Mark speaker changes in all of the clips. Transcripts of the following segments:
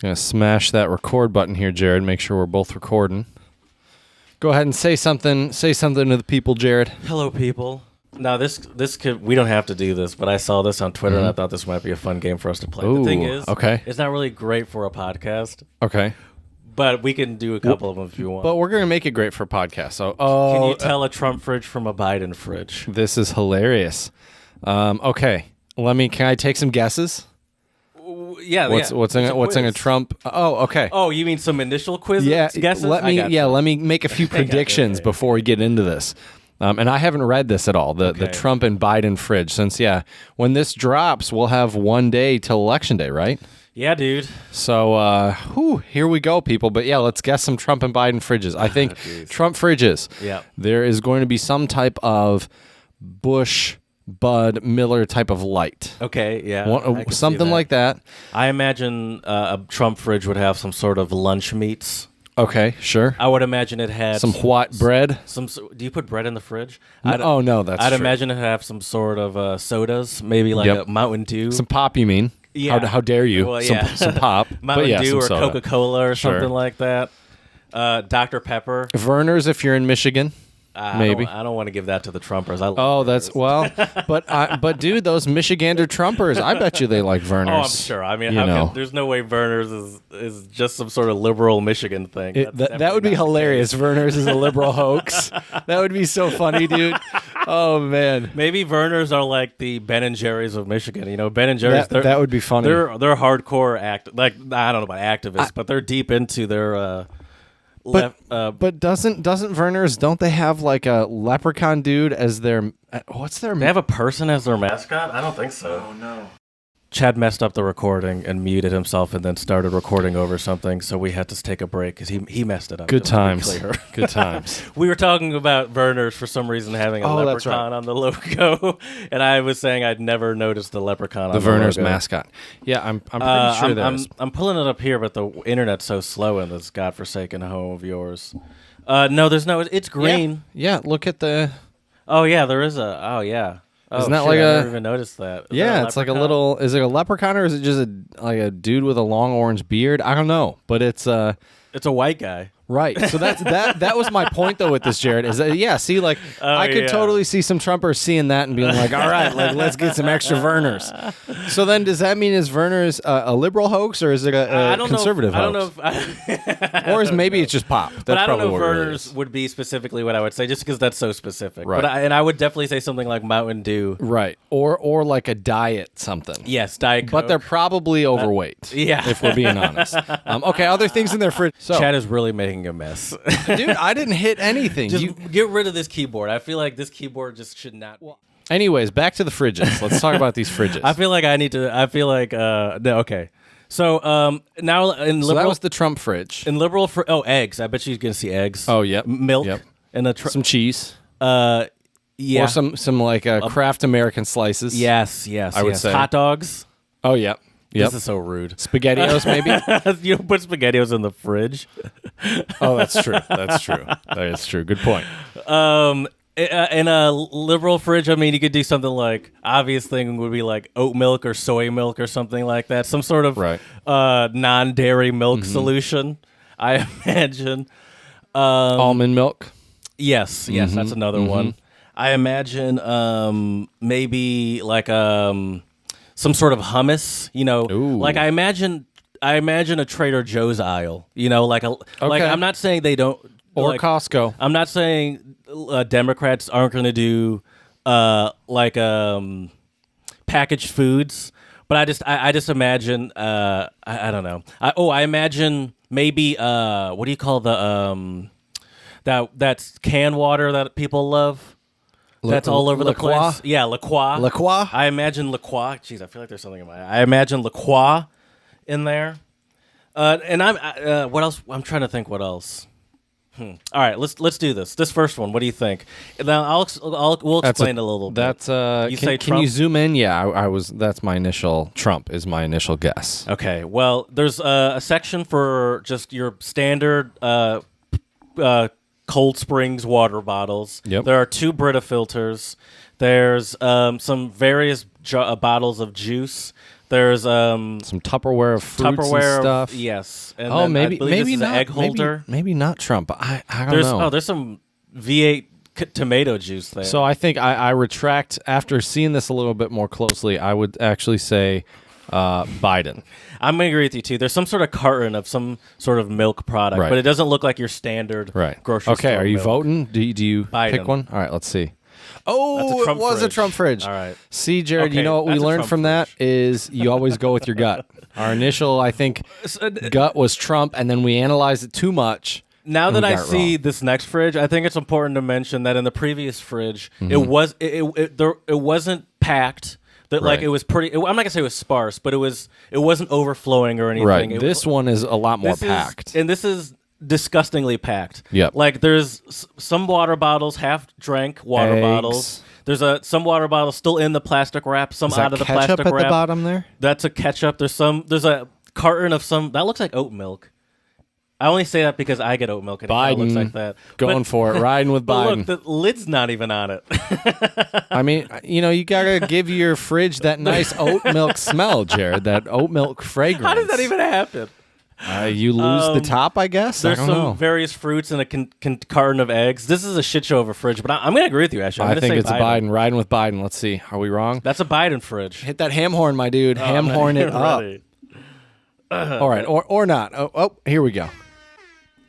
Speaker 1: Gonna smash that record button here, Jared. Make sure we're both recording. Go ahead and say something. Say something to the people, Jared.
Speaker 2: Hello, people. Now, this could, we don't have to do this, but I saw this on Twitter and I thought this might be a fun game for us to play.
Speaker 1: Ooh,
Speaker 2: the thing is,
Speaker 1: okay.
Speaker 2: It's not really great for a podcast.
Speaker 1: Okay.
Speaker 2: But we can do a couple of them if you want.
Speaker 1: But we're gonna make it great for a podcast. So,
Speaker 2: can you tell a Trump fridge from a Biden fridge?
Speaker 1: This is hilarious. Okay, can I take some guesses?
Speaker 2: Yeah.
Speaker 1: What's in a Trump? Oh, okay.
Speaker 2: Oh, you mean some initial quiz?
Speaker 1: Yeah.
Speaker 2: Guesses?
Speaker 1: Let me make a few predictions before we get into this. And I haven't read this at all. The Trump and Biden fridge. Since when this drops, we'll have 1 day till Election Day, right?
Speaker 2: Yeah, dude.
Speaker 1: So, here we go, people. But let's guess some Trump and Biden fridges. I think Trump fridges.
Speaker 2: Yeah.
Speaker 1: There is going to be some type of Bush, Bud, Miller type of light.
Speaker 2: Okay, yeah.
Speaker 1: Something like that.
Speaker 2: I imagine a Trump fridge would have some sort of lunch meats.
Speaker 1: Okay, sure.
Speaker 2: I would imagine it had
Speaker 1: some white bread.
Speaker 2: Do you put bread in the fridge?
Speaker 1: No, that's
Speaker 2: I'd
Speaker 1: true.
Speaker 2: imagine it have some sort of sodas, maybe like a Mountain Dew.
Speaker 1: Some pop, you mean?
Speaker 2: Yeah.
Speaker 1: How dare you?
Speaker 2: Well,
Speaker 1: some pop.
Speaker 2: Mountain Dew or
Speaker 1: soda.
Speaker 2: Coca-Cola or something like that. Dr. Pepper.
Speaker 1: Verner's if you're in Michigan. Maybe.
Speaker 2: I don't want to give that to the Trumpers.
Speaker 1: But dude, those Michigander Trumpers, I bet you they like Verner's.
Speaker 2: Oh, I'm sure. I mean, there's no way Verner's is just some sort of liberal Michigan thing.
Speaker 1: That would be hilarious. Verner's is a liberal hoax. That would be so funny, dude. Oh man.
Speaker 2: Maybe Verner's are like the Ben and Jerry's of Michigan. You know, Ben and Jerry's.
Speaker 1: That would be funny.
Speaker 2: They're hardcore I don't know about activists, but they're deep into their.
Speaker 1: But doesn't Verner's, don't they have like a leprechaun dude as their
Speaker 2: They have a person as their mascot? I don't think so.
Speaker 1: Oh no.
Speaker 2: Chad messed up the recording and muted himself and then started recording over something, so we had to take a break because he messed it up.
Speaker 1: Good times. Good times.
Speaker 2: We were talking about Verner's for some reason having a leprechaun on the logo, and I was saying I'd never noticed the leprechaun on the
Speaker 1: Verner's
Speaker 2: logo.
Speaker 1: mascot. Yeah, I'm pretty sure there is.
Speaker 2: I'm pulling it up here, but the internet's so slow in this godforsaken home of yours. No, there's no. It's green.
Speaker 1: Yeah, look at the.
Speaker 2: Oh yeah, there is a. Oh yeah.
Speaker 1: Isn't that
Speaker 2: shit,
Speaker 1: like
Speaker 2: I never even noticed that.
Speaker 1: It's like a little. Is it a leprechaun or is it just a dude with a long orange beard? I don't know, but it's a
Speaker 2: white guy.
Speaker 1: Right. So that was my point though with this, Jared. Is that I could totally see some Trumpers seeing that and being like, all right, let's get some extra Verner's. So then does that mean is Verner's a liberal hoax or is it a conservative hoax?
Speaker 2: I don't know
Speaker 1: or is maybe it's just pop. That's
Speaker 2: but I don't know if
Speaker 1: Verner's
Speaker 2: would be specifically what I would say, just because that's so specific.
Speaker 1: Right.
Speaker 2: But I would definitely say something like Mountain Dew.
Speaker 1: Right. Or like a diet something.
Speaker 2: Yes, Diet Coke.
Speaker 1: But they're probably overweight. If we're being honest. Okay, other things in their fridge. So
Speaker 2: Chad is really making a mess.
Speaker 1: Dude, I didn't hit anything.
Speaker 2: Just get rid of this keyboard. I feel like this keyboard just should not.
Speaker 1: Anyways, back to the fridges. Let's talk about these fridges.
Speaker 2: I feel like no, okay. So now in liberal,
Speaker 1: so that was the Trump fridge.
Speaker 2: In liberal eggs. I bet you're gonna see eggs.
Speaker 1: Oh, yep.
Speaker 2: Milk.
Speaker 1: Yep.
Speaker 2: And
Speaker 1: some cheese.
Speaker 2: Yeah.
Speaker 1: Or some like Kraft American slices.
Speaker 2: Yes.
Speaker 1: I would say
Speaker 2: hot dogs.
Speaker 1: Oh, yep.
Speaker 2: This is so rude.
Speaker 1: SpaghettiOs, maybe?
Speaker 2: You don't put SpaghettiOs in the fridge.
Speaker 1: Oh, that's true. That is true. Good point.
Speaker 2: In a liberal fridge, I mean, you could do something like, obvious thing would be like oat milk or soy milk or something like that. Some sort of non-dairy milk solution, I imagine.
Speaker 1: Almond milk?
Speaker 2: Yes, that's another one. I imagine maybe like some sort of hummus,
Speaker 1: Ooh.
Speaker 2: Like I imagine a Trader Joe's aisle, like I'm not saying they don't,
Speaker 1: or Costco.
Speaker 2: I'm not saying Democrats aren't going to do packaged foods, but I just imagine I don't know. I imagine maybe what do you call the that's canned water that people love. That's all over the place. Yeah, La Croix.
Speaker 1: La Croix?
Speaker 2: I imagine La Croix. Jeez, I feel like there's something in my eye. I imagine La Croix in there. And what else? I'm trying to think what else. All right, let's do this. This first one, what do you think? Now we'll explain a little bit.
Speaker 1: That's can you zoom in? Yeah, I was. That's my initial. Trump is my initial guess.
Speaker 2: Okay. Well, there's a section for just your standard Cold Springs water bottles.
Speaker 1: Yep.
Speaker 2: There are 2 Brita filters. There's some various bottles of juice. There's
Speaker 1: some Tupperware of fruits
Speaker 2: Tupperware
Speaker 1: and stuff.
Speaker 2: Yes. And
Speaker 1: Oh,
Speaker 2: then
Speaker 1: maybe
Speaker 2: I believe
Speaker 1: maybe
Speaker 2: this is
Speaker 1: not
Speaker 2: an egg holder.
Speaker 1: Maybe not Trump. I don't
Speaker 2: There's
Speaker 1: know.
Speaker 2: there's some V8 tomato juice there.
Speaker 1: So I think I retract after seeing this a little bit more closely. I would actually say Biden.
Speaker 2: I'm going to agree with you, too. There's some sort of carton of some sort of milk product,
Speaker 1: Right.
Speaker 2: but it doesn't look like your standard grocery store
Speaker 1: Okay, are you
Speaker 2: milk.
Speaker 1: voting? Do you
Speaker 2: Biden.
Speaker 1: pick one? All right, let's see.
Speaker 2: That's
Speaker 1: Oh,
Speaker 2: a Trump
Speaker 1: it was a
Speaker 2: fridge.
Speaker 1: Trump fridge.
Speaker 2: All right.
Speaker 1: See, Jared, you
Speaker 2: Okay,
Speaker 1: know what we
Speaker 2: that's a
Speaker 1: learned
Speaker 2: Trump
Speaker 1: from that
Speaker 2: fridge.
Speaker 1: is you always go with your gut. Our initial, I think, gut was Trump, and then we analyzed it too much.
Speaker 2: Now
Speaker 1: and
Speaker 2: that
Speaker 1: we
Speaker 2: I
Speaker 1: got it
Speaker 2: see
Speaker 1: wrong.
Speaker 2: this next fridge, I think it's important to mention that in the previous fridge,
Speaker 1: Mm-hmm.
Speaker 2: it wasn't packed. That like
Speaker 1: Right.
Speaker 2: it was pretty. I'm not gonna say it was sparse, but it wasn't overflowing or anything.
Speaker 1: Right.
Speaker 2: It
Speaker 1: This one is a lot more
Speaker 2: this
Speaker 1: packed.
Speaker 2: and this is disgustingly packed.
Speaker 1: Yep.
Speaker 2: Like there's some water bottles, half drank water
Speaker 1: Eggs.
Speaker 2: bottles. There's some water bottles still in the plastic wrap, some
Speaker 1: is
Speaker 2: out
Speaker 1: that
Speaker 2: of the
Speaker 1: ketchup
Speaker 2: plastic
Speaker 1: at
Speaker 2: wrap.
Speaker 1: the bottom there?
Speaker 2: That's a ketchup. There's a carton of some that looks like oat milk. I only say that because I get oat milk and it kinda looks
Speaker 1: Biden
Speaker 2: like that.
Speaker 1: going
Speaker 2: But-
Speaker 1: for it, riding with
Speaker 2: But
Speaker 1: Biden.
Speaker 2: look, the lid's not even on it.
Speaker 1: I mean, you gotta give your fridge that nice oat milk smell, Jared. That oat milk fragrance.
Speaker 2: How does that even happen?
Speaker 1: You lose the top, I guess.
Speaker 2: There's
Speaker 1: I
Speaker 2: some
Speaker 1: don't know.
Speaker 2: various fruits and a carton of eggs. This is a shit show of a fridge, but I'm going to agree with you, actually. I'm
Speaker 1: I
Speaker 2: gonna
Speaker 1: think
Speaker 2: say
Speaker 1: it's a Biden. Riding with Biden. Let's see. Are we wrong?
Speaker 2: That's a Biden fridge.
Speaker 1: Hit that ham horn, my dude. Ham horn it up.
Speaker 2: Ready.
Speaker 1: All right, or not. Oh, here we go.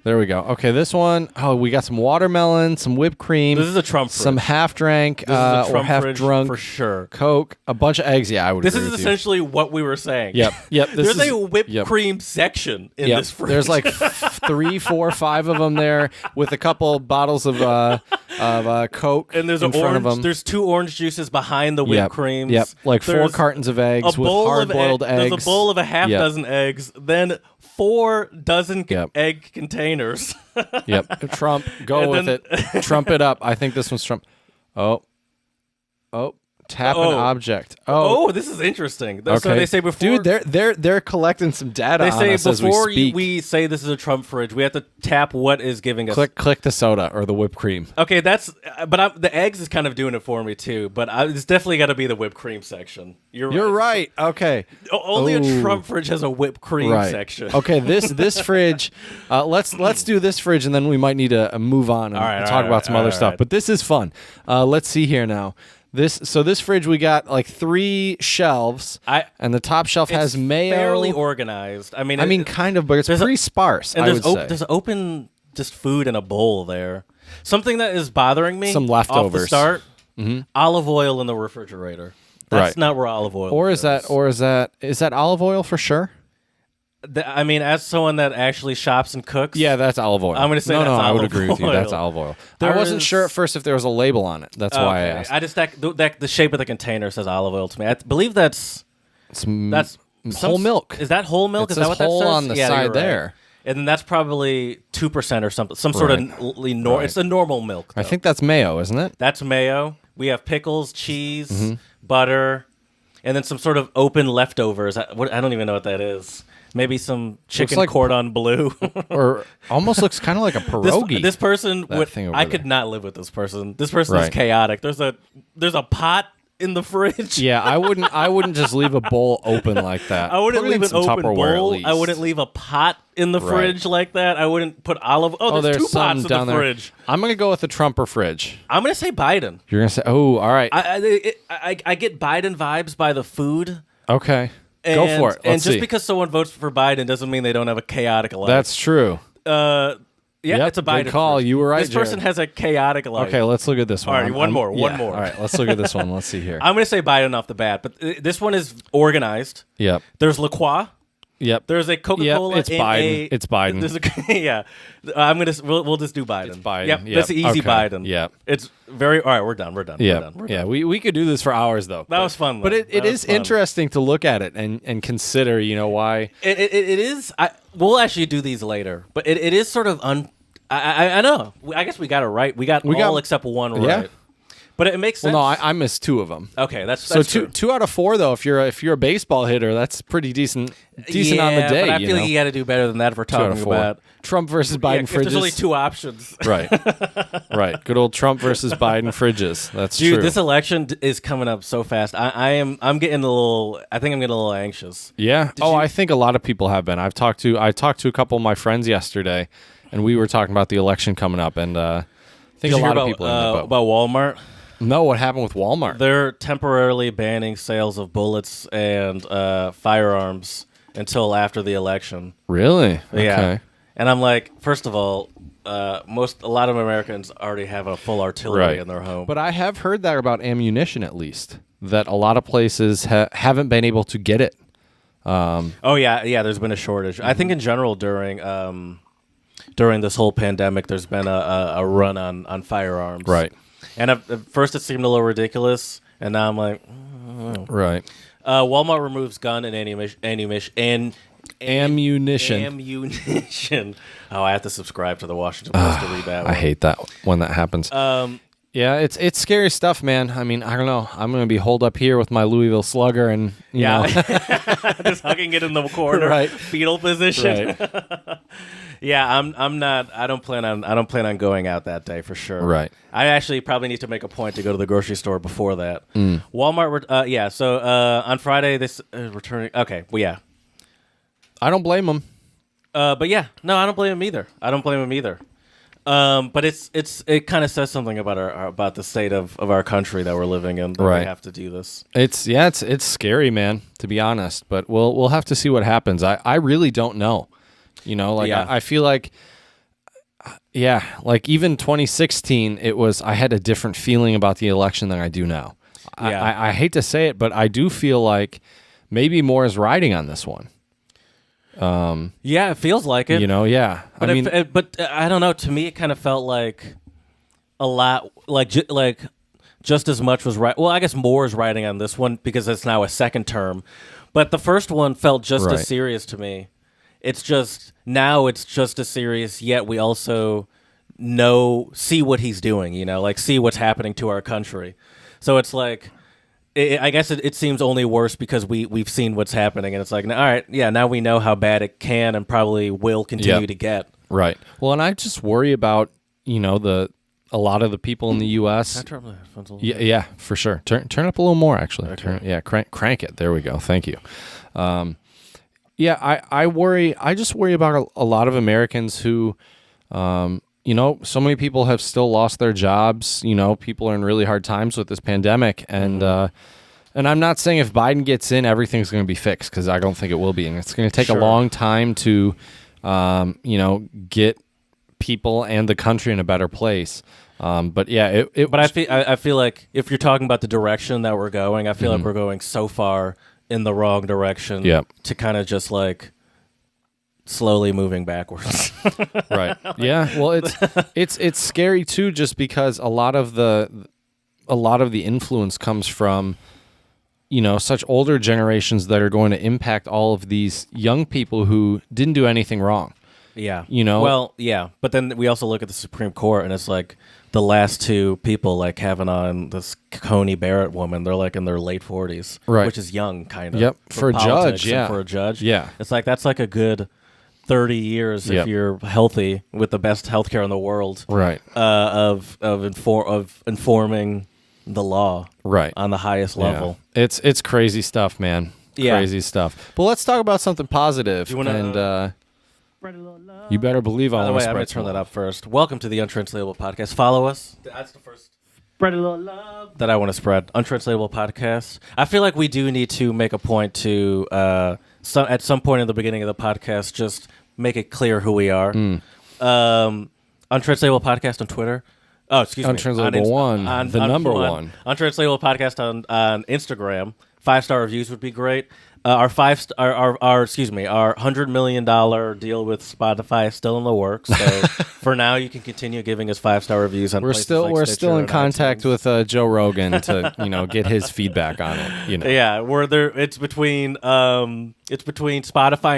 Speaker 1: There we go. Okay, this one. Oh, we got some watermelon, some whipped cream.
Speaker 2: This is a Trump fridge.
Speaker 1: Some half drank
Speaker 2: This is a
Speaker 1: or
Speaker 2: Trump
Speaker 1: half
Speaker 2: fridge
Speaker 1: drunk
Speaker 2: for sure.
Speaker 1: Coke, a bunch of eggs. Yeah, I would.
Speaker 2: This
Speaker 1: agree
Speaker 2: is
Speaker 1: with
Speaker 2: essentially what we were saying.
Speaker 1: Yep.
Speaker 2: There's a whipped cream section in
Speaker 1: Yep.
Speaker 2: this fridge.
Speaker 1: There's like 3, 4, 5 of them there, with a couple bottles of Coke
Speaker 2: and there's
Speaker 1: in front
Speaker 2: orange.
Speaker 1: of them.
Speaker 2: There's 2 orange juices behind the whipped
Speaker 1: Yep.
Speaker 2: creams.
Speaker 1: Yep. Like 4
Speaker 2: There's
Speaker 1: cartons of
Speaker 2: a
Speaker 1: eggs with
Speaker 2: bowl of
Speaker 1: hard-boiled eggs.
Speaker 2: There's a bowl of a half
Speaker 1: Yep.
Speaker 2: dozen eggs. Then 4 dozen
Speaker 1: Yep.
Speaker 2: egg containers.
Speaker 1: Yep. Trump, go
Speaker 2: And
Speaker 1: with
Speaker 2: then-
Speaker 1: it. Trump it up. I think this one's Trump. Oh. Tap an
Speaker 2: Oh.
Speaker 1: object.
Speaker 2: Oh, this is interesting.
Speaker 1: Okay.
Speaker 2: So they say before,
Speaker 1: Dude, they're collecting some data
Speaker 2: they
Speaker 1: on
Speaker 2: say
Speaker 1: us as we
Speaker 2: before
Speaker 1: speak.
Speaker 2: we say this is a Trump fridge, we have to tap what is giving us.
Speaker 1: Click the soda or the whipped cream.
Speaker 2: Okay, but the eggs is kind of doing it for me too. But it's definitely got to be the whipped cream section. You're
Speaker 1: right. Okay.
Speaker 2: Only
Speaker 1: Ooh.
Speaker 2: a Trump fridge has a whipped cream
Speaker 1: Right.
Speaker 2: section.
Speaker 1: Okay, this fridge. Let's do this fridge, and then we might need to move on and talk about some other stuff. But this is fun. Let's see here now. This fridge, we got like 3 shelves, and the top shelf has mayo.
Speaker 2: Fairly organized. I mean,
Speaker 1: kind of, but it's pretty sparse.
Speaker 2: And
Speaker 1: I would say.
Speaker 2: there's open just food in a bowl there. Something that is bothering me.
Speaker 1: Some leftovers.
Speaker 2: Off the start. Olive oil in the refrigerator. That's
Speaker 1: Right.
Speaker 2: not where olive oil.
Speaker 1: Or is
Speaker 2: goes.
Speaker 1: that olive oil for sure?
Speaker 2: I mean, as someone that actually shops and cooks,
Speaker 1: Yeah, that's olive oil.
Speaker 2: I'm gonna say
Speaker 1: no,
Speaker 2: that's
Speaker 1: I would
Speaker 2: olive
Speaker 1: agree with you.
Speaker 2: oil.
Speaker 1: That's olive oil. I
Speaker 2: There
Speaker 1: wasn't
Speaker 2: is-
Speaker 1: sure at first if there was a label on it. That's why I
Speaker 2: Okay.
Speaker 1: asked.
Speaker 2: I just the shape of the container says olive oil to me. I believe that's
Speaker 1: whole milk.
Speaker 2: Is that whole milk?
Speaker 1: It
Speaker 2: Is that
Speaker 1: says
Speaker 2: what that
Speaker 1: whole
Speaker 2: says?
Speaker 1: on the
Speaker 2: Yeah,
Speaker 1: side
Speaker 2: you're right.
Speaker 1: there.
Speaker 2: And then that's probably 2% or something. Some sort of
Speaker 1: Right.
Speaker 2: It's a normal milk.
Speaker 1: I
Speaker 2: though.
Speaker 1: think that's mayo, isn't it?
Speaker 2: That's mayo. We have pickles, cheese,
Speaker 1: Mm-hmm.
Speaker 2: butter, and then some sort of open leftovers. I don't even know what that is. Maybe some chicken
Speaker 1: like-
Speaker 2: cordon bleu.
Speaker 1: Or almost looks kind of like a pierogi.
Speaker 2: This person would.
Speaker 1: thing over
Speaker 2: I
Speaker 1: there.
Speaker 2: could not live with this person. This person is
Speaker 1: Right.
Speaker 2: chaotic. There's a pot in the fridge.
Speaker 1: Yeah, I wouldn't just leave a bowl open like that.
Speaker 2: I wouldn't
Speaker 1: Put it in
Speaker 2: leave an
Speaker 1: some
Speaker 2: open
Speaker 1: Tupperware at
Speaker 2: bowl.
Speaker 1: least.
Speaker 2: I wouldn't leave a pot in the
Speaker 1: Right.
Speaker 2: fridge like that. I wouldn't put olive. Oh, there's 2
Speaker 1: some
Speaker 2: pots in
Speaker 1: down
Speaker 2: the
Speaker 1: there.
Speaker 2: fridge.
Speaker 1: I'm gonna go with the Trumper fridge.
Speaker 2: I'm gonna say Biden.
Speaker 1: You're gonna say, oh, all right,
Speaker 2: I get Biden vibes by the food.
Speaker 1: okay, go for it.
Speaker 2: And
Speaker 1: Let's
Speaker 2: just
Speaker 1: see.
Speaker 2: because someone votes for Biden doesn't mean they don't have a chaotic life.
Speaker 1: That's true.
Speaker 2: Yeah,
Speaker 1: Yep,
Speaker 2: it's a
Speaker 1: good
Speaker 2: Biden
Speaker 1: call.
Speaker 2: fridge.
Speaker 1: You were right,
Speaker 2: This person
Speaker 1: Jared.
Speaker 2: has a chaotic life.
Speaker 1: Okay, let's look at this one.
Speaker 2: All right, one more. All
Speaker 1: right, let's look at this one. Let's see here.
Speaker 2: I'm gonna say Biden off the bat, but this one is organized.
Speaker 1: Yep,
Speaker 2: There's La Croix.
Speaker 1: yep.
Speaker 2: There's a Coca-Cola.
Speaker 1: It's Biden. It's Biden.
Speaker 2: There's yeah. We'll just do Biden.
Speaker 1: It's Biden.
Speaker 2: Yep.
Speaker 1: Yep.
Speaker 2: That's easy
Speaker 1: Okay.
Speaker 2: Biden.
Speaker 1: Yep.
Speaker 2: It's very all right. We're done. We're done.
Speaker 1: Yeah,
Speaker 2: We're done. We're
Speaker 1: yeah.
Speaker 2: done.
Speaker 1: We could do this for hours though.
Speaker 2: That was fun.
Speaker 1: But
Speaker 2: though.
Speaker 1: it
Speaker 2: That was
Speaker 1: is
Speaker 2: fun.
Speaker 1: interesting to look at it and consider. Why?
Speaker 2: It is. We'll actually do these later, but it is sort of I know. I guess we got it right. We got all except one
Speaker 1: Yeah.
Speaker 2: right. But it makes sense.
Speaker 1: Well, no, I missed 2 of them.
Speaker 2: Okay, that's
Speaker 1: So
Speaker 2: true.
Speaker 1: two out of 4 though. If you're a baseball hitter, that's pretty decent on the day.
Speaker 2: But I feel like you got to do better than that if we're
Speaker 1: 2 out of
Speaker 2: talking
Speaker 1: 4.
Speaker 2: about
Speaker 1: Trump versus Biden
Speaker 2: if
Speaker 1: fridges.
Speaker 2: there's only 2 options.
Speaker 1: Right, right. Good old Trump versus Biden fridges. That's
Speaker 2: Dude,
Speaker 1: true.
Speaker 2: this election is coming up so fast. I'm getting a little. I think I'm getting a little anxious.
Speaker 1: Yeah. I think a lot of people have been. I talked to a couple of my friends yesterday, and we were talking about the election coming up, and I think a lot of people are in the boat.
Speaker 2: About Walmart.
Speaker 1: No, what happened with Walmart?
Speaker 2: They're temporarily banning sales of bullets and firearms until after the election.
Speaker 1: Really?
Speaker 2: Yeah.
Speaker 1: Okay.
Speaker 2: And I'm like, first of all, a lot of Americans already have a full artillery in their home.
Speaker 1: But I have heard that about ammunition, at least, that a lot of places haven't been able to get it.
Speaker 2: There's been a shortage. I think in general during this whole pandemic, there's been a run on firearms.
Speaker 1: Right.
Speaker 2: And at first it seemed a little ridiculous, and now I'm like,
Speaker 1: Right.
Speaker 2: Walmart removes gun and ammunition. Oh, I have to subscribe to the Washington Post to read that one.
Speaker 1: I hate that when that happens. Yeah, it's scary stuff, man. I mean, I don't know. I'm going to be holed up here with my Louisville Slugger and, you know.
Speaker 2: Just hugging it in the corner,
Speaker 1: Right.
Speaker 2: fetal position.
Speaker 1: Right.
Speaker 2: Yeah, I'm not. I don't plan on going out that day for sure.
Speaker 1: Right.
Speaker 2: I actually probably need to make a point to go to the grocery store before that. Walmart. So on Friday, this returning. Okay. Well, yeah.
Speaker 1: I don't blame them.
Speaker 2: But yeah, no, I don't blame him either. But it kind of says something about about the state of our country that we're living in. That
Speaker 1: Right.
Speaker 2: We have to do this.
Speaker 1: It's scary, man, to be honest. But we'll have to see what happens. I really don't know. You know, like I feel like, like even 2016, I had a different feeling about the election than I do now.
Speaker 2: Yeah.
Speaker 1: I hate to say it, but I do feel like maybe more is riding on this one.
Speaker 2: Yeah, it feels like it.
Speaker 1: You know, yeah.
Speaker 2: But I don't know. To me, it kind of felt like a lot, like just as much was right. Well, I guess more is riding on this one because it's now a second term. But the first one felt just as serious to me. It's just as serious. Yet we also see what he's doing. You know, like see what's happening to our country. So it's like. I guess it seems only worse because we've seen what's happening, and it's like, all right, yeah, now we know how bad it can and probably will continue to get.
Speaker 1: Right. Well, and I just worry about, you know, a lot of the people in the U.S.
Speaker 2: Can I turn up the headphones a little bit?
Speaker 1: Yeah, for sure. Turn up a little more, actually.
Speaker 2: Okay.
Speaker 1: Crank it. There we go. Thank you. I just worry about a lot of Americans who, you know, so many people have still lost their jobs. You know, people are in really hard times with this pandemic. And I'm not saying if Biden gets in, everything's going to be fixed, because I don't think it will be. And it's going to take a long time to, you know, get people and the country in a better place. But yeah,
Speaker 2: But I feel like if you're talking about the direction that we're going, I feel like we're going so far in the wrong direction to kind of just like slowly moving backwards.
Speaker 1: Right. Yeah. Well, it's scary too, just because a lot of the influence comes from, you know, such older generations that are going to impact all of these young people who didn't do anything wrong.
Speaker 2: Yeah.
Speaker 1: You know?
Speaker 2: Well, yeah. But then we also look at the Supreme Court, and it's like the last 2 people, like Kavanaugh and this Coney Barrett woman, they're like in their late 40s.
Speaker 1: Right.
Speaker 2: Which is young, kind of.
Speaker 1: Yep. For a judge, yeah.
Speaker 2: For a judge.
Speaker 1: Yeah.
Speaker 2: It's like that's like a good 30 years if you're healthy with the best healthcare in the world.
Speaker 1: Right.
Speaker 2: Of informing the law.
Speaker 1: Right.
Speaker 2: On the highest level.
Speaker 1: Yeah. It's crazy stuff, man.
Speaker 2: Yeah.
Speaker 1: Crazy stuff. But let's talk about something positive.
Speaker 2: You wanna,
Speaker 1: you better believe I want to
Speaker 2: By the way,
Speaker 1: spread
Speaker 2: I'm going to turn that up first. Welcome to the Untranslatable Podcast. Follow us. That's the first spread a little love that I want to spread. Untranslatable Podcast. I feel like we do need to make a point to, at some point in the beginning of the podcast, just make it clear who we are. Untranslatable Podcast on Twitter. Oh, excuse me.
Speaker 1: Untranslatable one. The number one.
Speaker 2: Untranslatable Podcast on Instagram. 5-star reviews would be great. Our $100 million deal with Spotify is still in the works. So For now, you can continue giving us 5-star reviews on.
Speaker 1: We're still in contact
Speaker 2: iTunes.
Speaker 1: with Joe Rogan to get his feedback on it.
Speaker 2: Yeah, we're there. It's between Spotify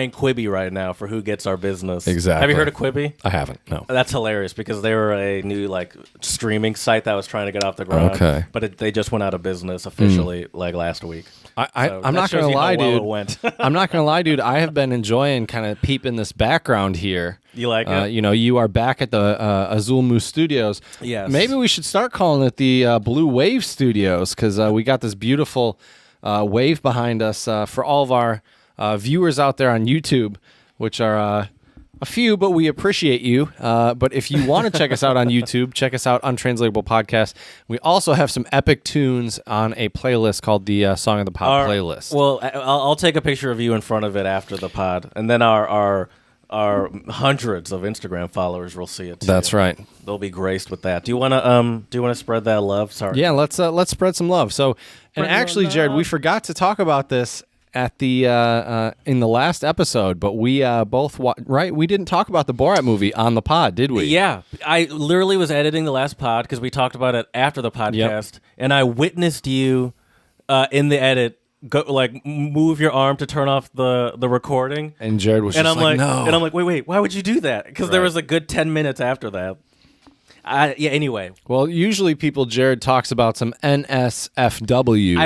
Speaker 2: and Quibi right now for who gets our business.
Speaker 1: Exactly.
Speaker 2: Have you heard of Quibi?
Speaker 1: I haven't. No.
Speaker 2: That's hilarious because they were a new streaming site that was trying to get off the ground.
Speaker 1: Okay.
Speaker 2: But they just went out of business officially last week.
Speaker 1: I'm not gonna lie, dude. I'm not gonna lie, dude. I have been enjoying kind of peeping this background here.
Speaker 2: You like it?
Speaker 1: You are back at the Azul Moose Studios.
Speaker 2: Yes.
Speaker 1: Maybe we should start calling it the Blue Wave Studios because we got this beautiful wave behind us for all of our viewers out there on YouTube, which are a few, but we appreciate you. But if you want to check us out on YouTube, check us out, Untranslatable Podcast. We also have some epic tunes on a playlist called the Song of the Pod playlist.
Speaker 2: Well, I'll take a picture of you in front of it after the pod, and then our hundreds of Instagram followers will see it too.
Speaker 1: That's right.
Speaker 2: They'll be graced with that. Do you want to spread that love? Sorry.
Speaker 1: Yeah, let's spread some love. So, and actually, Jared, we forgot to talk about this at the in the last episode, but we both we didn't talk about the Borat movie on the pod, did we?
Speaker 2: Yeah, I literally was editing the last pod because we talked about it after the podcast, and I witnessed you in the edit. Go move your arm to turn off the recording,
Speaker 1: and Jared was just like, no,
Speaker 2: and I'm like, wait, why would you do that? Because there was a good 10 minutes after that. Anyway.
Speaker 1: Well, usually Jared talks about some NSFW.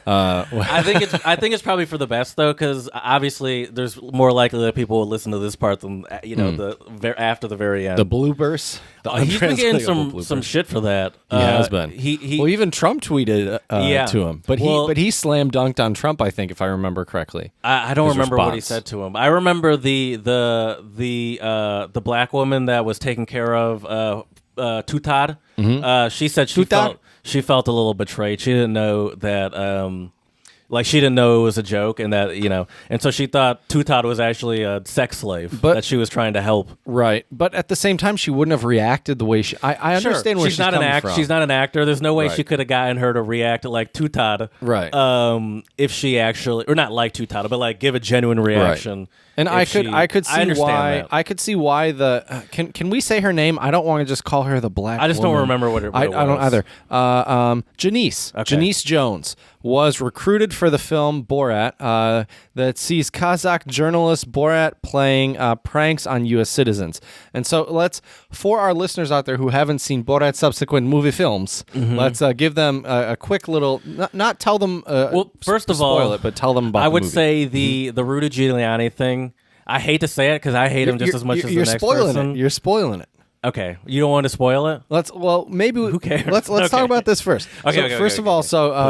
Speaker 2: I think it's probably for the best though, because obviously there's more likely that people will listen to this part than after the very end.
Speaker 1: The bloopers.
Speaker 2: He's been getting some shit for that.
Speaker 1: He has been.
Speaker 2: Well,
Speaker 1: even Trump tweeted to him, but he slam dunked on Trump. I think, if I remember correctly.
Speaker 2: I don't remember what he said to him. I remember the black woman that was taking care of Tutad. Mm-hmm. She said she felt a little betrayed. She didn't know that. She didn't know it was a joke, and that and so she thought Tutad was actually a sex slave that she was trying to help.
Speaker 1: Right, but at the same time, she wouldn't have reacted the way she. I understand where she's
Speaker 2: not
Speaker 1: coming from.
Speaker 2: She's not an actor. There's no way she could have gotten her to react like Tutad.
Speaker 1: Right.
Speaker 2: If she actually, or not like Tutad, but give a genuine reaction.
Speaker 1: Right. And I could see why the can we say her name? I don't want to just call her the black.
Speaker 2: I just
Speaker 1: woman.
Speaker 2: don't remember what it was.
Speaker 1: I don't either. Janice. Okay. Janice Jones was recruited for the film Borat that sees Kazakh journalist Borat playing pranks on U.S. citizens. And so for our listeners out there who haven't seen Borat's subsequent movie films, let's give them a quick little, not tell them,
Speaker 2: first of
Speaker 1: spoil
Speaker 2: all,
Speaker 1: it, but tell them about
Speaker 2: I would
Speaker 1: the movie.
Speaker 2: Say the Rudy Giuliani thing, I hate to say it because I hate him just as much as the next person.
Speaker 1: You're spoiling it.
Speaker 2: Okay, you don't want to spoil it.
Speaker 1: Who
Speaker 2: cares?
Speaker 1: Let's talk about this first. First of all,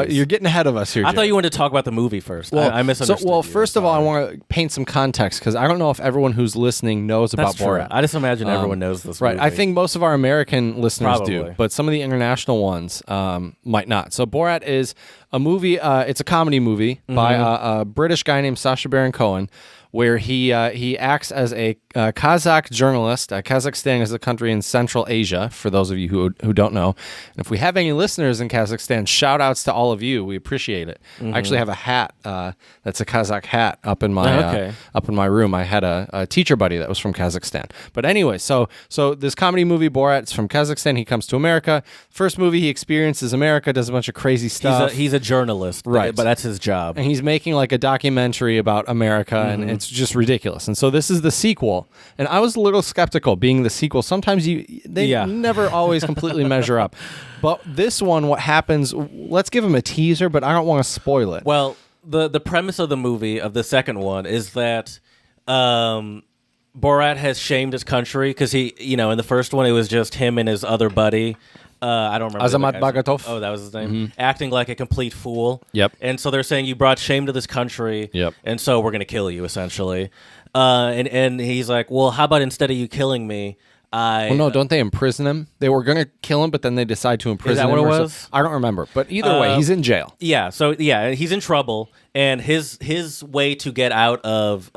Speaker 1: you're getting ahead of us here.
Speaker 2: I thought you wanted to talk about the movie first. I misunderstood.
Speaker 1: First of all, I want to paint some context because I don't know if everyone who's listening knows about Borat.
Speaker 2: I just imagine everyone knows this.
Speaker 1: Right,
Speaker 2: movie.
Speaker 1: I think most of our American listeners do, but some of the international ones might not. So Borat is a movie. It's a comedy movie by a British guy named Sacha Baron Cohen, where he acts as a Kazakh journalist. Kazakhstan is a country in Central Asia, for those of you who don't know. And if we have any listeners in Kazakhstan, shout outs to all of you. We appreciate it. I actually have a hat that's a Kazakh hat up in my room. I had a teacher buddy that was from Kazakhstan. But anyway, so this comedy movie, Borat, is from Kazakhstan. He comes to America. First movie he experiences America, does a bunch of crazy stuff.
Speaker 2: He's a journalist,
Speaker 1: right?
Speaker 2: But that's his job.
Speaker 1: And he's making a documentary about America, and it's just ridiculous. And so this is the sequel. And I was a little skeptical, being the sequel. Sometimes they never always completely measure up. But this one, what happens? Let's give him a teaser, but I don't want to spoil it.
Speaker 2: Well, the premise of the movie, of the second one, is that Borat has shamed his country because he, in the first one, it was just him and his other buddy. I don't remember.
Speaker 1: Azamat Bagatov.
Speaker 2: Oh, that was his name. Acting like a complete fool.
Speaker 1: Yep.
Speaker 2: And so they're saying you brought shame to this country.
Speaker 1: Yep.
Speaker 2: And so we're going to kill you, essentially. And he's like, well, how about instead of you killing me,
Speaker 1: don't they imprison him? They were going to kill him, but then they decide to imprison him.
Speaker 2: Is that what it was?
Speaker 1: I don't remember. But either way, he's in jail.
Speaker 2: Yeah. So, he's in trouble. And his way to get out of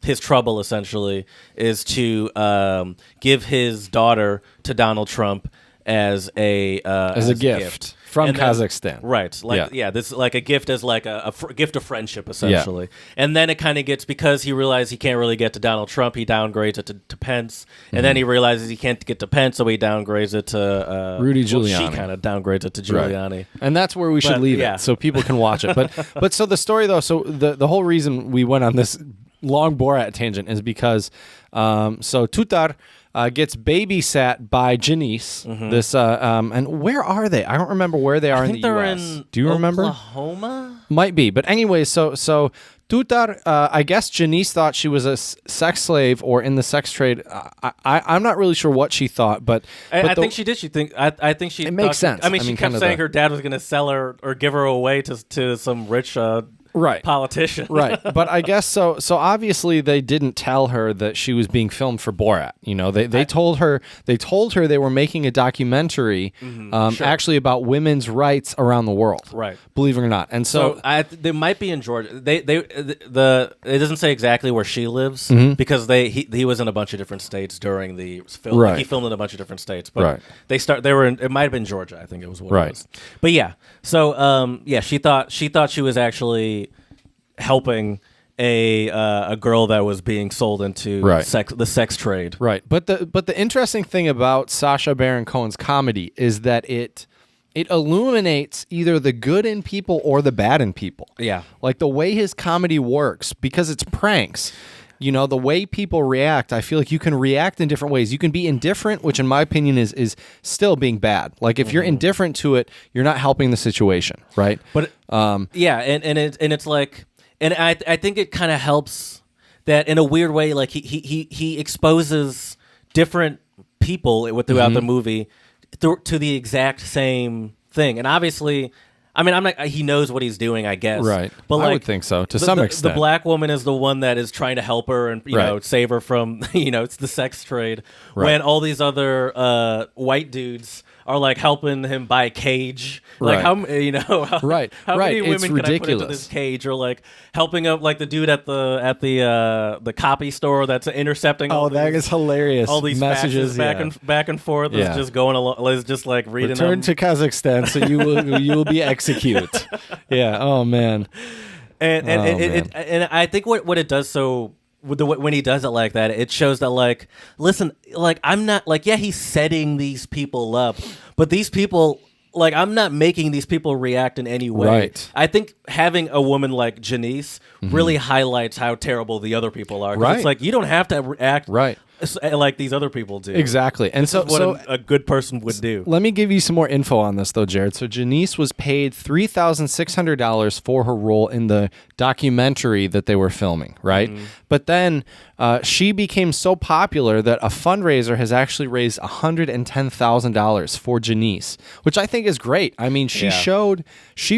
Speaker 2: his trouble, essentially, is to give his daughter to Donald Trump as a
Speaker 1: gift From
Speaker 2: And then-
Speaker 1: Kazakhstan.
Speaker 2: Right. Like,
Speaker 1: Yeah.
Speaker 2: this is like a gift as like a gift of friendship, essentially. And then it kind of gets, because he realized he can't really get to Donald Trump, he downgrades it to Pence. And then he realizes he can't get to Pence, so he downgrades it to
Speaker 1: Rudy
Speaker 2: She
Speaker 1: Giuliani.
Speaker 2: kind of downgrades it to Giuliani.
Speaker 1: Right. And that's where we should
Speaker 2: But,
Speaker 1: leave
Speaker 2: yeah.
Speaker 1: it so people can watch it. But so the story though, so the whole reason we went on this long Borat tangent is because so Tutar gets babysat by Janice. This and where are they? I don't remember where they are
Speaker 2: I
Speaker 1: in
Speaker 2: think
Speaker 1: the
Speaker 2: they're
Speaker 1: U.S.
Speaker 2: in
Speaker 1: Do you remember?
Speaker 2: Oklahoma?
Speaker 1: Might be, but anyway, so Tutar, I guess Janice thought she was a sex slave or in the sex trade. I'm not really sure what she thought, but
Speaker 2: I think she did. I think she.
Speaker 1: It makes sense.
Speaker 2: I mean,
Speaker 1: I
Speaker 2: she
Speaker 1: mean,
Speaker 2: kept
Speaker 1: kind of
Speaker 2: saying
Speaker 1: the-
Speaker 2: her dad was going to sell her or give her away to some rich
Speaker 1: right.
Speaker 2: politician.
Speaker 1: Right, but I guess so. So obviously they didn't tell her that she was being filmed for Borat. You know, they told her they were making a documentary,
Speaker 2: Sure.
Speaker 1: actually about women's rights around the world.
Speaker 2: Right.
Speaker 1: Believe it or not. And so,
Speaker 2: they might be in Georgia. It doesn't say exactly where she lives because he was in a bunch of different states during the film.
Speaker 1: Right.
Speaker 2: Like, he filmed in a bunch of different states, but
Speaker 1: Right.
Speaker 2: they were in, it might have been Georgia. I think it was what
Speaker 1: Right.
Speaker 2: it was. But yeah, so she thought she was actually helping a girl that was being sold into
Speaker 1: Right.
Speaker 2: the sex trade.
Speaker 1: right. But the interesting thing about Sacha Baron Cohen's comedy is that it illuminates either the good in people or the bad in people.
Speaker 2: Yeah.
Speaker 1: Like the way his comedy works, because it's pranks, you know, the way people react, I feel like you can react in different ways. You can be indifferent, which in my opinion is still being bad. Like if you're indifferent to it, you're not helping the situation, right?
Speaker 2: But and it's like, and I think it kind of helps that in a weird way, like he exposes different people throughout the movie to the exact same thing, and obviously, I mean, I'm not. He knows what he's doing, I guess.
Speaker 1: Right.
Speaker 2: But
Speaker 1: I
Speaker 2: like,
Speaker 1: would think so, to some extent.
Speaker 2: The black woman is the one that is trying to help her and know save her from it's the sex trade.
Speaker 1: Right.
Speaker 2: When all these other white dudes are like helping him buy a cage. Like
Speaker 1: Right.
Speaker 2: how how
Speaker 1: Right.
Speaker 2: how
Speaker 1: Right.
Speaker 2: many
Speaker 1: It's
Speaker 2: women can I put into
Speaker 1: ridiculous.
Speaker 2: this cage, or like helping up like the dude at the copy store that's intercepting all
Speaker 1: that
Speaker 2: these,
Speaker 1: is hilarious.
Speaker 2: all these
Speaker 1: messages
Speaker 2: faxes back and forth
Speaker 1: Yeah.
Speaker 2: is just going along, is just like reading
Speaker 1: Return
Speaker 2: them.
Speaker 1: to Kazakhstan, so you will be executed. Yeah. Oh man.
Speaker 2: And
Speaker 1: Oh,
Speaker 2: and I think what it does, so when he does it like that, it shows that like, listen, like I'm not like, yeah, he's setting these people up, but these people, like, I'm not making these people react in any way.
Speaker 1: Right.
Speaker 2: I think having a woman like Janice really highlights how terrible the other people are. 'Cause
Speaker 1: Right.
Speaker 2: It's like you don't have to react
Speaker 1: Right.
Speaker 2: like these other people do.
Speaker 1: Exactly. And so,
Speaker 2: What a good person would do.
Speaker 1: let me give you some more info on this, though, Jared. So Janice was paid $3,600 for her role in the documentary that they were filming, right? But then she became so popular that a fundraiser has actually raised $110,000 for Janice, which I think is great. I mean, she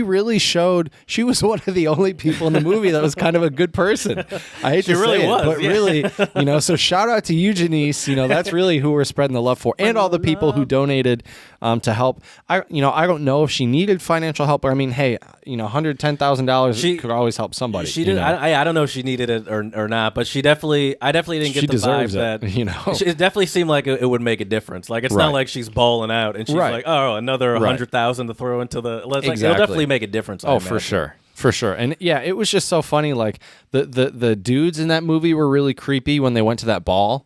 Speaker 1: really showed she was one of the only people in the movie that was kind of a good person. I hate to
Speaker 2: really
Speaker 1: say
Speaker 2: was,
Speaker 1: it, but
Speaker 2: yeah.
Speaker 1: really, so shout out to you, Janice. That's really who we're spreading the love for, and all the people who donated to help. I don't know if she needed financial help, but I mean, hey, $110,000 could always help somebody.
Speaker 2: She did. I don't know if she needed it or not, but I definitely didn't get
Speaker 1: She
Speaker 2: the vibe
Speaker 1: deserves it,
Speaker 2: that it definitely seemed like it would make a difference. Like it's
Speaker 1: Right.
Speaker 2: not like she's balling out and she's
Speaker 1: Right.
Speaker 2: like, oh, another
Speaker 1: Right.
Speaker 2: 100,000 to throw into the. Like,
Speaker 1: Exactly.
Speaker 2: it'll definitely make a difference. I
Speaker 1: Oh, for
Speaker 2: imagine.
Speaker 1: sure, and yeah, it was just so funny. Like the dudes in that movie were really creepy when they went to that ball.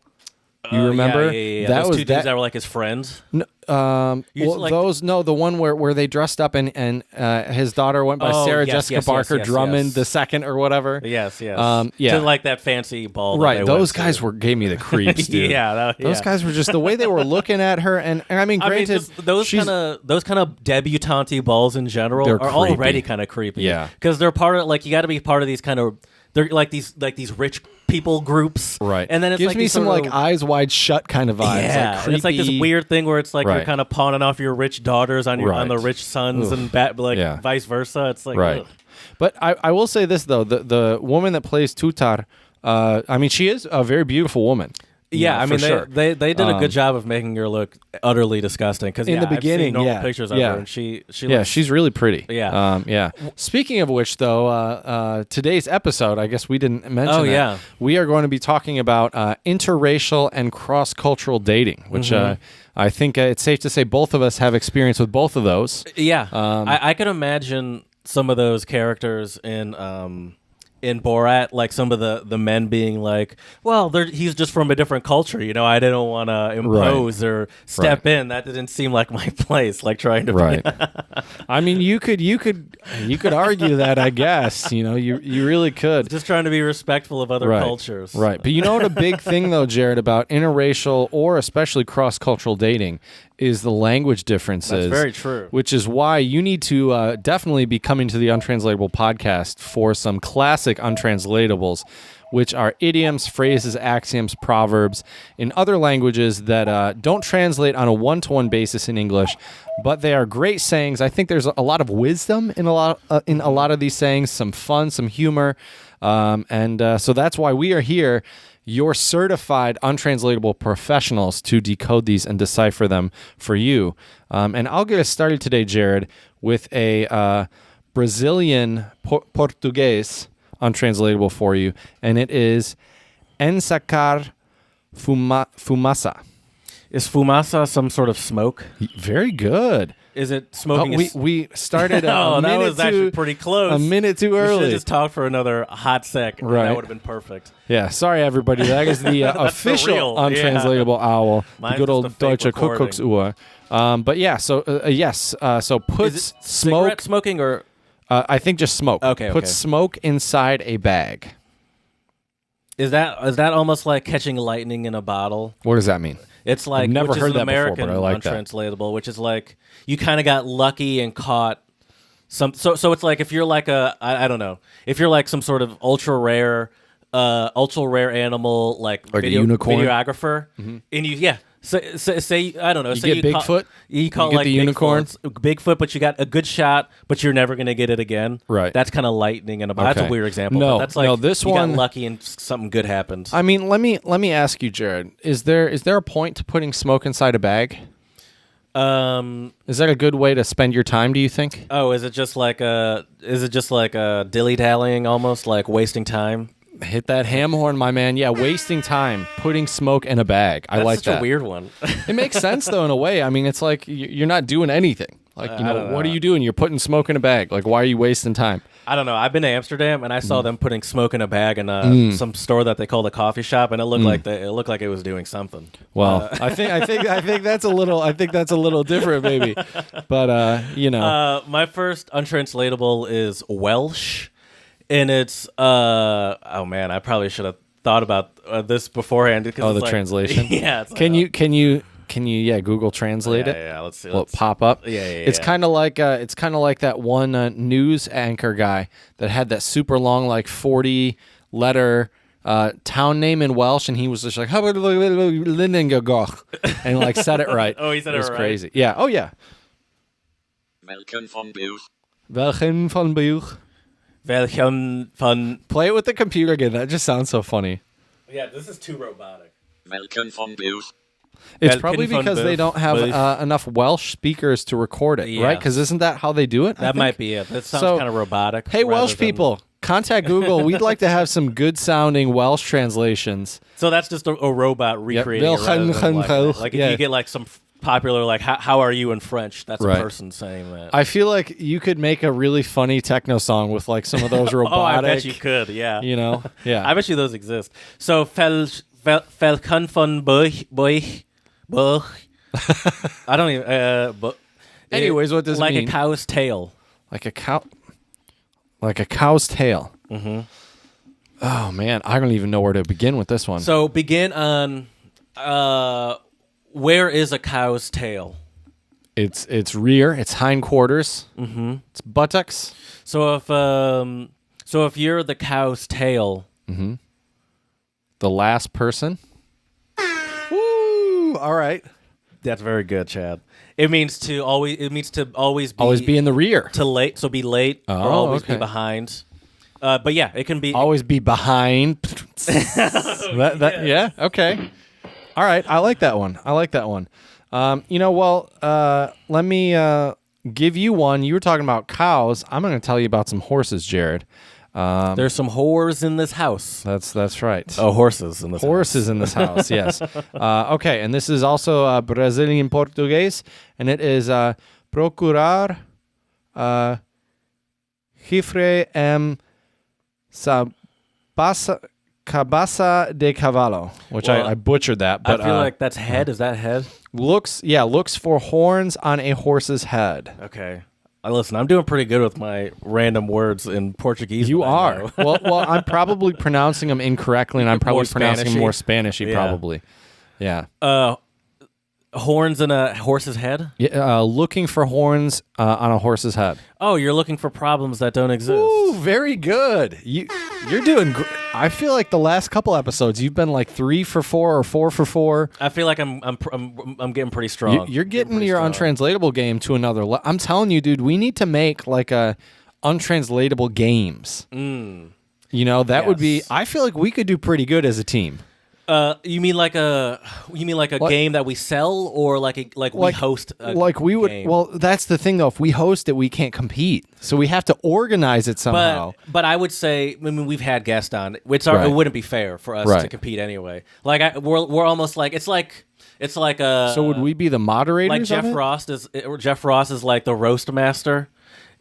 Speaker 1: You remember?
Speaker 2: Yeah.
Speaker 1: That
Speaker 2: Those
Speaker 1: was
Speaker 2: two dudes that were like his friends.
Speaker 1: You
Speaker 2: like-
Speaker 1: the one where they dressed up and his daughter went by Sarah
Speaker 2: yes,
Speaker 1: Jessica
Speaker 2: yes,
Speaker 1: Parker
Speaker 2: yes,
Speaker 1: Drummond
Speaker 2: yes.
Speaker 1: the second or whatever.
Speaker 2: Yes.
Speaker 1: Yeah.
Speaker 2: To like that fancy ball. that
Speaker 1: Right,
Speaker 2: they
Speaker 1: those
Speaker 2: went
Speaker 1: guys
Speaker 2: to.
Speaker 1: gave me the creeps, dude. Those guys were just the way they were looking at her, and I mean, granted,
Speaker 2: just those kind of debutante balls in general
Speaker 1: They're
Speaker 2: are
Speaker 1: creepy.
Speaker 2: already kind of creepy.
Speaker 1: Yeah.
Speaker 2: because they're part of, like, you got to be part of these kind of, they're like these rich people groups,
Speaker 1: right,
Speaker 2: And then it's
Speaker 1: gives
Speaker 2: like
Speaker 1: me
Speaker 2: these
Speaker 1: some
Speaker 2: sort
Speaker 1: like
Speaker 2: of,
Speaker 1: eyes wide shut kind of vibes.
Speaker 2: yeah,
Speaker 1: like
Speaker 2: and it's like this
Speaker 1: creepy-
Speaker 2: weird thing where it's like
Speaker 1: Right.
Speaker 2: you're kind of pawning off your rich daughters on your on the
Speaker 1: Right.
Speaker 2: rich sons
Speaker 1: Oof.
Speaker 2: and
Speaker 1: Yeah.
Speaker 2: vice versa. It's like,
Speaker 1: right.
Speaker 2: ugh.
Speaker 1: But I will say this though, the woman that plays Tutar, I mean, she is a very beautiful woman.
Speaker 2: Yeah, I mean,
Speaker 1: sure.
Speaker 2: they did a good job of making her look utterly disgusting. Because
Speaker 1: in the beginning,
Speaker 2: I've seen normal pictures of her, and she looks,
Speaker 1: she's really pretty.
Speaker 2: Yeah.
Speaker 1: Yeah. Speaking of which, though, today's episode, I guess we didn't mention that.
Speaker 2: Yeah.
Speaker 1: We are going to be talking about interracial and cross-cultural dating, which I think it's safe to say both of us have experience with both of those.
Speaker 2: Yeah, I can imagine some of those characters in Borat, like some of the men being like, well, he's just from a different culture, I didn't want to impose or step in. That didn't seem like my place, like trying to be.
Speaker 1: I mean, you could argue that, I guess, you really could.
Speaker 2: Just trying to be respectful of other cultures.
Speaker 1: Right. But you know what a big thing, though, Jared, about interracial or especially cross-cultural dating is the language differences.
Speaker 2: That's very true.
Speaker 1: Which is why you need to definitely be coming to the Untranslatable podcast for some classic untranslatables, which are idioms, phrases, axioms, proverbs in other languages that don't translate on a one-to-one basis in English, but they are great sayings. I think there's a lot of wisdom in a lot of these sayings, some fun, some humor, and so that's why we are here, your certified untranslatable professionals, to decode these and decipher them for you. And I'll get us started today, Jared, with a Brazilian Portuguese untranslatable for you, and it is ensacar fumaça.
Speaker 2: Is fumaça some sort of smoke?
Speaker 1: Very good.
Speaker 2: Is it smoking?
Speaker 1: We started
Speaker 2: that was actually pretty close.
Speaker 1: A minute too early.
Speaker 2: We should have just talked for another hot sec.
Speaker 1: Right.
Speaker 2: That would have been perfect.
Speaker 1: Yeah, sorry everybody. That is the official untranslatable owl. The good old Deutsche Kuckucksuhr. But yeah, so yes. So puts smoke.
Speaker 2: Cigarette smoking or?
Speaker 1: I think just smoke.
Speaker 2: Okay.
Speaker 1: Put smoke inside a bag.
Speaker 2: Is that almost like catching lightning in a bottle?
Speaker 1: What does that mean?
Speaker 2: It's like,
Speaker 1: I've never
Speaker 2: which
Speaker 1: heard
Speaker 2: is an
Speaker 1: that
Speaker 2: American
Speaker 1: before, but I like
Speaker 2: untranslatable, which is like you kind of got lucky and caught some. So it's like if you're like I don't know, if you're like some sort of ultra rare animal, like
Speaker 1: a unicorn
Speaker 2: videographer, and you say I don't know,
Speaker 1: you
Speaker 2: say
Speaker 1: get Bigfoot.
Speaker 2: You call
Speaker 1: get
Speaker 2: like
Speaker 1: the unicorn,
Speaker 2: Bigfoot, but you got a good shot, but you're never gonna get it again.
Speaker 1: Right.
Speaker 2: That's kind of lightning in a bottle. That's a weird example.
Speaker 1: No,
Speaker 2: but that's like
Speaker 1: this
Speaker 2: you
Speaker 1: one
Speaker 2: got lucky and something good happened.
Speaker 1: I mean, let me ask you, Jared. Is there a point to putting smoke inside a bag? Is that a good way to spend your time, do you think?
Speaker 2: Oh, is it just like a dilly-dallying, almost like wasting time?
Speaker 1: Hit that ham horn, my man. Yeah, wasting time, putting smoke in a bag. I like that.
Speaker 2: That's such a weird one.
Speaker 1: It makes sense, though, in a way. I mean, it's like you're not doing anything. Like, what are you doing? You're putting smoke in a bag. Like, why are you wasting time?
Speaker 2: I don't know. I've been to Amsterdam, and I saw them putting smoke in a bag in some store that they called a coffee shop, and it looked like it was doing something.
Speaker 1: Well, I think that's a little different, maybe. But
Speaker 2: my first untranslatable is Welsh. And it's oh man, I probably should have thought about this beforehand.
Speaker 1: The translation.
Speaker 2: Yeah.
Speaker 1: Can you Google Translate it?
Speaker 2: Yeah. Let's see.
Speaker 1: Will it pop up?
Speaker 2: Yeah.
Speaker 1: It's kind of like that one news anchor guy that had that super long, like 40-letter town name in Welsh, and he was just like and like said it right.
Speaker 2: Oh, he said it right.
Speaker 1: It was crazy. Yeah. Oh yeah.
Speaker 3: Welken van Buch.
Speaker 1: Welken van Buch.
Speaker 2: Welcome fun.
Speaker 1: Play it with the computer again. That just sounds so funny.
Speaker 2: Yeah, this is too robotic.
Speaker 3: Welken van Buch.
Speaker 1: It's probably because they don't have enough Welsh speakers to record it, right? Because isn't that how they do it?
Speaker 2: That might be it. That sounds kind of robotic.
Speaker 1: Hey, Welsh people, contact Google. We'd like to have some good-sounding Welsh translations.
Speaker 2: So that's just a robot recreating it. Like if you get like some popular, like how are you in French? That's a person saying that.
Speaker 1: I feel like you could make a really funny techno song with like some of those robotic.
Speaker 2: Oh, I bet you could. Yeah.
Speaker 1: Yeah.
Speaker 2: I bet you those exist. So Falcon von Buch. I don't even.
Speaker 1: Anyways, what does it mean?
Speaker 2: Like a cow's tail.
Speaker 1: Like a cow's tail.
Speaker 2: Mm-hmm.
Speaker 1: Oh man, I don't even know where to begin with this one.
Speaker 2: So begin on. Where is a cow's tail?
Speaker 1: It's rear. It's hindquarters.
Speaker 2: Mm-hmm.
Speaker 1: It's buttocks.
Speaker 2: So if you're the cow's tail,
Speaker 1: the last person. Woo! All right.
Speaker 2: That's very good, Chad. It means to always
Speaker 1: be in the rear.
Speaker 2: To late, so be late or always be behind. But yeah, it can be
Speaker 1: always be behind. Yeah. Okay. All right, I like that one. Let me give you one. You were talking about cows. I'm going to tell you about some horses, Jared.
Speaker 2: There's some whores in this house.
Speaker 1: That's right.
Speaker 2: Oh, horses in this
Speaker 1: Horses in this house, yes. Okay, and this is also Brazilian Portuguese, and it is procurar chifre cabaça de cavalo, which I butchered that. But
Speaker 2: I feel like that's head. Is that head?
Speaker 1: Looks for horns on a horse's head.
Speaker 2: Okay. Listen, I'm doing pretty good with my random words in Portuguese.
Speaker 1: You are. well, I'm probably pronouncing them incorrectly, and I'm probably pronouncing them more Spanishy, probably. Yeah.
Speaker 2: Horns in a horse's head?
Speaker 1: Yeah, looking for horns on a horse's head.
Speaker 2: Oh, you're looking for problems that don't exist.
Speaker 1: Ooh, very good. You're doing great. I feel like the last couple episodes, you've been like 3 for 4 or 4 for 4.
Speaker 2: I feel like I'm getting pretty strong.
Speaker 1: You're getting your untranslatable game to another level. I'm telling you, dude, we need to make like a untranslatable games. You know, that would be. I feel like we could do pretty good as a team.
Speaker 2: You mean like a game that we sell, or we host a game?
Speaker 1: Well, that's the thing though. If we host it, we can't compete. So we have to organize it somehow.
Speaker 2: But I would say, I mean, we've had guests on. It wouldn't be fair for us to compete anyway. Like we're almost like it's like
Speaker 1: So would we be the moderators?
Speaker 2: Like Jeff Ross is like the roast master.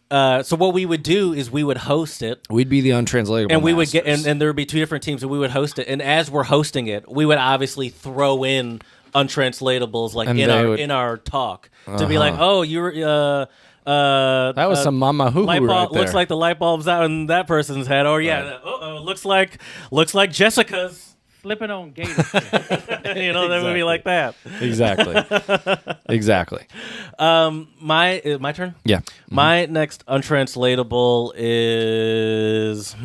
Speaker 2: So what we would do is we would host it.
Speaker 1: We'd be the untranslatable,
Speaker 2: and we
Speaker 1: masters.
Speaker 2: would get, and there would be 2 different teams, and we would host it. And as we're hosting it, we would obviously throw in untranslatables in our talk to be like, oh, you're
Speaker 1: that was some mama hoo
Speaker 2: light
Speaker 1: hoo
Speaker 2: bulb,
Speaker 1: right there.
Speaker 2: looks like the light bulb's out in that person's head, or looks like Jessica's flipping on gator. That movie like that.
Speaker 1: Exactly.
Speaker 2: My turn?
Speaker 1: Yeah.
Speaker 2: My next untranslatable is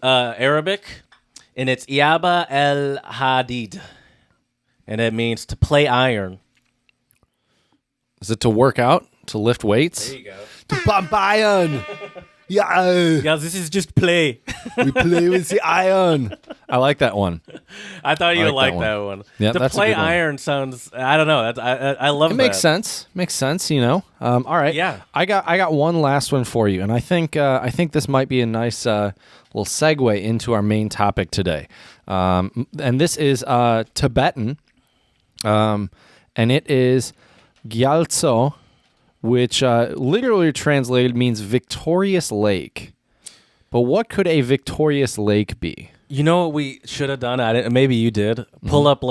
Speaker 2: Arabic, and it's Iaba el Hadid, and it means to play iron.
Speaker 1: Is it to work out? To lift weights?
Speaker 2: There you go.
Speaker 1: To pump iron. Yeah,
Speaker 2: this is just play.
Speaker 1: We play with the iron. I like that one.
Speaker 2: I thought you would like that one.
Speaker 1: Yeah,
Speaker 2: to
Speaker 1: that's
Speaker 2: play
Speaker 1: a good one.
Speaker 2: iron sounds. I don't know. I love
Speaker 1: it.
Speaker 2: That.
Speaker 1: Makes sense. Makes sense. You know. All right.
Speaker 2: Yeah.
Speaker 1: I got one last one for you, and I think this might be a nice little segue into our main topic today. And this is Tibetan, and it is Gyaltso, which literally translated means victorious lake. But what could a victorious lake be?
Speaker 2: You know what we should have done? Maybe you did. Pull up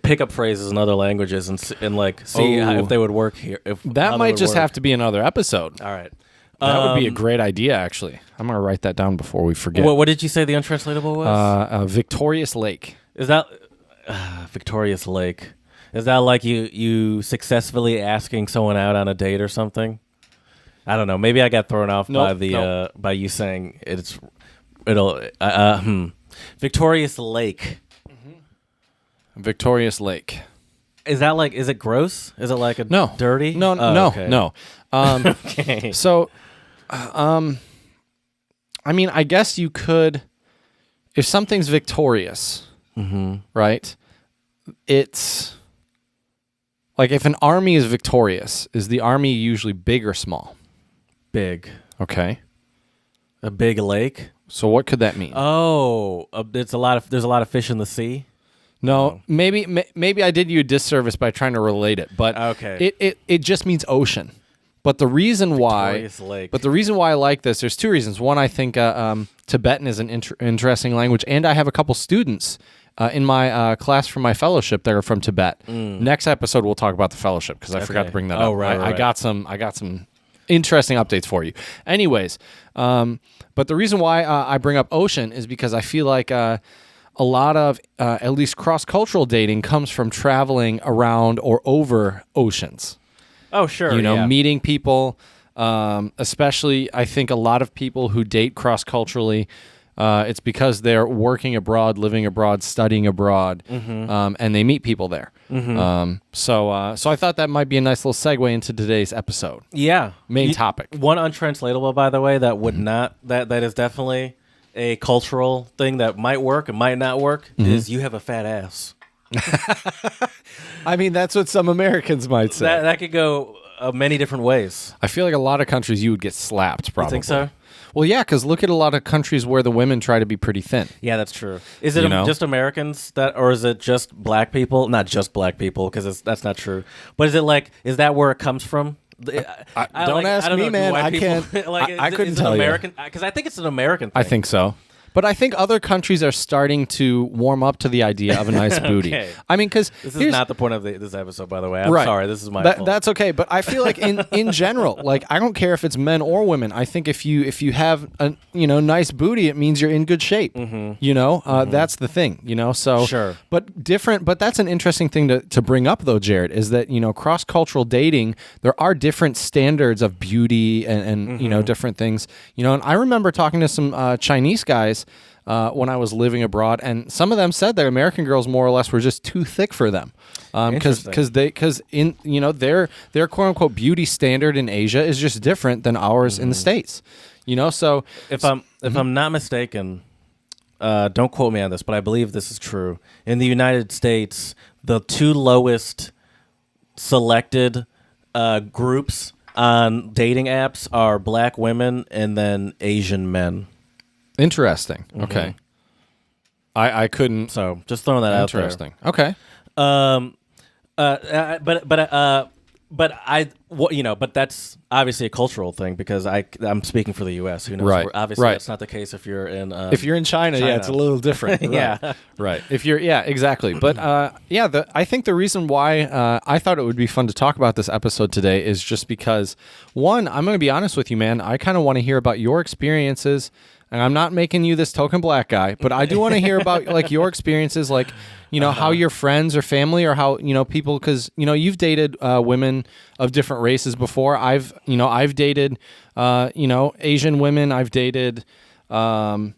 Speaker 2: pickup phrases in other languages and see if they would work here.
Speaker 1: That might just have to be another episode.
Speaker 2: All right.
Speaker 1: That would be a great idea, actually. I'm going to write that down before we forget.
Speaker 2: What did you say the untranslatable was?
Speaker 1: Victorious lake.
Speaker 2: Is that victorious lake? Is that like you successfully asking someone out on a date or something? I don't know. Maybe I got thrown off by you saying Victorious Lake.
Speaker 1: Mm-hmm. Victorious Lake.
Speaker 2: Is it gross? Is it like dirty?
Speaker 1: No.
Speaker 2: Okay.
Speaker 1: No.
Speaker 2: Okay.
Speaker 1: So, I mean, I guess you could, if something's victorious, right? It's like if an army is victorious, is the army usually big or small?
Speaker 2: Big.
Speaker 1: Okay.
Speaker 2: A big lake.
Speaker 1: So what could that mean?
Speaker 2: Oh, there's a lot of fish in the sea.
Speaker 1: No, maybe I did you a disservice by trying to relate it, but
Speaker 2: okay.
Speaker 1: It just means ocean. But the reason why I like this, there's 2 reasons. One, I think Tibetan is an interesting language, and I have a couple students in my class from my fellowship that are from Tibet. Next episode, we'll talk about the fellowship because I forgot to bring that up.
Speaker 2: Right.
Speaker 1: I got some interesting updates for you. Anyways, but the reason why I bring up ocean is because I feel like a lot of at least cross-cultural dating comes from traveling around or over oceans.
Speaker 2: Oh, sure.
Speaker 1: Meeting people, especially I think a lot of people who date cross-culturally, it's because they're working abroad, living abroad, studying abroad, and they meet people there. So I thought that might be a nice little segue into today's episode.
Speaker 2: Yeah.
Speaker 1: Main topic.
Speaker 2: One untranslatable, by the way, that would not, that is definitely a cultural thing that might work and might not work is you have a fat ass.
Speaker 1: I mean, that's what some Americans might say.
Speaker 2: That could go many different ways.
Speaker 1: I feel like a lot of countries you would get slapped, probably.
Speaker 2: You think so?
Speaker 1: Well, yeah, because look at a lot of countries where the women try to be pretty thin.
Speaker 2: Yeah, that's true. Is it
Speaker 1: You know?
Speaker 2: just Americans or is it just black people? Not just black people, because that's not true. But is that where it comes from?
Speaker 1: Don't ask me,
Speaker 2: know,
Speaker 1: man.
Speaker 2: white
Speaker 1: I
Speaker 2: people-
Speaker 1: can't. I
Speaker 2: is
Speaker 1: couldn't
Speaker 2: it
Speaker 1: tell you.
Speaker 2: American, because I think it's an American thing.
Speaker 1: I think so. But I think other countries are starting to warm up to the idea of a nice booty.
Speaker 2: Okay.
Speaker 1: I mean, because
Speaker 2: This is not the point of this episode, by the way. I'm sorry. This is my fault.
Speaker 1: That's okay. But I feel like in general, like I don't care if it's men or women. I think if you have a nice booty, it means you're in good shape. That's the thing. So
Speaker 2: Sure.
Speaker 1: But that's an interesting thing to bring up though, Jared, is that cross cultural dating, there are different standards of beauty and different things. And I remember talking to some Chinese guys. When I was living abroad, and some of them said that American girls more or less were just too thick for them, because in their quote unquote beauty standard in Asia is just different than ours in the States. So
Speaker 2: if I'm not mistaken, don't quote me on this, but I believe this is true. In the United States, the two lowest selected groups on dating apps are black women and then Asian men.
Speaker 1: Interesting. Okay. I couldn't.
Speaker 2: So just throwing that out there.
Speaker 1: Interesting. Okay.
Speaker 2: But that's obviously a cultural thing because I'm speaking for the U.S. Who knows?
Speaker 1: Right.
Speaker 2: Obviously,
Speaker 1: Right.
Speaker 2: that's not the case if you're in.
Speaker 1: If you're in China, yeah, it's a little different. Right.
Speaker 2: Yeah.
Speaker 1: Right. Exactly. But I think the reason why I thought it would be fun to talk about this episode today is just because, one, I'm going to be honest with you, man. I kind of want to hear about your experiences. And I'm not making you this token black guy, but I do want to hear about like your experiences, like how your friends or family or how people, because you've dated women of different races before. I've dated Asian women. I've dated. I've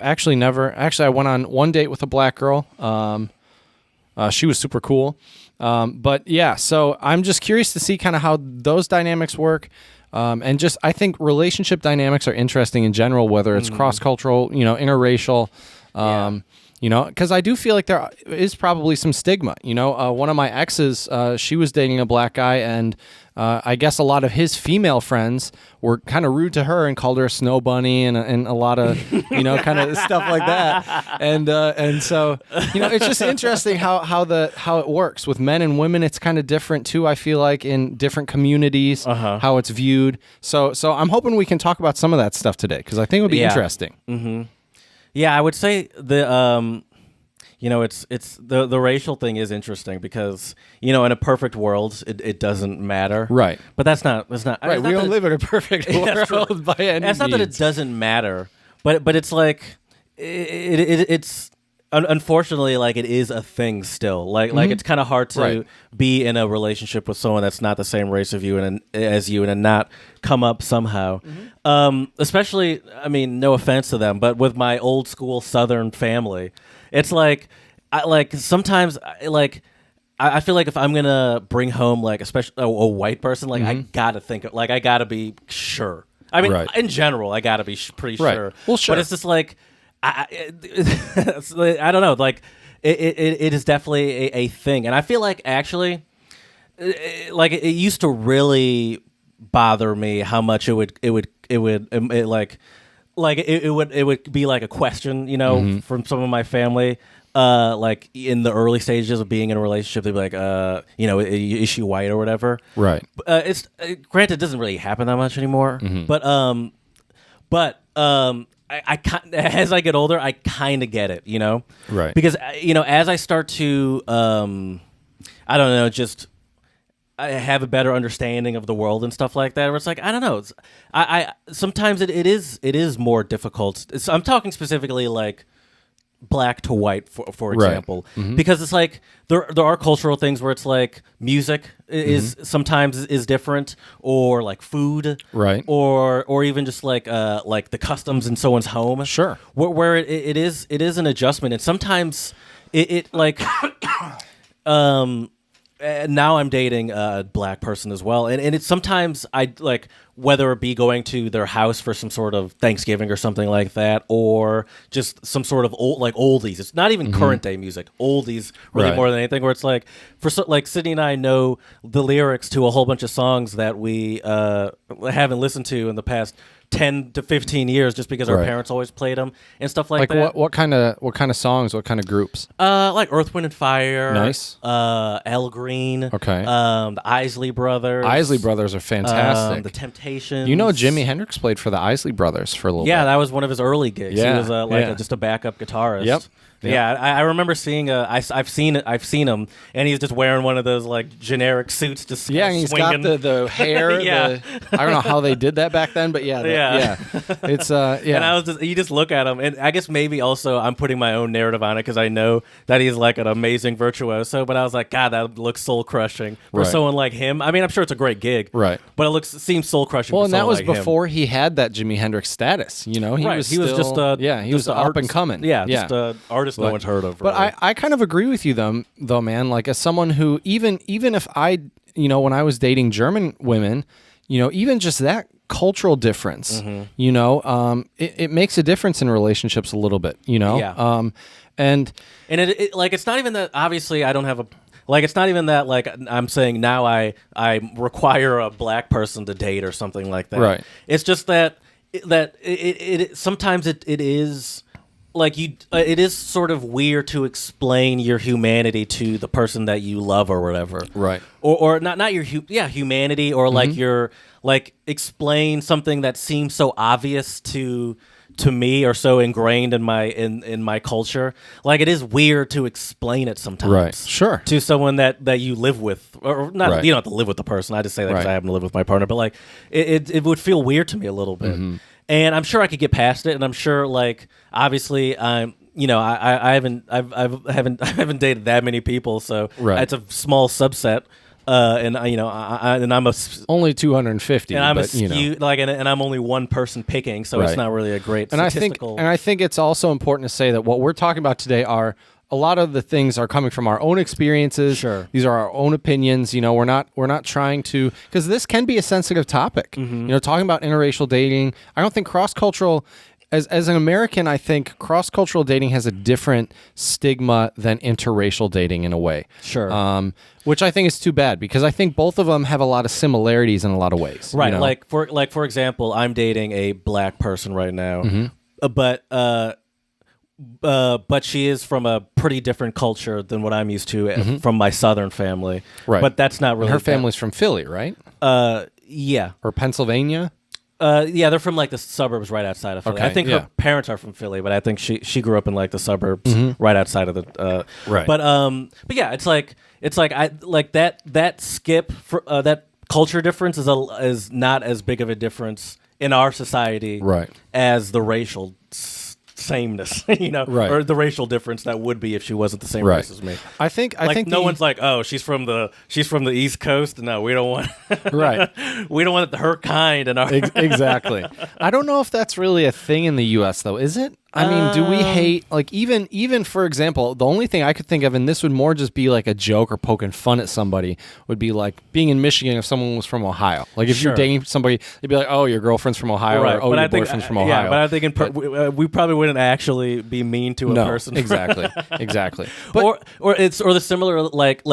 Speaker 1: actually never. Actually, I went on one date with a black girl. She was super cool. But yeah, so I'm just curious to see kind of how those dynamics work. And just, I think relationship dynamics are interesting in general, whether it's cross-cultural, interracial, because I do feel like there is probably some stigma. One of my exes, she was dating a black guy, and I guess a lot of his female friends were kind of rude to her and called her a snow bunny and a lot of, kind of stuff like that. And so, it's just interesting how it works with men and women. It's kind of different too. I feel like in different communities, how it's viewed. So I'm hoping we can talk about some of that stuff today because I think it would be interesting.
Speaker 2: Mm-hmm. Yeah, I would say the it's the racial thing is interesting because in a perfect world it doesn't matter,
Speaker 1: right?
Speaker 2: But that's not
Speaker 1: right. We don't live in a perfect world by any means.
Speaker 2: It's not that it doesn't matter, but it's like it's unfortunately like it is a thing still. Like it's kind of hard to be in a relationship with someone that's not the same race of you as you and not come up somehow. Especially, I mean, no offense to them, but with my old school Southern family, it's like sometimes I feel like if I'm gonna bring home like especially a white person, like I gotta think like I gotta be sure. I mean, in general, I gotta be pretty sure. Well, sure. But it's just like I don't know. Like it is definitely a thing, and I feel like actually, like it used to really bother me how much it would be like a question, from some of my family. Like in the early stages of being in a relationship, they'd be like, is she white or whatever?
Speaker 1: Right.
Speaker 2: It's granted, it doesn't really happen that much anymore. But I as I get older, I kind of get it,
Speaker 1: right?
Speaker 2: Because as I start to, I don't know, just I have a better understanding of the world and stuff like that. Where it's like I don't know, I sometimes it is more difficult. I'm talking specifically like black to white, for example, because it's like there are cultural things where it's like music is sometimes is different, or like food,
Speaker 1: right,
Speaker 2: or even just like the customs in someone's home,
Speaker 1: sure,
Speaker 2: where it is an adjustment, and sometimes it like now I'm dating a black person as well, and it's sometimes I like whether it be going to their house for some sort of Thanksgiving or something like that, or just some sort of oldies. It's not even current day music, oldies really more than anything. Where it's like like Sydney and I know the lyrics to a whole bunch of songs that we haven't listened to in the past 10 to 15 years just because our parents always played them and stuff like that.
Speaker 1: What kind of songs, what kind of groups?
Speaker 2: Like Earth, Wind and Fire.
Speaker 1: Nice.
Speaker 2: Al Green.
Speaker 1: Okay.
Speaker 2: The Isley Brothers.
Speaker 1: Isley Brothers are fantastic.
Speaker 2: The Temptations.
Speaker 1: You know, Jimi Hendrix played for the Isley Brothers for a little bit.
Speaker 2: Yeah, that was one of his early gigs.
Speaker 1: Yeah,
Speaker 2: He was just a backup guitarist.
Speaker 1: Yep.
Speaker 2: Yeah, I remember seeing I've seen him, and he's just wearing one of those like generic suits, just
Speaker 1: and he's
Speaker 2: swinging.
Speaker 1: got the hair.
Speaker 2: Yeah.
Speaker 1: I don't know how they did that back then, but it's
Speaker 2: And I was you just look at him, and I guess maybe also I'm putting my own narrative on it because I know that he's like an amazing virtuoso. But I was like, God, that looks soul crushing for someone like him. I mean, I'm sure it's a great gig,
Speaker 1: right?
Speaker 2: But it seems soul crushing.
Speaker 1: Well,
Speaker 2: for
Speaker 1: and that was
Speaker 2: like
Speaker 1: before he had that Jimi Hendrix status. You know, he was just up and coming.
Speaker 2: Just an artist no one's heard of.
Speaker 1: But
Speaker 2: really.
Speaker 1: I kind of agree with you though, man. Like as someone who even if I, when I was dating German women, even just that cultural difference, it makes a difference in relationships a little bit,
Speaker 2: Yeah.
Speaker 1: And
Speaker 2: it like it's not even that obviously I don't have a like it's not even that like I'm saying now I require a black person to date or something like that.
Speaker 1: Right.
Speaker 2: It's just that it sometimes it is like it is sort of weird to explain your humanity to the person that you love or whatever.
Speaker 1: Right.
Speaker 2: Or not your humanity or like your like explain something that seems so obvious to me or so ingrained in my culture. Like it is weird to explain it sometimes.
Speaker 1: Right. Sure.
Speaker 2: To someone that you live with or not
Speaker 1: Right.
Speaker 2: You don't have to live with the person. I just say that because
Speaker 1: Right.
Speaker 2: I happen to live with my partner, but like it would feel weird to me a little bit. And I'm sure I could get past it, and I'm sure, like, obviously, I haven't dated that many people, so
Speaker 1: Right.
Speaker 2: it's a small subset, and I'm
Speaker 1: only 250,
Speaker 2: and I'm
Speaker 1: but,
Speaker 2: a skew, like, and I'm only one person picking, so
Speaker 1: Right.
Speaker 2: it's not really a great
Speaker 1: and
Speaker 2: statistical.
Speaker 1: I think it's also important to say that what we're talking about today are a lot of the things are coming from our own experiences.
Speaker 2: Sure.
Speaker 1: These are our own opinions. We're not trying to, because this can be a sensitive topic. Talking about interracial dating. I don't think cross-cultural, as an American, I think cross-cultural dating has a different stigma than interracial dating in a way.
Speaker 2: Sure.
Speaker 1: Which I think is too bad because I think both of them have a lot of similarities in a lot of ways.
Speaker 2: Right. For example, I'm dating a black person right now, but she is from a pretty different culture than what I'm used to from my Southern family.
Speaker 1: Right.
Speaker 2: But that's not really
Speaker 1: Her family's from Philly, right?
Speaker 2: Yeah.
Speaker 1: Or Pennsylvania?
Speaker 2: Yeah, they're from like the suburbs right outside of Philly.
Speaker 1: Okay,
Speaker 2: I think
Speaker 1: yeah.
Speaker 2: her parents are from Philly, but I think she grew up in like the suburbs right outside of the
Speaker 1: Right.
Speaker 2: But yeah, it's like I like that skip for that culture difference is not as big of a difference in our society
Speaker 1: Right.
Speaker 2: as the racial sameness,
Speaker 1: Right.
Speaker 2: or the racial difference that would be if she wasn't the same
Speaker 1: Right.
Speaker 2: race as me.
Speaker 1: I think
Speaker 2: No one's like, oh, she's from the East Coast. No, we don't want
Speaker 1: right.
Speaker 2: we don't want her kind in our
Speaker 1: Exactly. I don't know if that's really a thing in the U.S. though. Is it? I mean, do we hate like even for example, the only thing I could think of, and this would more just be like a joke or poking fun at somebody, would be like being in Michigan if someone was from Ohio. Like if
Speaker 2: Sure.
Speaker 1: you're dating somebody, they'd be like, "Oh, your girlfriend's from Ohio,"
Speaker 2: right.
Speaker 1: or "Oh,
Speaker 2: but
Speaker 1: your
Speaker 2: I think,
Speaker 1: boyfriend's from Ohio."
Speaker 2: Yeah, but I think we probably wouldn't actually be mean to a
Speaker 1: no,
Speaker 2: person.
Speaker 1: exactly, exactly. But
Speaker 2: or the similar like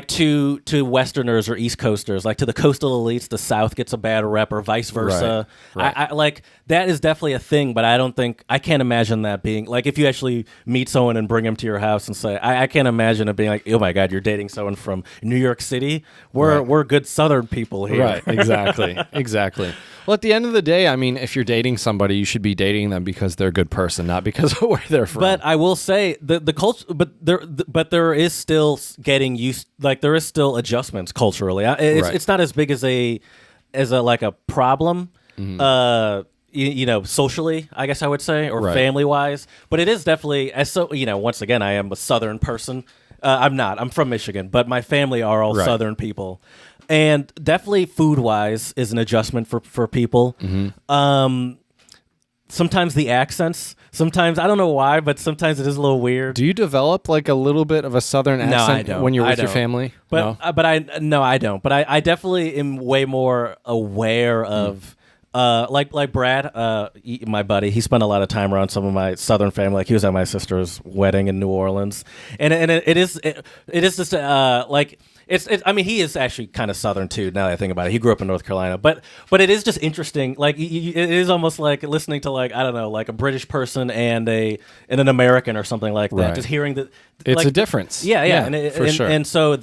Speaker 2: to Westerners or East Coasters, like to the coastal elites, the South gets a bad rep, or vice versa.
Speaker 1: Right.
Speaker 2: I like that is definitely a thing, but I can't imagine that being like if you actually meet someone and bring them to your house and say, I can't imagine it being like, oh my God, you're dating someone from New York City. We're good Southern people here.
Speaker 1: Right, exactly, exactly. Well, at the end of the day, I mean, if you're dating somebody, you should be dating them because they're a good person, not because of where they're from.
Speaker 2: But I will say the culture, but there is still getting used. Like there is still adjustments culturally. It's not as big as a like a problem. Socially, I guess I would say, or
Speaker 1: Right.
Speaker 2: family wise. But it is definitely once again, I am a Southern person. I'm not. I'm from Michigan, but my family are all
Speaker 1: Right.
Speaker 2: Southern people. And definitely food wise is an adjustment for people. sometimes the accents. Sometimes I don't know why, but sometimes it is a little weird.
Speaker 1: Do you develop like a little bit of a Southern accent
Speaker 2: I don't.
Speaker 1: when you're
Speaker 2: I
Speaker 1: with your
Speaker 2: don't.
Speaker 1: family?
Speaker 2: But I don't. But I definitely am way more aware of. Like Brad, my buddy, he spent a lot of time around some of my Southern family. Like he was at my sister's wedding in New Orleans, and it is just like it's. I mean, he is actually kind of Southern too. Now that I think about it, he grew up in North Carolina, but it is just interesting. Like it is almost like listening to like I don't know, like a British person and an American or something like that.
Speaker 1: Right.
Speaker 2: Just hearing that
Speaker 1: It's a difference.
Speaker 2: Yeah,
Speaker 1: for sure.
Speaker 2: And so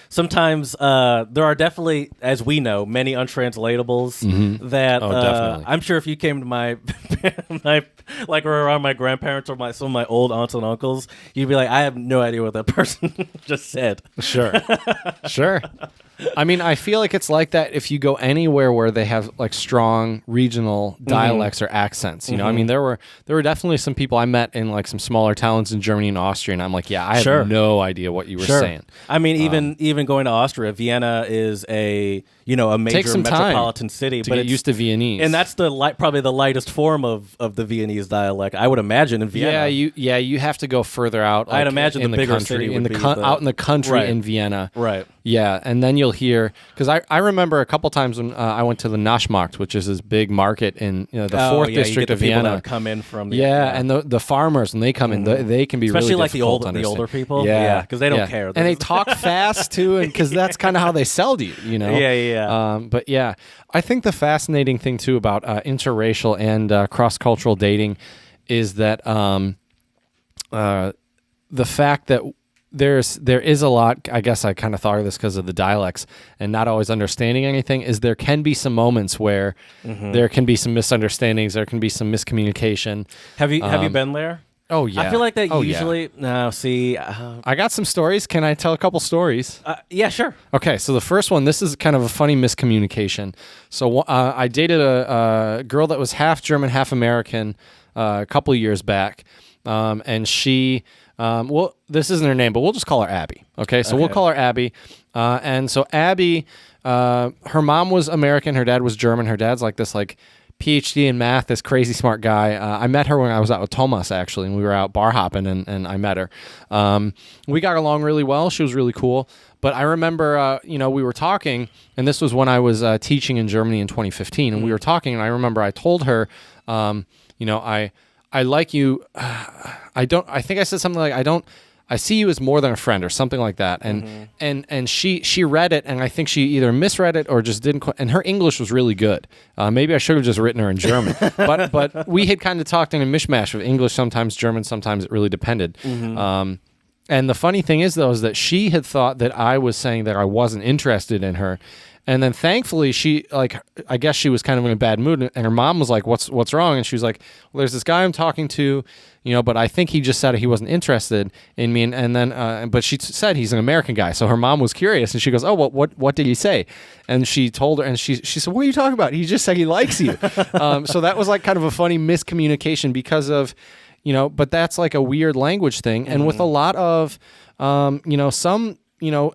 Speaker 2: sometimes there are definitely, as we know, many untranslatables that
Speaker 1: definitely.
Speaker 2: I'm sure if you came to my like or around my grandparents or some of my old aunts and uncles, you'd be like, I have no idea what that person just said.
Speaker 1: Sure. Sure. I mean, I feel like it's like that if you go anywhere where they have like strong regional dialects or accents. You know, I mean, there were definitely some people I met in like some smaller towns in Germany and Austria, and I'm like, yeah, I have no idea what you were saying.
Speaker 2: I mean, even going to Austria, Vienna is a major metropolitan city,
Speaker 1: to
Speaker 2: but
Speaker 1: get used to Viennese,
Speaker 2: and that's probably the lightest form of the Viennese dialect, I would imagine, in Vienna.
Speaker 1: You have to go further out. Like,
Speaker 2: I'd imagine
Speaker 1: in
Speaker 2: the bigger
Speaker 1: country,
Speaker 2: city
Speaker 1: in
Speaker 2: would
Speaker 1: the
Speaker 2: be
Speaker 1: out in the country
Speaker 2: Right.
Speaker 1: in Vienna,
Speaker 2: Right.
Speaker 1: Yeah, and then you'll hear because I remember a couple times when I went to the Naschmarkt, which is this big market in the fourth district
Speaker 2: you get
Speaker 1: of
Speaker 2: the people
Speaker 1: Vienna.
Speaker 2: that would come in from
Speaker 1: and the farmers when they come in, they can be
Speaker 2: especially
Speaker 1: really
Speaker 2: like the
Speaker 1: difficult to
Speaker 2: older
Speaker 1: understand.
Speaker 2: people, because they don't care,
Speaker 1: and they talk fast too, and because that's kind of how they sell to you, you know. But yeah, I think the fascinating thing too about interracial and cross-cultural dating is that the fact that there is a lot. I guess I kind of thought of this because of the dialects and not always understanding anything. Is there can be some moments where there can be some misunderstandings, there can be some miscommunication.
Speaker 2: Have you been there?
Speaker 1: Oh yeah,
Speaker 2: I feel like that
Speaker 1: yeah.
Speaker 2: usually. No, see,
Speaker 1: I got some stories. Can I tell a couple stories?
Speaker 2: yeah, sure.
Speaker 1: Okay, so the first one, this is kind of a funny miscommunication. So I dated a girl that was half German, half American a couple of years back, and she. Well, this isn't her name, but we'll just call her Abby. Okay, so we'll call her Abby. And so Abby, her mom was American, her dad was German. Her dad's like this PhD in math, this crazy smart guy. I met her when I was out with Thomas, actually, and we were out bar hopping, and I met her. We got along really well. She was really cool. But I remember, we were talking, and this was when I was teaching in Germany in 2015, and we were talking, and I remember I told her, I like you. I think I said something like, I see you as more than a friend or something like that. And she read it, and I think she either misread it or just didn't. And her English was really good. Maybe I should have just written her in German. but we had kind of talked in a mishmash of English, sometimes German, sometimes it really depended. And the funny thing is, though, is that she had thought that I was saying that I wasn't interested in her. And then thankfully she I guess she was kind of in a bad mood, and her mom was like, what's wrong? And she was like, well, there's this guy I'm talking to, but I think he just said he wasn't interested in me. And then, but she said he's an American guy. So her mom was curious, and she goes, oh, what did he say? And she told her, and she said, what are you talking about? He just said he likes you. So that was like kind of a funny miscommunication because of, but that's like a weird language thing. And with a lot of, some,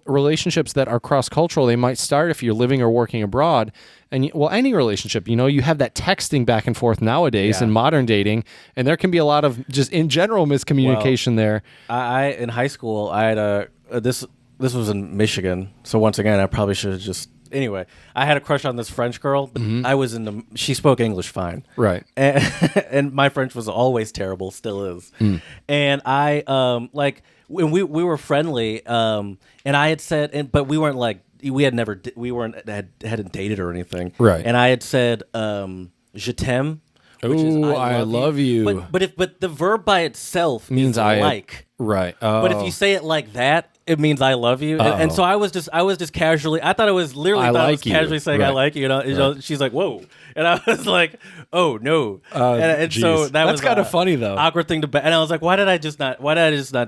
Speaker 1: relationships that are cross-cultural, they might start if you're living or working abroad. And any relationship, you have that texting back and forth nowadays in modern dating, and there can be a lot of just in general miscommunication there.
Speaker 2: I in high school, I had this was in Michigan. So once again, I probably should have just anyway. I had a crush on this French girl, but she spoke English fine,
Speaker 1: right?
Speaker 2: And my French was always terrible, still is. And I when we were friendly, and I had said, but we weren't like. Hadn't dated or anything,
Speaker 1: right?
Speaker 2: And I had said, "Je t'aime," which is
Speaker 1: I love you.
Speaker 2: But the verb by itself
Speaker 1: means
Speaker 2: is
Speaker 1: I
Speaker 2: like,
Speaker 1: right?
Speaker 2: But if you say it like that, it means I love you. And so I was just casually. I thought it was literally. I was casually saying I like you. Right. She's like, whoa, and I was like, oh no. And so that's
Speaker 1: kind of funny though.
Speaker 2: Awkward thing to. And I was like, why did I just not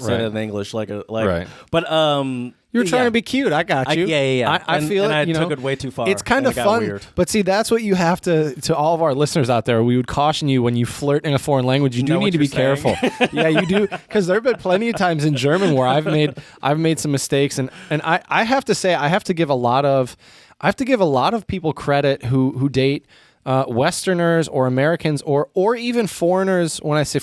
Speaker 2: say it in English right? But
Speaker 1: you were trying to be cute. I got you.
Speaker 2: Yeah.
Speaker 1: I feel
Speaker 2: and
Speaker 1: it.
Speaker 2: I took it way too far.
Speaker 1: It's kind of fun.
Speaker 2: Weird.
Speaker 1: But see, that's what you have to all of our listeners out there. We would caution you when you flirt in a foreign language. You do need to be careful. Yeah, you do, because there have been plenty of times in German where I've made some mistakes, and I have to say I have to give a lot of people credit who date Westerners or Americans or even foreigners, when I say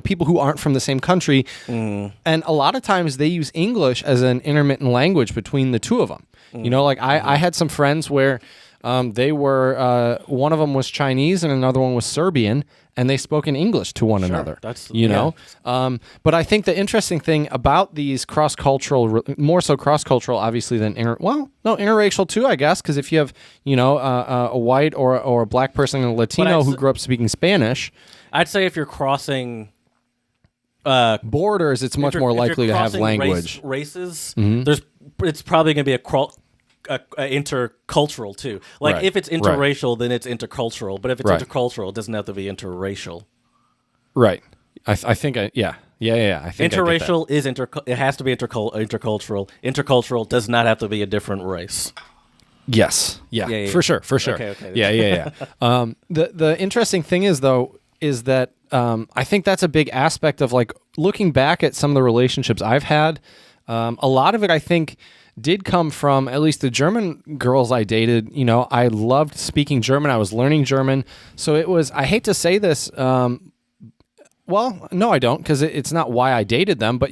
Speaker 1: people who aren't from the same country, and a lot of times they use English as an intermittent language between the two of them. Like I had some friends where they were one of them was Chinese and another one was Serbian, and they spoke in English to one another.
Speaker 2: That's
Speaker 1: But I think the interesting thing about these cross-cultural, more so cross-cultural, obviously, than interracial too, I guess, because if you have a white or a black person and a Latino who grew up speaking Spanish,
Speaker 2: I'd say if you're crossing
Speaker 1: borders, it's much more likely to have language.
Speaker 2: Races, it's probably going to be a intercultural too. Like if it's interracial, then it's intercultural. But if it's intercultural, it doesn't have to be interracial.
Speaker 1: Right. I think I think
Speaker 2: interracial is it has to be intercultural. Intercultural does not have to be a different race.
Speaker 1: Yes. Yeah. For sure.
Speaker 2: Okay.
Speaker 1: Yeah. The interesting thing is that I think that's a big aspect of like looking back at some of the relationships I've had. A lot of it, I think, did come from at least the German girls I dated. I loved speaking German. I was learning German. So it was, I hate to say this, well, no, I don't, because it's not why I dated them, but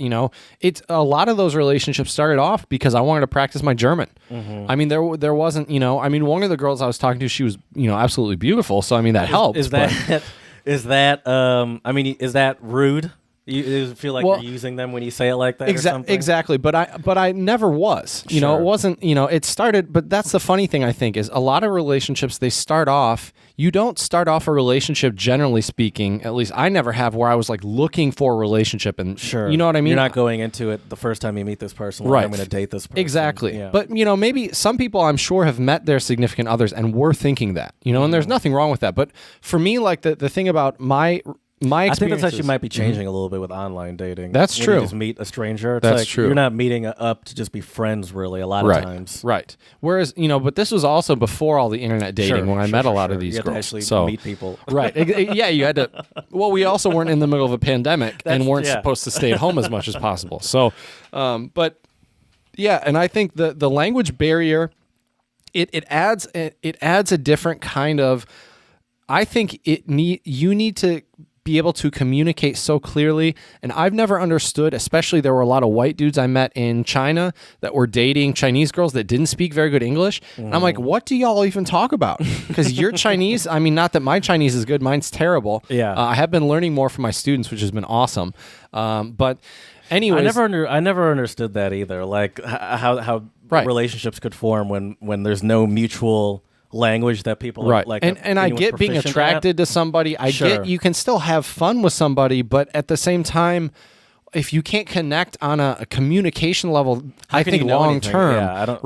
Speaker 1: it's a lot of those relationships started off because I wanted to practice my German. I mean, there wasn't, one of the girls I was talking to, she was, absolutely beautiful. So, I mean, that helped.
Speaker 2: Is that rude? You feel like you're using them when you say it like that or something?
Speaker 1: Exactly, but I never was. It wasn't, it started, but that's the funny thing I think is a lot of relationships, they start off, you don't start off a relationship generally speaking, at least I never have, where I was like looking for a relationship and you know what I mean?
Speaker 2: You're not going into it the first time you meet this person, like, I'm going to date this person.
Speaker 1: Exactly.
Speaker 2: Yeah.
Speaker 1: But, maybe some people I'm sure have met their significant others and were thinking that, and there's nothing wrong with that. But for me, like the thing about my
Speaker 2: I think that's actually might be changing a little bit with online dating.
Speaker 1: That's
Speaker 2: when
Speaker 1: true.
Speaker 2: You just meet a stranger. It's
Speaker 1: That's
Speaker 2: like
Speaker 1: true.
Speaker 2: You're not meeting up to just be friends, really, a lot of times.
Speaker 1: Right. Whereas, but this was also before all the internet dating when I met a lot of these
Speaker 2: you
Speaker 1: girls.
Speaker 2: Had to actually meet people.
Speaker 1: Right. Yeah, you had to. Well, we also weren't in the middle of a pandemic and weren't supposed to stay at home as much as possible. So, but yeah, and I think the language barrier, it adds a different kind of. I think you need to be able to communicate so clearly. And I've never understood, especially there were a lot of white dudes I met in China that were dating Chinese girls that didn't speak very good English. And I'm like, what do y'all even talk about? Because you're Chinese. I mean, not that my Chinese is good. Mine's terrible.
Speaker 2: Yeah.
Speaker 1: I have been learning more from my students, which has been awesome. But anyways.
Speaker 2: I never understood that either. Like how relationships could form when there's no mutual language that people are like,
Speaker 1: and I get being attracted to somebody. I get you can still have fun with somebody, but at the same time, if you can't connect on a communication level, I think long term,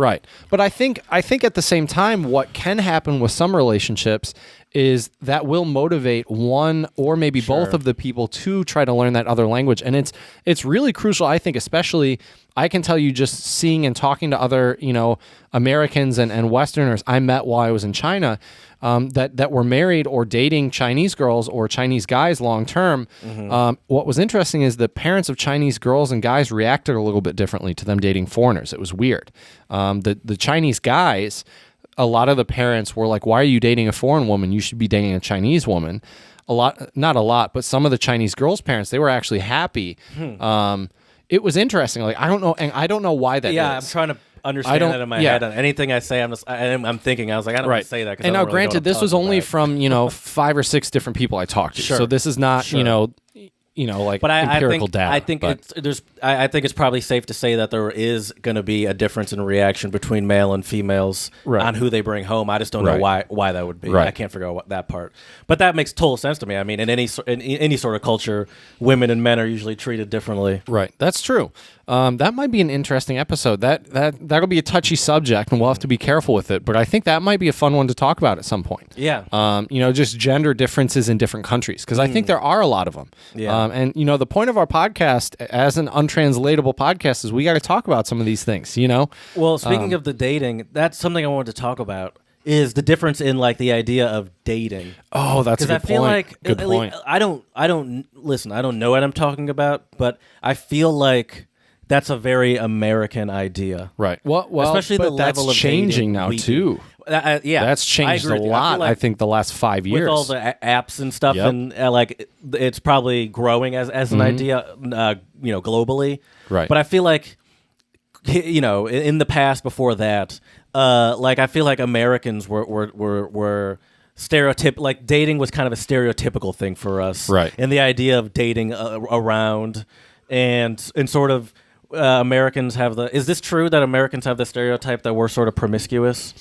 Speaker 1: But I think at the same time, what can happen with some relationships is that will motivate one or maybe both of the people to try to learn that other language, and it's really crucial. I think, especially, I can tell you just seeing and talking to other Americans and Westerners I met while I was in China. That were married or dating Chinese girls or Chinese guys long term. What was interesting is the parents of Chinese girls and guys reacted a little bit differently to them dating foreigners. It was weird. The Chinese guys, a lot of the parents were like, "Why are you dating a foreign woman? You should be dating a Chinese woman." Not a lot, but some of the Chinese girls' parents, they were actually happy. It was interesting. Like I don't know why that is.
Speaker 2: Yeah, I'm trying to understand that in my head. And anything I say, I'm thinking. I was like, I don't want to say that.
Speaker 1: And now, granted, this was only from 5 or 6 different people I talked to. So this is not like empirical data.
Speaker 2: I think it's probably safe to say that there is going to be a difference in reaction between male and females on who they bring home. I just don't know why that would be. I can't figure out that part. But that makes total sense to me. I mean, in any sort of culture, women and men are usually treated differently.
Speaker 1: Right. That's true. That might be an interesting episode. That'll be a touchy subject, and we'll have to be careful with it. But I think that might be a fun one to talk about at some point.
Speaker 2: Yeah.
Speaker 1: Just gender differences in different countries, because I think there are a lot of them.
Speaker 2: Yeah.
Speaker 1: And the point of our podcast as an untranslatable podcast is we got to talk about some of these things.
Speaker 2: Well, speaking of the dating, that's something I wanted to talk about. Is the difference in like the idea of dating?
Speaker 1: Oh, that's a good point.
Speaker 2: Because I feel like
Speaker 1: good point.
Speaker 2: I don't listen. I don't know what I'm talking about, but I feel like that's a very American idea.
Speaker 1: Right. Well,
Speaker 2: Especially
Speaker 1: but
Speaker 2: the
Speaker 1: that's
Speaker 2: level of
Speaker 1: changing
Speaker 2: dating
Speaker 1: now
Speaker 2: we
Speaker 1: too.
Speaker 2: Yeah,
Speaker 1: That's changed
Speaker 2: I
Speaker 1: a
Speaker 2: agree with you.
Speaker 1: lot.
Speaker 2: feel like
Speaker 1: I think the last 5 years
Speaker 2: with all the apps and stuff,
Speaker 1: Yep.
Speaker 2: and like it's probably growing as an idea, globally.
Speaker 1: Right.
Speaker 2: But I feel like, in the past before that, like I feel like Americans were stereotyp like dating was kind of a stereotypical thing for us,
Speaker 1: Right.
Speaker 2: And the idea of dating around and sort of. Americans have the. Is this true that Americans have the stereotype that we're sort of promiscuous?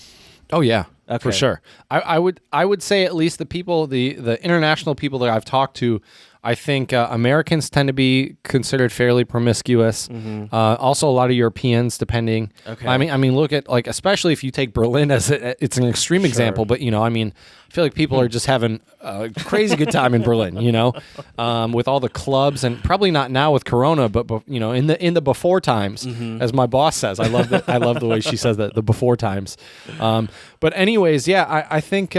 Speaker 1: Oh yeah,
Speaker 2: Okay.
Speaker 1: for sure. I would say at least the people, the international people that I've talked to, I think Americans tend to be considered fairly promiscuous. Also, a lot of Europeans, depending.
Speaker 2: Okay.
Speaker 1: I mean, look at like especially if you take Berlin as it's an extreme example, but I mean, I feel like people are just having a crazy good time in Berlin. With all the clubs and probably not now with Corona, but in the before times, as my boss says. I love the way she says that, the before times. But anyways, yeah, I think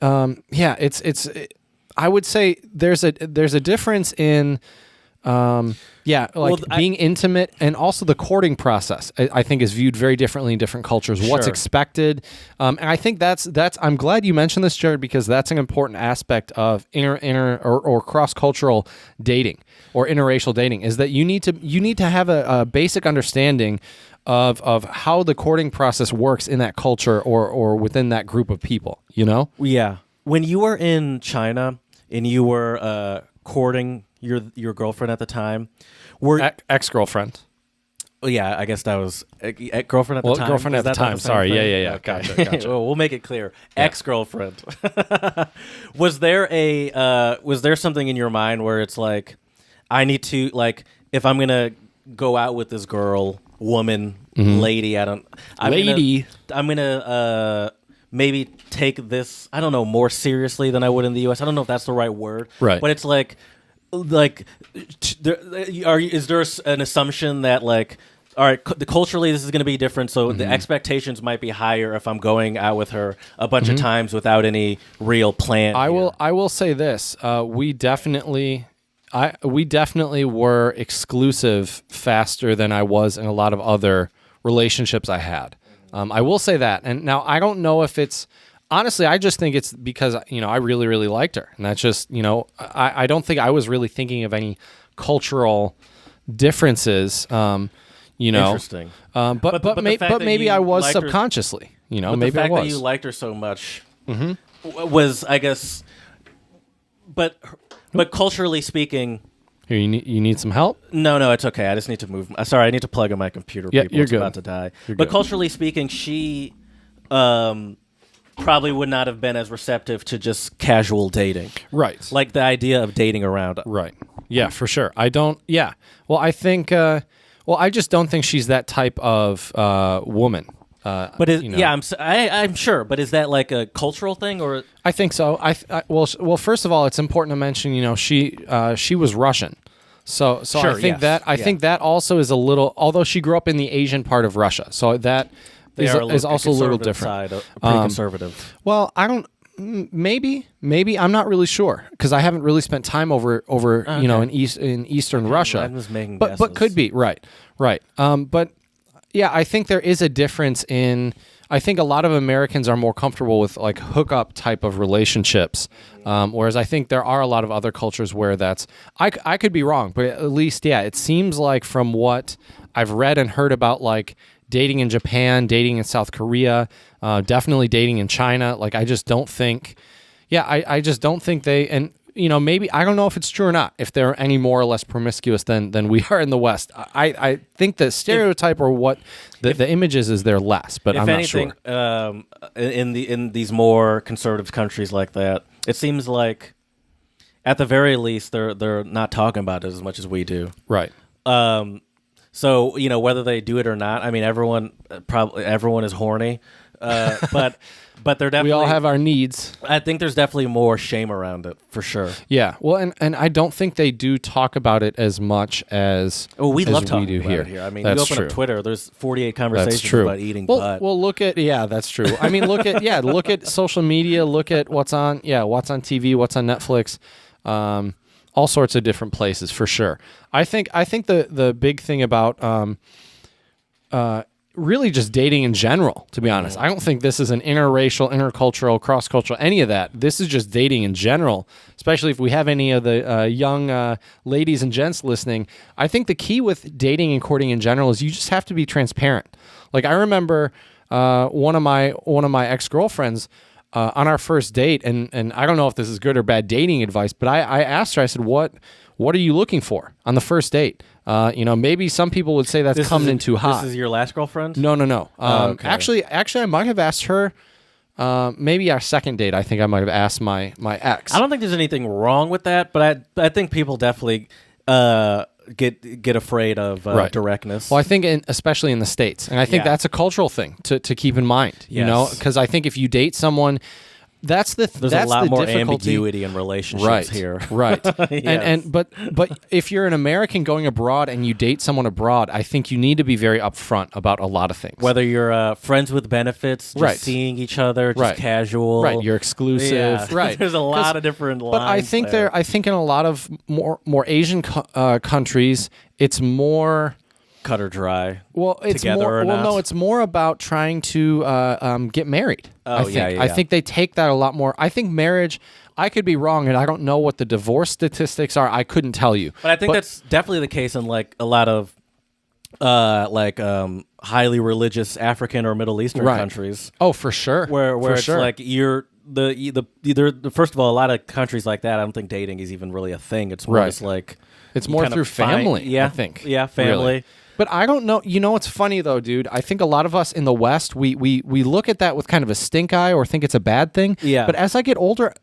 Speaker 1: it's. I would say there's a difference in being intimate, and also the courting process I think is viewed very differently in different cultures. What's
Speaker 2: Sure.
Speaker 1: expected, and I think that's I'm glad you mentioned this, Jared, because that's an important aspect of inter or cross-cultural dating or interracial dating, is that you need to have a basic understanding of how the courting process works in that culture or within that group of people.
Speaker 2: Yeah. When you were in China and you were courting your girlfriend at the time,
Speaker 1: Ex-girlfriend.
Speaker 2: Oh, yeah, I guess that was girlfriend at the time.
Speaker 1: Girlfriend
Speaker 2: Is
Speaker 1: at the
Speaker 2: that not
Speaker 1: time.
Speaker 2: same
Speaker 1: Sorry.
Speaker 2: thing?
Speaker 1: Yeah.
Speaker 2: Okay.
Speaker 1: Gotcha.
Speaker 2: Well, we'll make it clear. Ex-girlfriend. Was there something in your mind where it's like, I need to, like, if I'm gonna go out with this girl, woman, lady, I'm gonna maybe take this, I don't know, more seriously than I would in the U.S. I don't know if that's the right word.
Speaker 1: Right.
Speaker 2: But it's like, is there an assumption that, like, all right, culturally this is going to be different, so the expectations might be higher if I'm going out with her a bunch of times without any real plan?
Speaker 1: I will say this: we definitely were exclusive faster than I was in a lot of other relationships I had. I will say that, and now I don't know if it's. Honestly, I just think it's because, I really, really liked her. And that's just, I don't think I was really thinking of any cultural differences,
Speaker 2: Interesting.
Speaker 1: But maybe I was subconsciously, maybe I was.
Speaker 2: The fact that you liked her so much was, I guess, but culturally speaking...
Speaker 1: Here, you need some help?
Speaker 2: No, it's okay. I just need to move. Sorry, I need to plug in my computer.
Speaker 1: Yeah,
Speaker 2: people.
Speaker 1: you're
Speaker 2: It's
Speaker 1: good.
Speaker 2: about to die.
Speaker 1: You're
Speaker 2: But
Speaker 1: good.
Speaker 2: culturally speaking, she... probably would not have been as receptive to just casual dating.
Speaker 1: Right.
Speaker 2: Like the idea of dating around.
Speaker 1: Right. Yeah, for sure. I don't. Yeah. Well, I think. I just don't think she's that type of woman.
Speaker 2: But I'm sure. But is that like a cultural thing, or
Speaker 1: I think so. Well, first of all, it's important to mention. She was Russian. So
Speaker 2: Sure,
Speaker 1: I think
Speaker 2: yes.
Speaker 1: I think that also is a little. Although she grew up in the Asian part of Russia, so that is also a little different.
Speaker 2: Pretty conservative.
Speaker 1: Well, I don't. Maybe I'm not really sure because I haven't really spent time over in Eastern Russia.
Speaker 2: I'm just making
Speaker 1: but
Speaker 2: guesses.
Speaker 1: could be right. But yeah, I think there is a difference in. I think a lot of Americans are more comfortable with like hookup type of relationships, whereas I think there are a lot of other cultures where that's. I could be wrong, but at least it seems like from what I've read and heard about like. Dating in Japan, dating in South Korea, definitely dating in China. Like, I just don't think, I just don't think they, and, maybe, I don't know if it's true or not, if they're any more or less promiscuous than we are in the West. I think the stereotype or what the image is they're less, but I'm not sure.
Speaker 2: If anything, in these more conservative countries like that, it seems like, at the very least, they're not talking about it as much as we do.
Speaker 1: Right.
Speaker 2: So, whether they do it or not, I mean, everyone is horny, but they're definitely.
Speaker 1: We all have our needs.
Speaker 2: I think there's definitely more shame around it, for sure.
Speaker 1: Yeah, well, and I don't think they do talk about it as much as
Speaker 2: we love talking
Speaker 1: do
Speaker 2: about
Speaker 1: here.
Speaker 2: it here. I mean,
Speaker 1: that's
Speaker 2: you open
Speaker 1: true.
Speaker 2: up Twitter, there's 48 conversations about eating butt.
Speaker 1: Well, look at that's true. I mean, look at social media. Look at what's on TV, what's on Netflix. all sorts of different places for sure. I think the big thing about really just dating in general, to be honest. I don't think this is an interracial, intercultural, cross-cultural, any of that. This is just dating in general, especially if we have any of the young ladies and gents listening. I think the key with dating and courting in general is you just have to be transparent. Like I remember one of my ex-girlfriends on our first date, and I don't know if this is good or bad dating advice, but I asked her, I said, what are you looking for on the first date? Maybe some people would say that's coming in too hot.
Speaker 2: This is your last girlfriend?
Speaker 1: No.
Speaker 2: Okay.
Speaker 1: Actually, I might have asked her. Maybe our second date. I think I might have asked my ex.
Speaker 2: I don't think there's anything wrong with that, but I think people definitely get afraid of directness.
Speaker 1: Well, I think especially in the States, and I think that's a cultural thing to keep in mind.
Speaker 2: Yes.
Speaker 1: Because I think if you date someone. There's
Speaker 2: a lot more
Speaker 1: difficulty.
Speaker 2: ambiguity in relationships here.
Speaker 1: Right.
Speaker 2: Yes.
Speaker 1: But if you're an American going abroad and you date someone abroad, I think you need to be very upfront about a lot of things.
Speaker 2: Whether you're friends with benefits, just seeing each other, just casual.
Speaker 1: Right, you're exclusive.
Speaker 2: Yeah.
Speaker 1: Right.
Speaker 2: There's a lot of different lines.
Speaker 1: But I think in a lot of more Asian countries, it's more
Speaker 2: cut or dry.
Speaker 1: Well, it's more. Well, no, it's more about trying to get married.
Speaker 2: Oh,
Speaker 1: I think they take that a lot more. I think marriage. I could be wrong, and I don't know what the divorce statistics are. I couldn't tell you.
Speaker 2: But I think that's definitely the case in like a lot of highly religious African or Middle Eastern countries.
Speaker 1: Oh, for sure.
Speaker 2: Where it's
Speaker 1: sure.
Speaker 2: like you're first of all, a lot of countries like that, I don't think dating is even really a thing. It's more just like
Speaker 1: it's more through family. I think.
Speaker 2: Yeah, family.
Speaker 1: Really. But I don't know. You know what's funny though, dude? I think a lot of us in the West, we look at that with kind of a stink eye or think it's a bad thing.
Speaker 2: Yeah.
Speaker 1: But as I get older,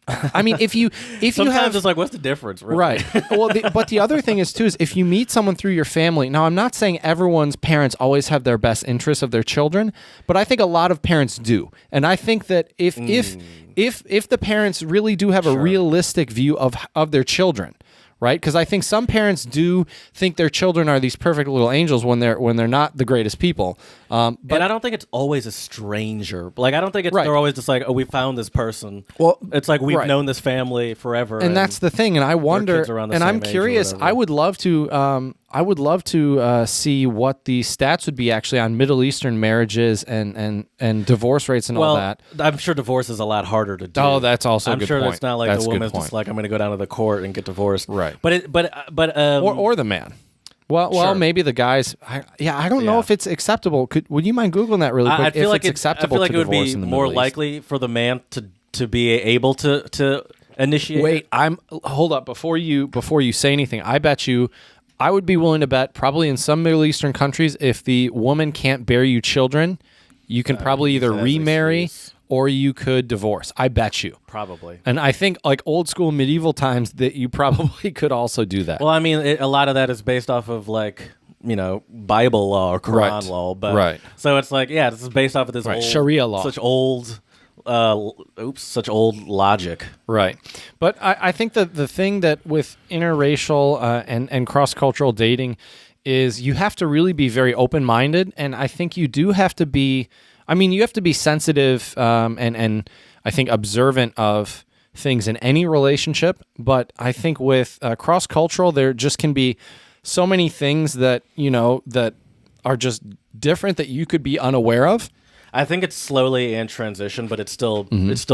Speaker 1: I mean, if you
Speaker 2: sometimes it's like, what's the difference? Really?
Speaker 1: Right. Well, but the other thing is too is if you meet someone through your family. Now, I'm not saying everyone's parents always have their best interests of their children, but I think a lot of parents do, and I think that if the parents really do have a realistic view of their children. Right, because I think some parents do think their children are these perfect little angels when they're not the greatest people.
Speaker 2: But I don't think it's always a stranger. Like I don't think they're always just like, oh, we found this person.
Speaker 1: Well,
Speaker 2: it's like we've known this family forever,
Speaker 1: and that's the thing. And I wonder, and I'm curious. I would love to. See what the stats would be actually on Middle Eastern marriages and divorce rates and all that.
Speaker 2: I'm sure divorce is a lot harder to do.
Speaker 1: Oh, that's also a good point.
Speaker 2: I'm sure it's not like the woman's just like, I'm going to go down to the court and get divorced.
Speaker 1: Right.
Speaker 2: Or
Speaker 1: the man. Well, maybe the guys. I don't know if it's acceptable. Would you mind Googling that really quick?
Speaker 2: I feel like
Speaker 1: it's acceptable.
Speaker 2: I feel like
Speaker 1: to
Speaker 2: it would
Speaker 1: divorce
Speaker 2: be
Speaker 1: in the
Speaker 2: more
Speaker 1: Middle East.
Speaker 2: likely for the man to be able to initiate.
Speaker 1: Wait, hold up before you say anything. I would be willing to bet probably in some Middle Eastern countries, if the woman can't bear you children, you can probably either remarry or you could divorce. I bet you.
Speaker 2: Probably.
Speaker 1: And I think like old school medieval times that you probably could also do that.
Speaker 2: Well, I mean, a lot of that is based off of like, Bible law or Quran law. But so it's like, this is based off of this old
Speaker 1: Sharia law.
Speaker 2: Such old logic.
Speaker 1: Right. But I think that the thing that with interracial and cross-cultural dating is you have to really be very open-minded, and I think you do have to be, you have to be sensitive and I think observant of things in any relationship, but I think with cross-cultural, there just can be so many things that, that are just different that you could be unaware of.
Speaker 2: I think it's slowly in transition, but it's still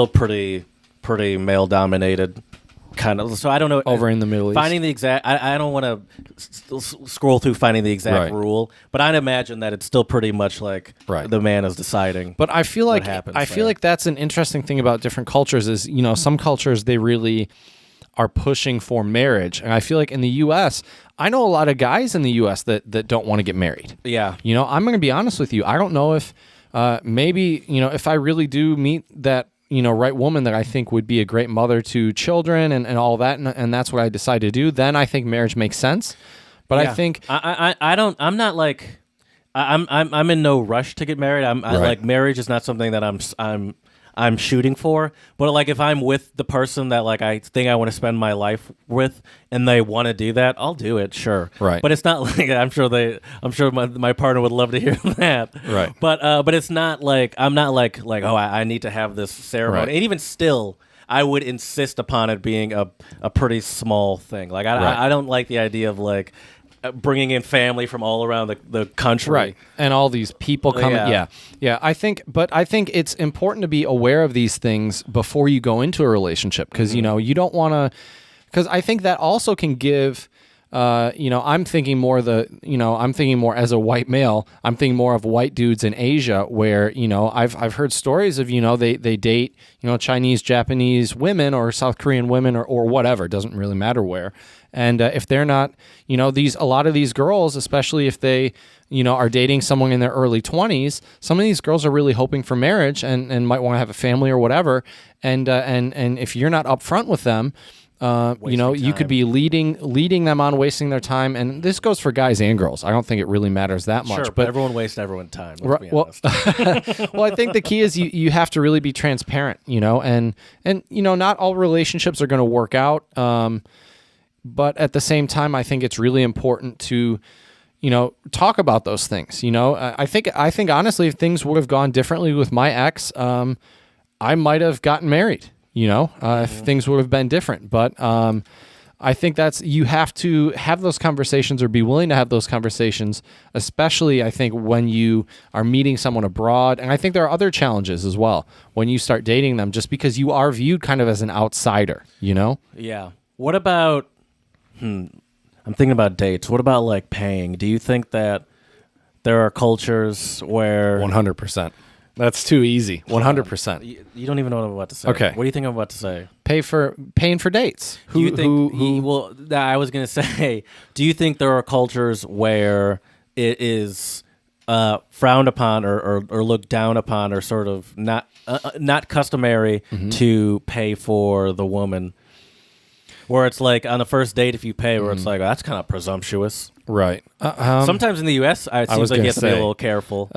Speaker 2: pretty male dominated, kind of. So I don't know.
Speaker 1: Over in the Middle East,
Speaker 2: finding the exact. I don't want to scroll through finding the exact rule, but I'd imagine that it's still pretty much like the man is deciding.
Speaker 1: But I feel like that's an interesting thing about different cultures. Is some cultures they really are pushing for marriage, and I feel like in the U.S. I know a lot of guys in the U.S. that don't want to get married.
Speaker 2: Yeah,
Speaker 1: I'm going to be honest with you. I don't know if. Maybe, if I really do meet that, right woman that I think would be a great mother to children and all that, and that's what I decide to do, then I think marriage makes sense. But I think
Speaker 2: I'm not like I'm in no rush to get married. Like marriage is not something that I'm shooting for, but like if I'm with the person that like I think I want to spend my life with and they want to do that, I'll do it, sure.
Speaker 1: Right.
Speaker 2: But it's not like I'm sure my partner would love to hear that.
Speaker 1: Right.
Speaker 2: But it's not like I'm not like oh I need to have this ceremony.
Speaker 1: Right.
Speaker 2: And even still, I would insist upon it being a pretty small thing. Like I don't like the idea of like bringing in family from all around the country,
Speaker 1: right? And all these people coming. Yeah. I think it's important to be aware of these things before you go into a relationship, because you know, you don't want to. Because I think that also can give. I'm thinking more as a white male. I'm thinking more of white dudes in Asia, where, you know, I've heard stories of, you know, they date, you know, Chinese, Japanese women or South Korean women or whatever. It doesn't really matter where. And if they're not, you know, a lot of these girls, especially if they, you know, are dating someone in their early 20s, some of these girls are really hoping for marriage and might want to have a family or whatever. And if you're not upfront with them, you know, you could be leading them on, wasting their time, and this goes for guys and girls. I don't think it really matters that much.
Speaker 2: Sure, but everyone wastes everyone's time. Let's be
Speaker 1: well, well, I think the key is you have to really be transparent, you know, and you know, not all relationships are going to work out, but at the same time, I think it's really important to, you know, talk about those things. You know, I think honestly, if things would have gone differently with my ex, I might have gotten married. You know, if things would have been different. But I think you have to have those conversations or be willing to have those conversations, especially, I think, when you are meeting someone abroad. And I think there are other challenges as well when you start dating them, just because you are viewed kind of as an outsider, you know?
Speaker 2: Yeah. What about, I'm thinking about dates. What about, like, paying? Do you think that there are cultures where...
Speaker 1: 100%. That's too easy. 100%.
Speaker 2: You don't even know what I'm about to say.
Speaker 1: Okay.
Speaker 2: What do you think I'm about to say?
Speaker 1: Paying for dates.
Speaker 2: Do you think I was going to say, do you think there are cultures where it is frowned upon or looked down upon, or sort of not customary to pay for the woman? Where it's like on the first date, if you pay, where it's like, oh, that's kind of presumptuous.
Speaker 1: Right.
Speaker 2: Sometimes in the U.S., it seems like you have to be a little careful.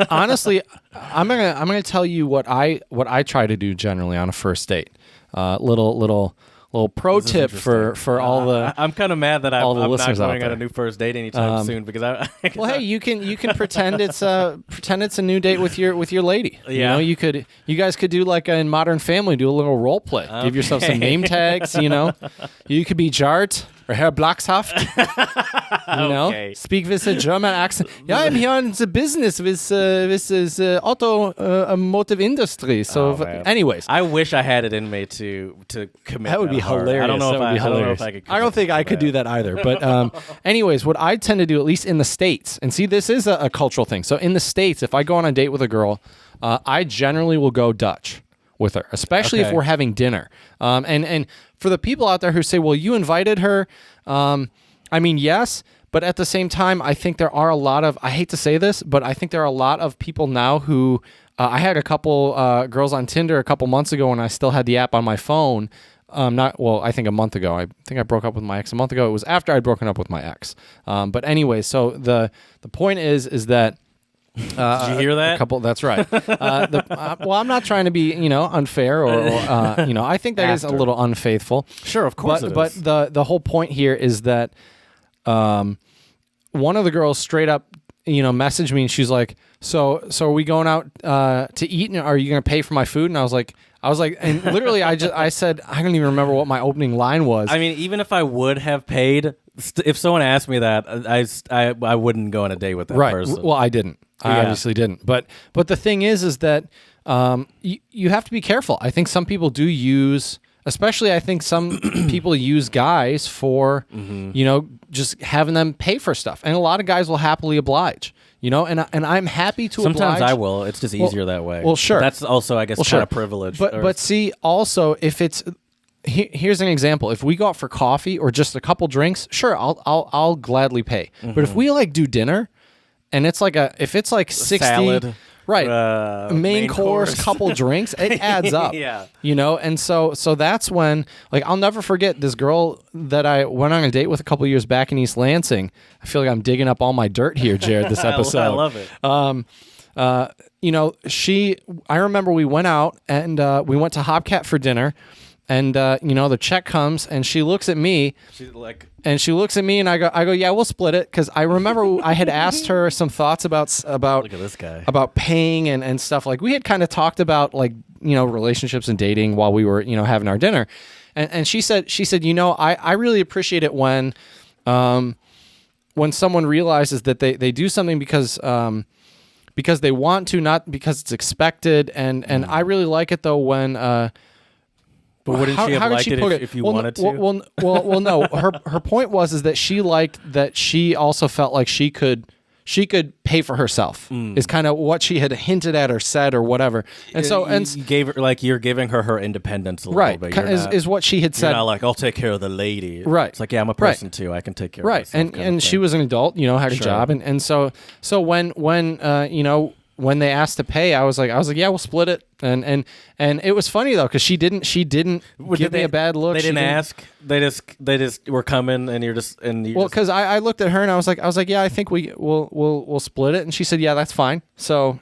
Speaker 1: Honestly, I'm gonna tell you what I try to do generally on a first date. Little pro tip for all the.
Speaker 2: I'm kind of mad that I'm not going
Speaker 1: on
Speaker 2: a new first date anytime soon, because
Speaker 1: well, hey, you can pretend it's a new date with your lady.
Speaker 2: Yeah.
Speaker 1: You know, you guys could do like in Modern Family, do a little role play. Okay. Give yourself some name tags. You know, you could be Jart or Herr Blackshaft. You know, speak with a German accent. Yeah, I'm here in the business with automotive industry. So, anyways,
Speaker 2: I wish I had it in me to commit.
Speaker 1: That would be hilarious.
Speaker 2: I don't know if I could.
Speaker 1: I don't think I could do that either. But anyways, what I tend to do, at least in the States, and see, this is a cultural thing. So in the States, if I go on a date with a girl, I generally will go Dutch with her, especially if we're having dinner. And for the people out there who say, well, you invited her, I mean, yes, but at the same time, I think there are a lot of, I hate to say this, but I think there are a lot of people now who, I had a couple girls on Tinder a couple months ago when I still had the app on my phone. I think a month ago. I think I broke up with my ex a month ago. It was after I'd broken up with my ex. But anyway, so the point is that,
Speaker 2: did you hear that?
Speaker 1: That's right. Well, I'm not trying to be, you know, unfair or you know, I think that is a little unfaithful.
Speaker 2: Sure, of course.
Speaker 1: But the whole point here is that one of the girls straight up, you know, messaged me and she's like, so are we going out to eat, and are you going to pay for my food? And I was like, and literally I said, I don't even remember what my opening line was.
Speaker 2: I mean, even if I would have paid, if someone asked me that, I wouldn't go on a date with that person.
Speaker 1: Well, I didn't. I obviously didn't. But the thing is that you have to be careful. I think some people do use, especially I think some people use guys for, you know, just having them pay for stuff. And a lot of guys will happily oblige, you know, and I'm happy to oblige.
Speaker 2: Sometimes I will. It's just easier that way.
Speaker 1: Well, sure.
Speaker 2: But that's also, I guess, kind of privilege.
Speaker 1: But see, also, if it's, here's an example. If we go out for coffee or just a couple drinks, sure, I'll gladly pay. But if we like do dinner, and it's like if it's like 60,
Speaker 2: salad,
Speaker 1: right, main course, couple drinks, it adds up.
Speaker 2: Yeah,
Speaker 1: you know, and so that's when, like, I'll never forget this girl that I went on a date with a couple years back in East Lansing. I feel like I'm digging up all my dirt here, Jared. This episode,
Speaker 2: I love it.
Speaker 1: You know, I remember we went out and we went to Hopcat for dinner. And you know, the check comes, and she looks at me. And I go, yeah, we'll split it, because I remember I had asked her some thoughts about
Speaker 2: look at this guy,
Speaker 1: about paying and stuff. Like, we had kind of talked about, like, relationships and dating while we were, having our dinner. And she said, I really appreciate it when someone realizes that they do something because they want to, not because it's expected. And I really like it though when,
Speaker 2: but wouldn't she have liked it if you wanted to?
Speaker 1: Well, no. Her point was that she liked that she also felt like she could pay for herself. Is kind of what she had hinted at or said or whatever. And so
Speaker 2: you gave her, like, you're giving her independence a little bit.
Speaker 1: Is what she had said.
Speaker 2: You're not like, I'll take care of the lady.
Speaker 1: Right.
Speaker 2: It's like, yeah, I'm a person too. I can take care of myself.
Speaker 1: Right. And she was an adult, had a job, and so when they asked to pay, I was like, yeah, we'll split it. And it was funny though, because she didn't give me a bad look.
Speaker 2: They didn't ask. They just were coming, and you're just
Speaker 1: because I looked at her and I was like, yeah, I think we'll split it, and she said, yeah, that's fine. So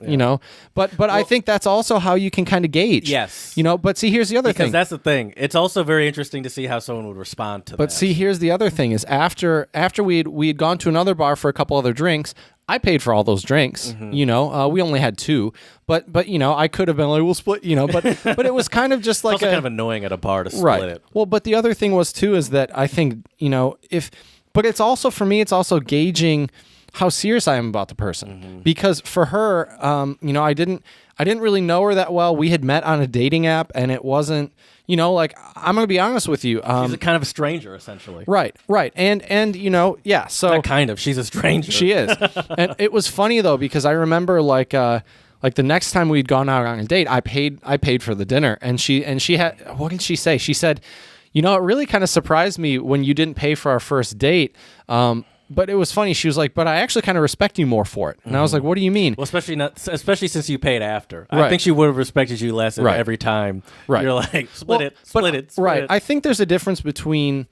Speaker 1: but I think that's also how you can kind of gauge.
Speaker 2: Yes.
Speaker 1: But see, here's the other thing.
Speaker 2: Because that's the thing. It's also very interesting to see how someone would respond to that.
Speaker 1: But see, here's the other thing: is after we'd gone to another bar for a couple other drinks. I paid for all those drinks, we only had 2, but I could have been like, we'll split, but it was kind of just like
Speaker 2: it's also kind of annoying at a bar to split it.
Speaker 1: Well, but the other thing was too, is that I think, but it's also, for me, it's also gauging how serious I am about the person, because for her, I didn't really know her that well. We had met on a dating app, and it wasn't, I'm going to be honest with you.
Speaker 2: She's a kind of a stranger, essentially.
Speaker 1: Right. And yeah, so...
Speaker 2: Not kind of. She's a stranger.
Speaker 1: She is. And it was funny, though, because I remember, like the next time we'd gone out on a date, I paid for the dinner, and she had... What did she say? She said, it really kind of surprised me when you didn't pay for our first date, but it was funny. She was like, but I actually kind of respect you more for it. And I was like, what do you mean?
Speaker 2: Well, especially since you paid after. Right. I think she would have respected you less every time.
Speaker 1: Right.
Speaker 2: You're like, split it.
Speaker 1: Right. I think there's a difference between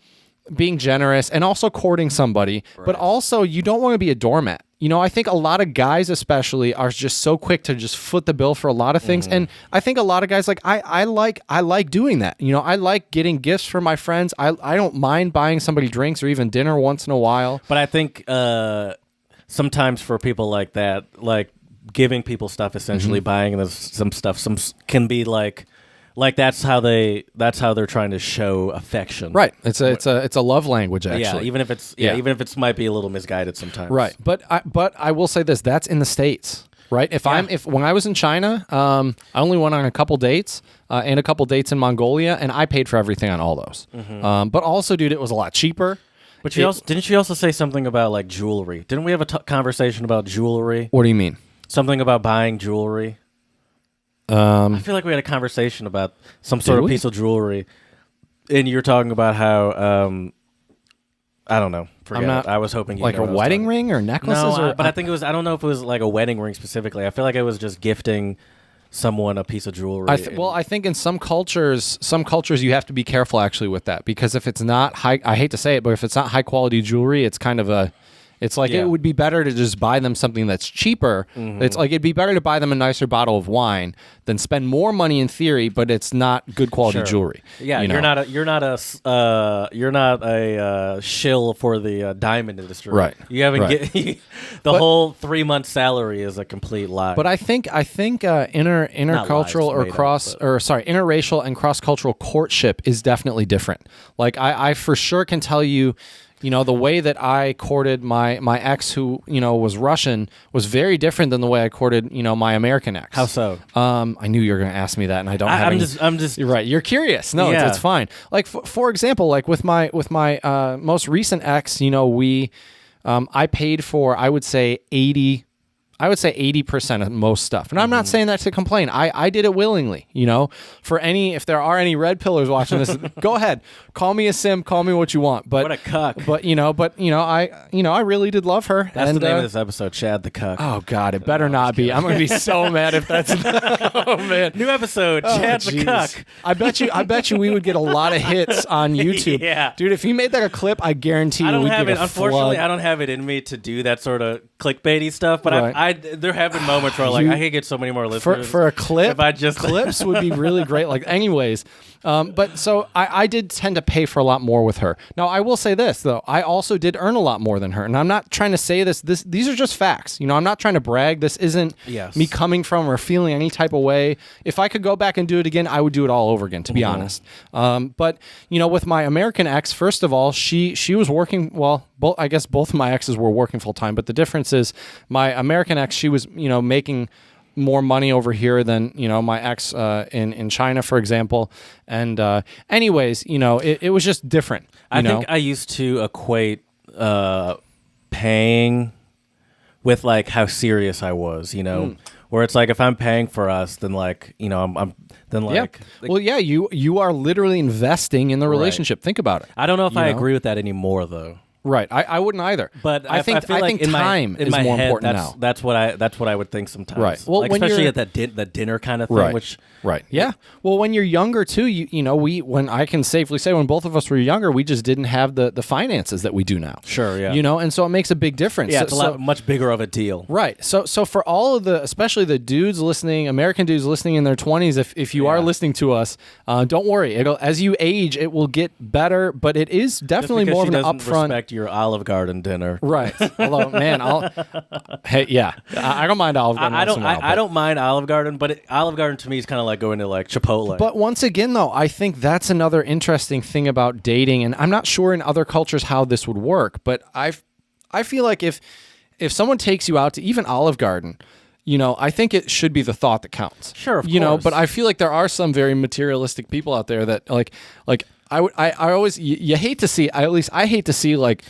Speaker 1: being generous and also courting somebody, but also you don't want to be a doormat. I think a lot of guys especially are just so quick to just foot the bill for a lot of things. And I think a lot of guys, like, I like doing that. I like getting gifts for my friends. I don't mind buying somebody drinks or even dinner once in a while.
Speaker 2: But I think sometimes for people like that, like giving people stuff, essentially buying them some stuff, can be like that's how they're trying to show affection.
Speaker 1: Right. It's a love language, actually.
Speaker 2: Yeah, even if it's might be a little misguided sometimes.
Speaker 1: Right. But I will say this, that's in the States. Right. When I was in China, I only went on a couple dates and a couple dates in Mongolia, and I paid for everything on all those. But also, dude, it was a lot cheaper.
Speaker 2: But didn't she also say something about like jewelry? Didn't we have a conversation about jewelry?
Speaker 1: What do you mean?
Speaker 2: Something about buying jewelry. I feel like we had a conversation about some sort of piece of jewelry, and you're talking about how I don't know. I was hoping you
Speaker 1: like
Speaker 2: know
Speaker 1: a
Speaker 2: what I was
Speaker 1: wedding
Speaker 2: talking.
Speaker 1: ring or necklaces.
Speaker 2: No, but I think it was. I don't know if it was like a wedding ring specifically. I feel like it was just gifting someone a piece of jewelry.
Speaker 1: I think in some cultures you have to be careful actually with that, because if it's not high, I hate to say it, but if it's not high quality jewelry, it's kind of a. It's like it would be better to just buy them something that's cheaper. It's like it'd be better to buy them a nicer bottle of wine than spend more money in theory, but it's not good quality jewelry.
Speaker 2: Yeah, you're not a shill for the diamond industry.
Speaker 1: Right.
Speaker 2: You haven't whole 3-month salary is a complete lie.
Speaker 1: But I think intercultural or interracial and cross cultural courtship is definitely different. Like I for sure can tell you. The way that I courted my ex, who was Russian, was very different than the way I courted my American ex.
Speaker 2: How so?
Speaker 1: I knew you were going to ask me that, and I don't have.
Speaker 2: I'm just.
Speaker 1: You're right. You're curious. No, it's fine. Like for example, like with my most recent ex, I paid for, I would say 80% of most stuff. And I'm not saying that to complain. I did it willingly, if there are any red pillars watching this, go ahead, call me a simp, call me what you want. But
Speaker 2: what a cuck.
Speaker 1: I really did love her.
Speaker 2: That's the name of this episode, Chad the Cuck.
Speaker 1: Oh God, it better not be. I'm going to be so mad if that's, oh man.
Speaker 2: New episode, Chad the Cuck.
Speaker 1: I bet you we would get a lot of hits on YouTube.
Speaker 2: Yeah.
Speaker 1: Dude, if you made that a clip, I guarantee you we'd get a
Speaker 2: Unfortunately,
Speaker 1: flood.
Speaker 2: I don't have it in me to do that sort of clickbaity stuff, but there have been moments where I could get so many more listeners.
Speaker 1: For a clip,
Speaker 2: if I just
Speaker 1: clips would be really great. Like, anyways, But so I did tend to pay for a lot more with her. Now, I will say this, though. I also did earn a lot more than her. And I'm not trying to say this. These are just facts. I'm not trying to brag. This isn't me coming from or feeling any type of way. If I could go back and do it again, I would do it all over again, to be honest. But, with my American ex, first of all, she was working, I guess both of my exes were working full time. But the difference is my American ex, she was, making more money over here than my ex in China, for example. And anyways, it was just different.
Speaker 2: I think I used to equate paying with like how serious I was, where it's like if I'm paying for us, then like I'm then like
Speaker 1: you are literally investing in the relationship. Think about it.
Speaker 2: I don't know if I agree with that anymore though.
Speaker 1: Right, I wouldn't either.
Speaker 2: But
Speaker 1: I think time is more important now.
Speaker 2: That's what I would think sometimes.
Speaker 1: Right. Well,
Speaker 2: like, especially at that dinner kind of thing.
Speaker 1: Right.
Speaker 2: Which
Speaker 1: right. Yeah. Well, when you're younger too, when I can safely say when both of us were younger, we just didn't have the finances that we do now.
Speaker 2: Sure. Yeah.
Speaker 1: And so it makes a big difference.
Speaker 2: Yeah, it's much bigger of a deal.
Speaker 1: Right. So for all of especially the dudes listening, American dudes listening in their 20s, if you are listening to us, don't worry. As you age, it will get better, but it is definitely more of an upfront.
Speaker 2: Respect your Olive Garden dinner.
Speaker 1: Right. Although, man, I don't mind Olive Garden.
Speaker 2: I don't mind Olive Garden, but Olive Garden to me is kind of like going to like Chipotle.
Speaker 1: But once again, though, I think that's another interesting thing about dating, and I'm not sure in other cultures how this would work, but I feel like if someone takes you out to even Olive Garden, I think it should be the thought that counts.
Speaker 2: Sure, of course.
Speaker 1: But I feel like there are some very materialistic people out there that like I always you hate to see, at least I hate to see like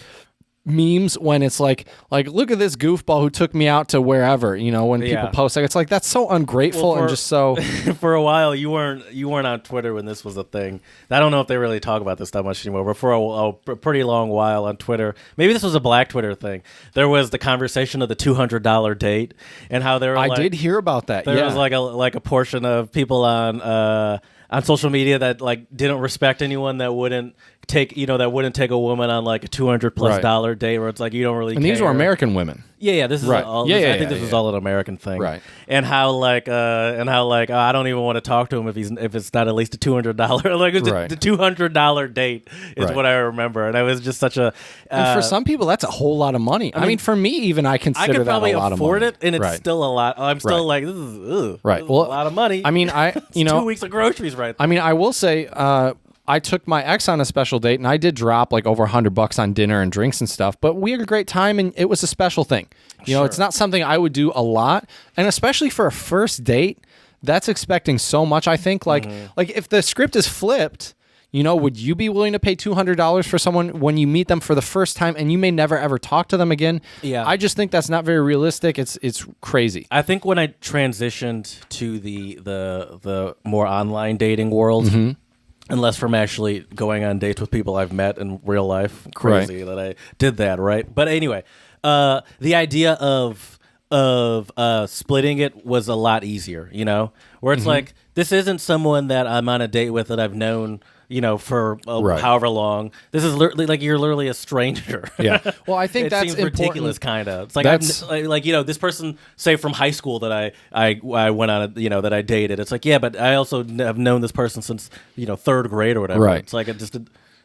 Speaker 1: memes when it's like look at this goofball who took me out to wherever, when people post it's like that's so ungrateful and just so
Speaker 2: for a while you weren't on Twitter when this was a thing. I don't know if they really talk about this that much anymore, but for a pretty long while on Twitter, maybe this was a Black Twitter thing, there was the conversation of the $200 date and how there were
Speaker 1: I did hear about that.
Speaker 2: There was like a portion of people on social media that like didn't respect anyone that wouldn't take a woman on like a $200+ dollar date where it's like you don't really
Speaker 1: and
Speaker 2: care.
Speaker 1: These were American women.
Speaker 2: This is
Speaker 1: right.
Speaker 2: all I think this was all an American thing.
Speaker 1: Right.
Speaker 2: And how I don't even want to talk to him if it's not at least a $200 like it was the $200 date is what I remember. And it was just such a
Speaker 1: and for some people that's a whole lot of money. I mean for me even I consider that a lot of money. I could probably afford
Speaker 2: it and it's still a lot. I'm still like this is
Speaker 1: right.
Speaker 2: Well, a lot of money.
Speaker 1: I mean
Speaker 2: 2 weeks of groceries right there.
Speaker 1: I mean I will say I took my ex on a special date, and I did drop like over $100 on dinner and drinks and stuff. But we had a great time, and it was a special thing. It's not something I would do a lot, and especially for a first date, that's expecting so much. I think like if the script is flipped, would you be willing to pay $200 for someone when you meet them for the first time, and you may never ever talk to them again?
Speaker 2: Yeah,
Speaker 1: I just think that's not very realistic. It's crazy.
Speaker 2: I think when I transitioned to the more online dating world. Unless from actually going on dates with people I've met in real life. Crazy that I did that, right? But anyway, the idea of splitting it was a lot easier, Where it's like, this isn't someone that I'm on a date with that I've known, for however long. This is like you're literally a stranger.
Speaker 1: Yeah. Well, I think that's
Speaker 2: seems ridiculous, kind of. It's like this person, say from high school that I went on, that I dated. It's like, yeah, but I also have known this person since third grade or whatever.
Speaker 1: Right.
Speaker 2: It's like just a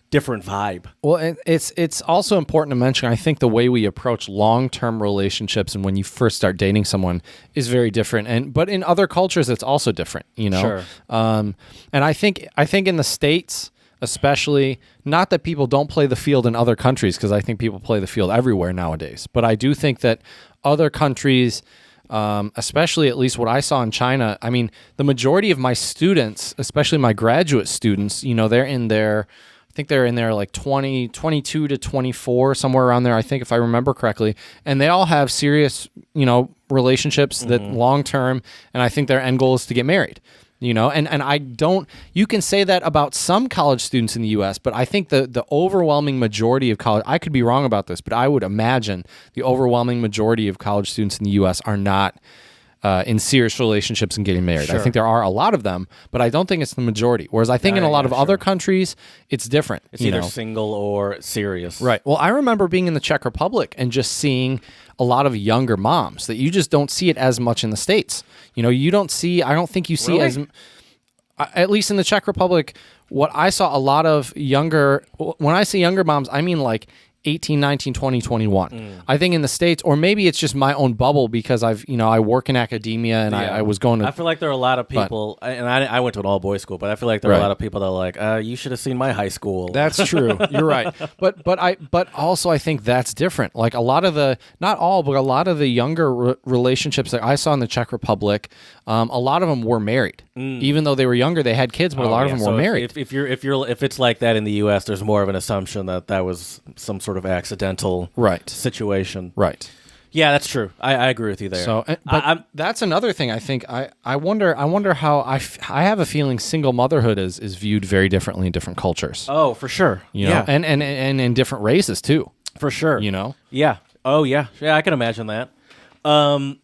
Speaker 2: different vibe.
Speaker 1: Well, it's also important to mention, I think the way we approach long-term relationships and when you first start dating someone is very different. But in other cultures, it's also different,
Speaker 2: Sure.
Speaker 1: And I think in the States, especially, not that people don't play the field in other countries, because I think people play the field everywhere nowadays. But I do think that other countries, especially at least what I saw in China, I mean, the majority of my students, especially my graduate students, they're in their... I think they're in there like 22 to 24, somewhere around there, I think, if I remember correctly. And they all have serious, relationships that long-term, and I think their end goal is to get married. And I don't, you can say that about some college students in the U.S., but I think the overwhelming majority of college, I could be wrong about this, but I would imagine the overwhelming majority of college students in the U.S. are not in serious relationships and getting married.
Speaker 2: Sure.
Speaker 1: I think there are a lot of them, but I don't think it's the majority. Whereas I think in a lot of other countries, it's different.
Speaker 2: It's either single or serious.
Speaker 1: Right. Well, I remember being in the Czech Republic and just seeing a lot of younger moms that you just don't see it as much in the States. You don't see, I don't think you see as... at least in the Czech Republic, what I saw a lot of when I say younger moms, I mean like 18, 19, 20, 21. I think in the States, or maybe it's just my own bubble because I work in academia and I was going to.
Speaker 2: I feel like there are a lot of people, and I went to an all-boys school, but I feel like there are a lot of people that are like, you should have seen my high school.
Speaker 1: That's true. You're right. But also I think that's different. Like a lot of not all, but a lot of the younger relationships that I saw in the Czech Republic, a lot of them were married. Even though they were younger, they had kids, but a lot of them were married.
Speaker 2: If it's like that in the U.S., there's more of an assumption that was some sort of accidental situation.
Speaker 1: Right.
Speaker 2: Yeah, that's true. I agree with you there.
Speaker 1: So, but that's another thing. I think I wonder how I have a feeling single motherhood is viewed very differently in different cultures.
Speaker 2: Oh, for sure.
Speaker 1: You know, and in different races too.
Speaker 2: For sure.
Speaker 1: You know.
Speaker 2: Yeah. Oh yeah. Yeah, I can imagine that. I'm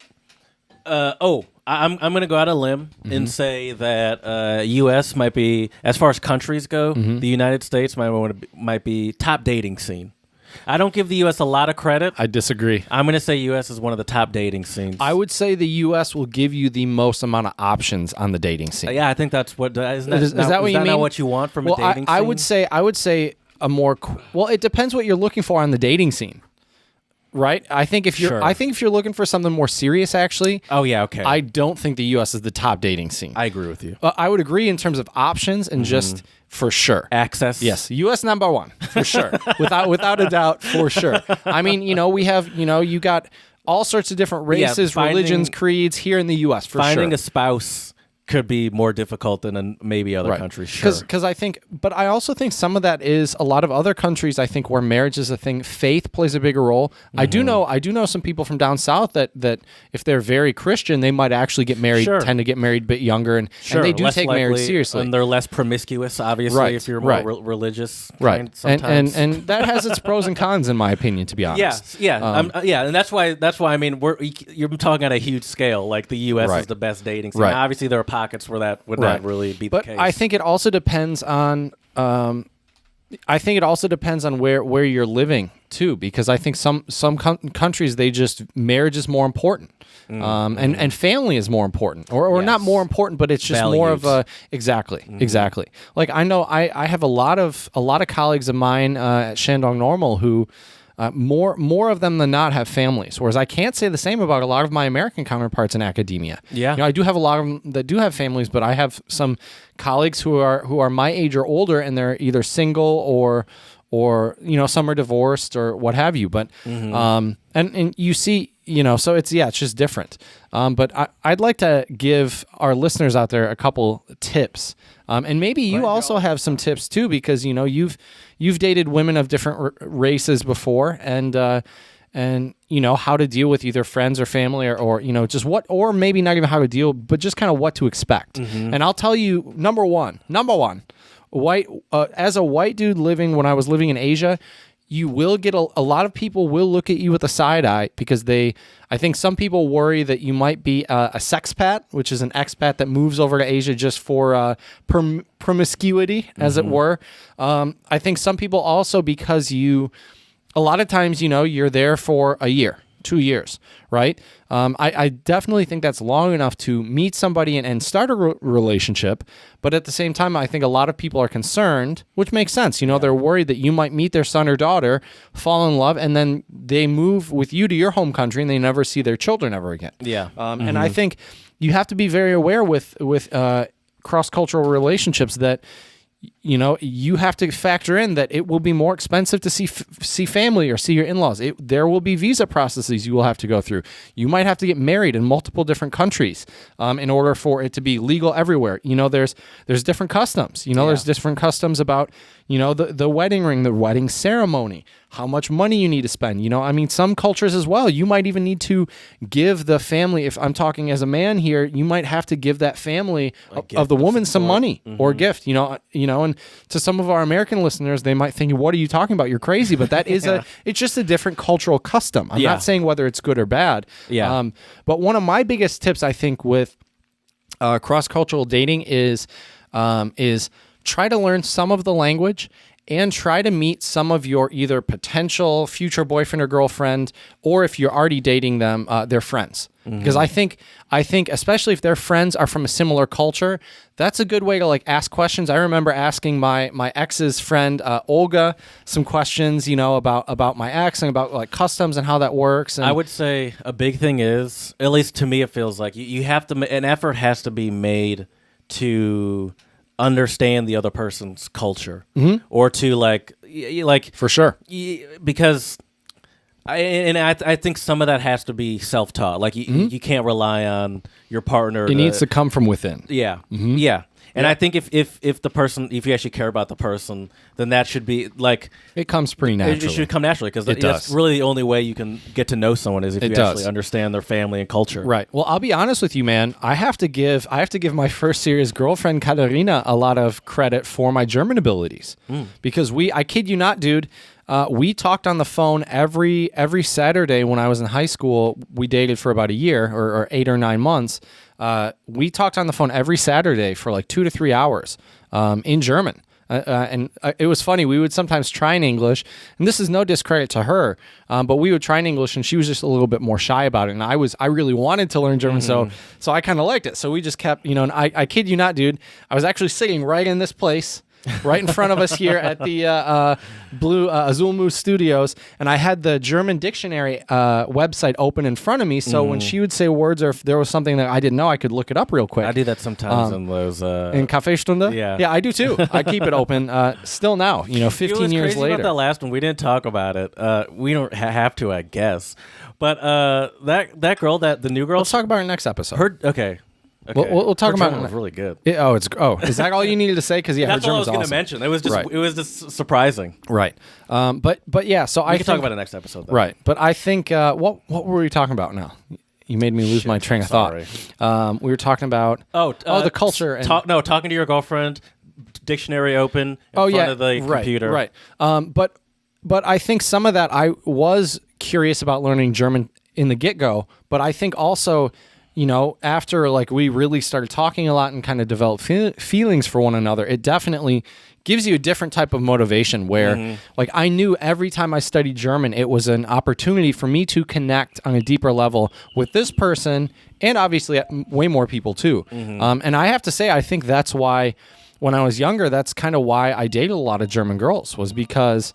Speaker 2: going to go out on a limb and say that U.S. might be, as far as countries go, the United States might be top dating scene. I don't give the U.S. a lot of credit.
Speaker 1: I disagree.
Speaker 2: I'm going to say U.S. is one of the top dating scenes.
Speaker 1: I would say the U.S. will give you the most amount of options on the dating scene.
Speaker 2: Yeah, I think that's what. Is that what you mean? Not what you want from a dating scene?
Speaker 1: I would say a more. Well, it depends what you're looking for on the dating scene. Right, I think if you're looking for something more serious, actually.
Speaker 2: Oh yeah, okay.
Speaker 1: I don't think the U.S. is the top dating scene.
Speaker 2: I agree with you.
Speaker 1: I would agree in terms of options and just for sure
Speaker 2: access.
Speaker 1: Yes, U.S. number one for sure, without a doubt for sure. I mean, we have you got all sorts of different races, religions, creeds here in the U.S. for sure.
Speaker 2: Finding a spouse could be more difficult than in maybe other countries. Sure.
Speaker 1: Because I think, but I also think some of that is a lot of other countries. I think where marriage is a thing, faith plays a bigger role. I do know some people from down south that if they're very Christian, they might actually get married, tend to get married a bit younger, and they do take marriage seriously.
Speaker 2: And they're less promiscuous, obviously, if you're more religious.
Speaker 1: Right. And that has its pros and cons, in my opinion, to be honest.
Speaker 2: Yeah, and that's why I mean you're talking on a huge scale. Like the U.S. is the best dating scene. Obviously, there are pockets where that would not really be the case.
Speaker 1: But I think it also depends on where you're living too, because I think some countries marriage is more important, and family is more important, or not more important, but it's just
Speaker 2: values.
Speaker 1: More of a exactly. Like I know I have a lot of colleagues of mine at Shandong Normal who. More of them than not have families, whereas I can't say the same about a lot of my American counterparts in academia.
Speaker 2: Yeah,
Speaker 1: I do have a lot of them that do have families, but I have some colleagues who are my age or older, and they're either single or some are divorced or what have you. But and you see, so it's just different. But I'd like to give our listeners out there a couple tips, and maybe you also have some tips too, because you've dated women of different races before, and how to deal with either friends or family, or just what, or maybe not even how to deal, but just kind of what to expect. And I'll tell you, number one, as a white dude when I was living in Asia, you will get a lot of people will look at you with a side eye, because I think some people worry that you might be a sexpat, which is an expat that moves over to Asia just for promiscuity, as it were. I think some people also, because a lot of times, you're there for a year, 2 years, right? I definitely think that's long enough to meet somebody and start a relationship. But at the same time, I think a lot of people are concerned, which makes sense. They're worried that you might meet their son or daughter, fall in love, and then they move with you to your home country and they never see their children ever again.
Speaker 2: Yeah.
Speaker 1: And I think you have to be very aware with cross-cultural relationships that you have to factor in that it will be more expensive to see family or see your in-laws. There will be visa processes you will have to go through. You might have to get married in multiple different countries in order for it to be legal everywhere. There's different customs. There's different customs about the wedding ring, the wedding ceremony, how much money you need to spend. Some cultures as well, you might even need to give the family, if I'm talking as a man here, you might have to give that family of the woman some money or a gift, and to some of our American listeners, they might think, what are you talking about? You're crazy. But that is it's just a different cultural custom. I'm not saying whether it's good or bad. Yeah. But one of my biggest tips, I think, with cross-cultural dating is try to learn some of the language and try to meet some of your either potential future boyfriend or girlfriend, or if you're already dating them, their friends. Because I think especially if their friends are from a similar culture, that's a good way to like ask questions. I remember asking my ex's friend Olga some questions, about my ex and about like customs and how that works. And
Speaker 2: I would say a big thing is, at least to me, it feels like you have to. An effort has to be made to understand the other person's culture, or to like
Speaker 1: for sure,
Speaker 2: because. I think some of that has to be self-taught. Like you can't rely on your partner.
Speaker 1: It needs to come from within.
Speaker 2: Yeah, yeah. And I think if you actually care about the person, then that should be like
Speaker 1: it comes pretty naturally.
Speaker 2: It should come naturally because that's really the only way you can get to know someone is if you actually understand their family and culture.
Speaker 1: Right. Well, I'll be honest with you, man. I have to give my first serious girlfriend, Katharina, a lot of credit for my German abilities because I kid you not, dude. We talked on the phone every Saturday when I was in high school. We dated for about a year or 8 or 9 months. We talked on the phone every Saturday for like 2 to 3 hours in German. And it was funny. We would sometimes try in English, and this is no discredit to her, but we would try in English, and she was just a little bit more shy about it. And I really wanted to learn German, so I kind of liked it. So we just kept, and I kid you not, dude, I was actually sitting right in this place. Right in front of us here at the Azul Moose Studios, and I had the German dictionary website open in front of me, so when she would say words or if there was something that I didn't know, I could look it up real quick.
Speaker 2: I do that sometimes in those...
Speaker 1: in Kaffeestunde? Yeah, I do too. I keep it open still now, 15 years later.
Speaker 2: About that last one, we didn't talk about it. We don't have to, I guess. But that girl, the new girl...
Speaker 1: Let's talk about it next episode.
Speaker 2: Okay.
Speaker 1: We'll talk about it.
Speaker 2: Was really good.
Speaker 1: Is that all you needed to say? Because
Speaker 2: that's
Speaker 1: her
Speaker 2: all I was
Speaker 1: going to
Speaker 2: mention. It was just surprising.
Speaker 1: Right. But yeah. So
Speaker 2: we can talk about it next episode. Though.
Speaker 1: Right. But I think what were we talking about now? You made me lose my train of thought. We were talking about the culture and
Speaker 2: talking to your girlfriend, dictionary open in front of the computer.
Speaker 1: Right. But I think some of that I was curious about learning German in the get-go. But I think also. After like we really started talking a lot and kind of developed feelings for one another, it definitely gives you a different type of motivation where like I knew every time I studied German, it was an opportunity for me to connect on a deeper level with this person and obviously way more people too. And I have to say, I think that's why when I was younger, that's kind of why I dated a lot of German girls was because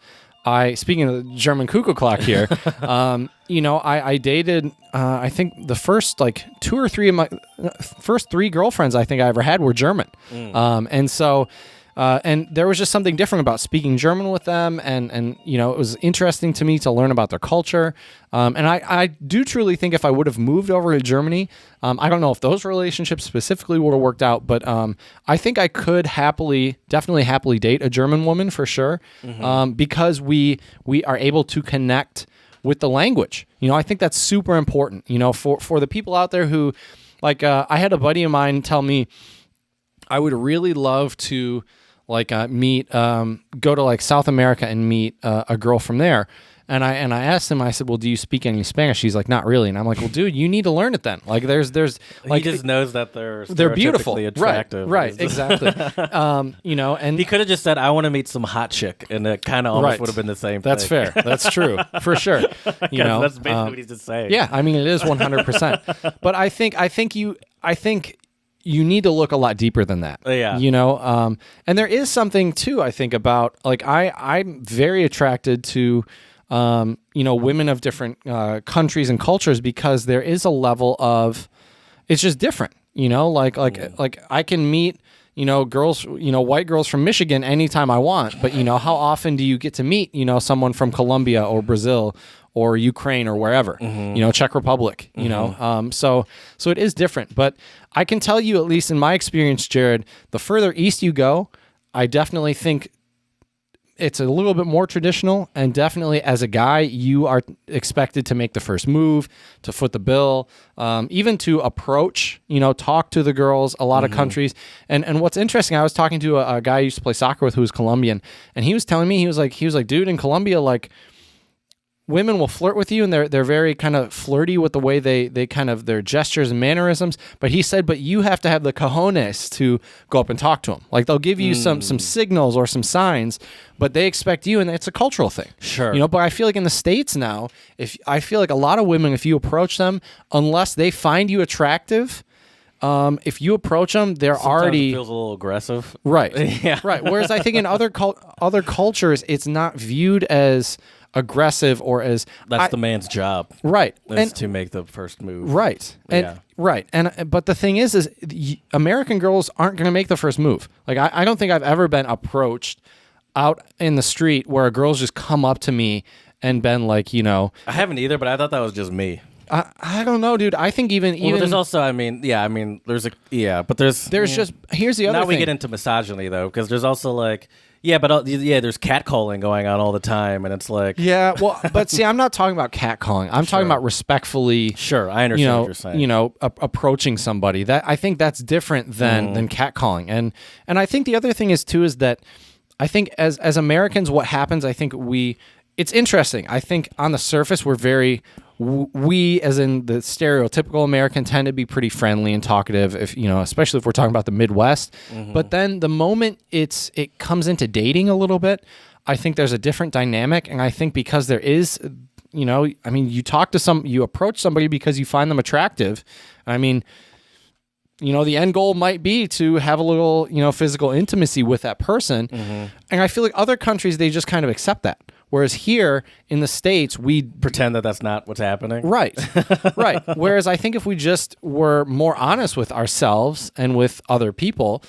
Speaker 1: speaking of the German cuckoo clock here, I dated, I think the first like 2 or 3 of my first 3 girlfriends I think I ever had were German. And so, and there was just something different about speaking German with them. And it was interesting to me to learn about their culture. And I do truly think if I would have moved over to Germany, I don't know if those relationships specifically would have worked out, but I think I could definitely happily date a German woman for sure, because we are able to connect with the language. I think that's super important, for the people out there who, like, I had a buddy of mine tell me I would really love to meet, go to like South America and meet a girl from there. And I asked him, I said, well, do you speak any Spanish? He's like, not really. And I'm like, well, dude, you need to learn it then. Like there's like,
Speaker 2: he just knows that they're
Speaker 1: beautiful,
Speaker 2: attractive.
Speaker 1: Right, exactly. And
Speaker 2: he could have just said, I want to meet some hot chick. And it kind of almost would have been the same thing.
Speaker 1: That's fair. That's true. For sure.
Speaker 2: That's basically what he's just saying.
Speaker 1: Yeah. I mean, it is 100%. But I think you need to look a lot deeper than that.
Speaker 2: Yeah.
Speaker 1: And there is something too, I think, about like I'm very attracted to women of different countries and cultures because there is a level of it's just different, like I can meet girls, white girls from Michigan anytime I want, but how often do you get to meet someone from Colombia or Brazil or Ukraine or wherever, Czech Republic, so it is different. But I can tell you, at least in my experience, Jared, the further east you go, I definitely think it's a little bit more traditional, and definitely as a guy, you are expected to make the first move, to foot the bill, even to approach, talk to the girls, a lot of countries. And what's interesting, I was talking to a guy I used to play soccer with who was Colombian, and he was telling me, he was like, dude, in Colombia, like, women will flirt with you, and they're very kind of flirty with the way they kind of their gestures and mannerisms. But he said, but you have to have the cojones to go up and talk to them. Like they'll give you some signals or some signs, but they expect you, and it's a cultural thing.
Speaker 2: Sure.
Speaker 1: You know, but I feel like in the States now, I feel like a lot of women, if you approach them, unless they find you attractive, if you approach them, they're
Speaker 2: Sometimes
Speaker 1: already
Speaker 2: it feels a little aggressive.
Speaker 1: right.
Speaker 2: Yeah.
Speaker 1: Right. Whereas I think in other cultures, it's not viewed as aggressive or as
Speaker 2: That's the man's job.
Speaker 1: right
Speaker 2: Is to make the first move.
Speaker 1: right and
Speaker 2: Yeah.
Speaker 1: right and but the thing is American girls aren't going to make the first move. Like I don't think I've ever been approached out in the street where a girl's just come up to me and been like, you know,
Speaker 2: I haven't either, but I thought that was just me.
Speaker 1: I don't know, dude. I think even
Speaker 2: There's also, but there's
Speaker 1: just here's the other
Speaker 2: now
Speaker 1: thing.
Speaker 2: we get into misogyny though, because there's also like there's catcalling going on all the time, and it's like
Speaker 1: yeah, well, but see, I'm not talking about catcalling. I'm talking about respectfully.
Speaker 2: Sure, I understand what you're saying.
Speaker 1: You know, approaching somebody. That I think that's different than catcalling. And I think the other thing is that I think as Americans, what happens? I think it's interesting. I think on the surface we, as in the stereotypical American, tend to be pretty friendly and talkative, especially if we're talking about the Midwest. But then the moment it comes into dating a little bit, I think there's a different dynamic. And I think because there is, you approach somebody because you find them attractive. I mean, the end goal might be to have a little, physical intimacy with that person. And I feel like other countries, they just kind of accept that. Whereas here in the States, we
Speaker 2: pretend that that's not what's happening.
Speaker 1: Right, right. Whereas I think if we just were more honest with ourselves and with other people,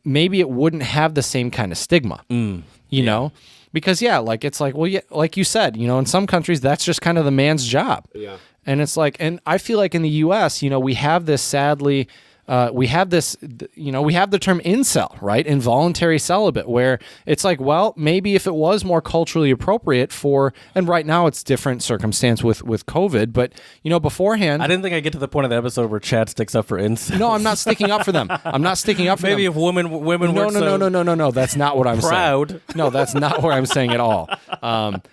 Speaker 1: maybe it wouldn't have the same kind of stigma, you know? Because, it's like, well, yeah, like you said, in some countries, that's just kind of the man's job. Yeah. And it's like, and I feel like in the U.S., we have this sadly... we have the term incel, right? Involuntary celibate, where it's like, well, maybe if it was more culturally appropriate and right now it's different circumstance with COVID, but, beforehand.
Speaker 2: I didn't think I'd get to the point of the episode where Chad sticks up for incels.
Speaker 1: No, I'm not sticking up for them. I'm not sticking up for
Speaker 2: maybe
Speaker 1: them.
Speaker 2: Maybe if women
Speaker 1: no,
Speaker 2: were
Speaker 1: no, that's not what I'm
Speaker 2: proud.
Speaker 1: saying. No, that's not what I'm saying at all.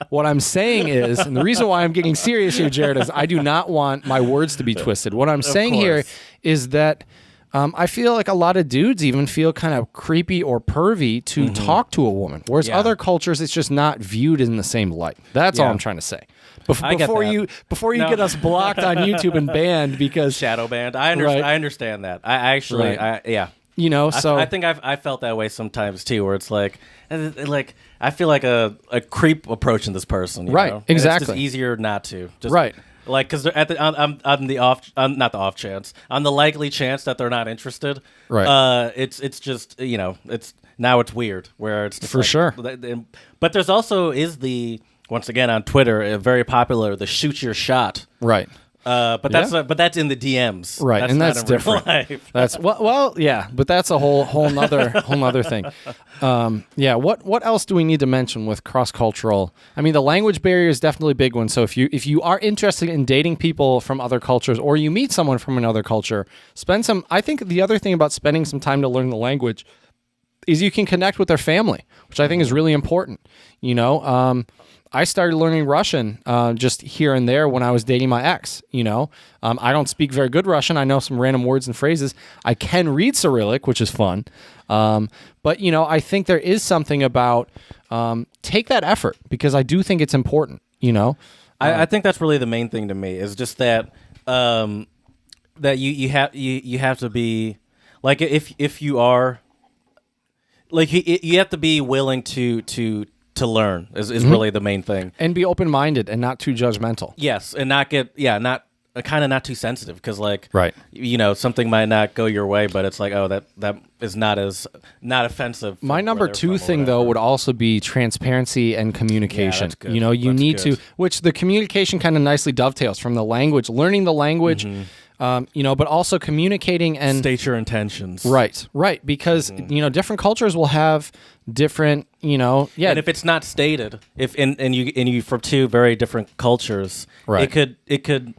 Speaker 1: What I'm saying is, and the reason why I'm getting serious here, Jared, is I do not want my words to be twisted. What I'm saying here is that I feel like a lot of dudes even feel kind of creepy or pervy to talk to a woman, whereas other cultures, it's just not viewed in the same light. That's all I'm trying to say. Before you get us blocked on YouTube and banned because
Speaker 2: shadow banned, I understand that. I actually,
Speaker 1: So
Speaker 2: I think I felt that way sometimes too, where it's like I feel like a creep approaching this person,
Speaker 1: right?
Speaker 2: Know?
Speaker 1: Exactly.
Speaker 2: It's just easier not to,
Speaker 1: right.
Speaker 2: Like, because they're on the likely chance that they're not interested.
Speaker 1: Right.
Speaker 2: It's just it's weird where it's just
Speaker 1: for sure.
Speaker 2: But there's also once again on Twitter very popular the shoot your shot.
Speaker 1: Right.
Speaker 2: But that's in the DMs,
Speaker 1: right?
Speaker 2: That's
Speaker 1: and that's different. That's yeah. But that's a whole nother thing. What else do we need to mention with cross cultural? I mean, the language barrier is definitely a big one. So if you are interested in dating people from other cultures, or you meet someone from another culture, I think the other thing about spending some time to learn the language is you can connect with their family, which I think is really important. I started learning Russian just here and there when I was dating my ex, I don't speak very good Russian. I know some random words and phrases. I can read Cyrillic, which is fun. But, I think there is something about take that effort because I do think it's important,
Speaker 2: I think that's really the main thing to me is just that that you have to be like if you are like you have to be willing to learn is really the main thing, and
Speaker 1: be open-minded and not too judgmental.
Speaker 2: Yes, and not too sensitive because
Speaker 1: right,
Speaker 2: something might not go your way, but it's like, oh, that is not offensive.
Speaker 1: My number two thing though would also be transparency and communication.
Speaker 2: Yeah,
Speaker 1: you need to, which the communication kind of nicely dovetails from the language, learning the language. But also communicating and
Speaker 2: state your intentions.
Speaker 1: Right. Because, different cultures will have different, And
Speaker 2: if it's not stated, and you from two very different cultures, right, it could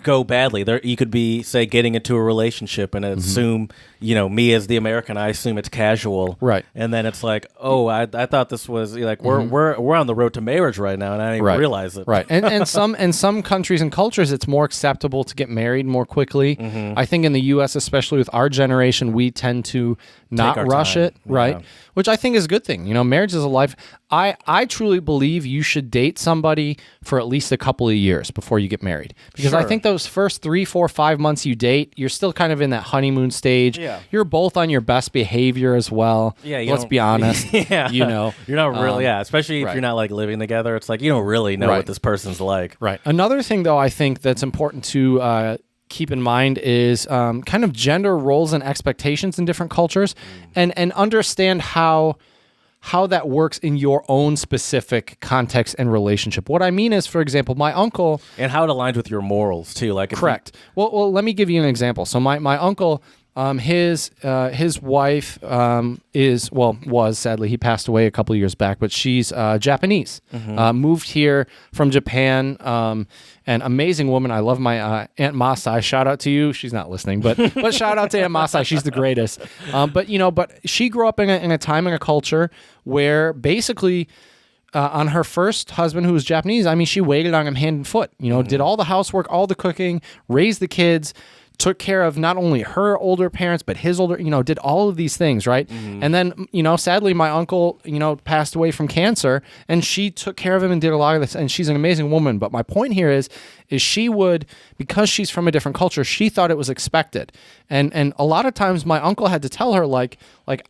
Speaker 2: go badly. There, you could be, say, getting into a relationship and assume, me as the American, I assume it's casual,
Speaker 1: Right.
Speaker 2: And then it's like, oh, I thought this was like we're on the road to marriage right now, and I didn't even realize it.
Speaker 1: Right. And some countries and cultures, it's more acceptable to get married more quickly. I think in the U.S., especially with our generation, we tend to not rush
Speaker 2: time.
Speaker 1: it, right?
Speaker 2: Yeah.
Speaker 1: Which I think is a good thing. Marriage is a life. I truly believe you should date somebody for at least a couple of years before you get married, because I think those first 3, 4, 5 months you date, you're still kind of in that honeymoon stage.
Speaker 2: Yeah.
Speaker 1: You're both on your best behavior as well.
Speaker 2: Yeah,
Speaker 1: let's be honest.
Speaker 2: Yeah,
Speaker 1: you're not
Speaker 2: really. Especially if you're not like living together. It's like you don't really know what this person's like.
Speaker 1: Right. Another thing, though, I think that's important to keep in mind is kind of gender roles and expectations in different cultures, and understand how that works in your own specific context and relationship. What I mean is, for example, my uncle...
Speaker 2: And how it aligns with your morals, too. Like
Speaker 1: Correct. Well, let me give you an example. So my uncle... his wife was, sadly, he passed away a couple of years back, but she's Japanese. Moved here from Japan. An amazing woman. I love my Aunt Masai. Shout out to you. She's not listening, but shout out to Aunt Masai. She's the greatest. But she grew up in a time and a culture where basically. On her first husband, who was Japanese, I mean, she waited on him hand and foot. Did all the housework, all the cooking, raised the kids, took care of not only her older parents, but his older, did all of these things, right? And then, sadly, my uncle, passed away from cancer, and she took care of him and did a lot of this, and she's an amazing woman. But my point here is she would, because she's from a different culture, she thought it was expected. And a lot of times my uncle had to tell her,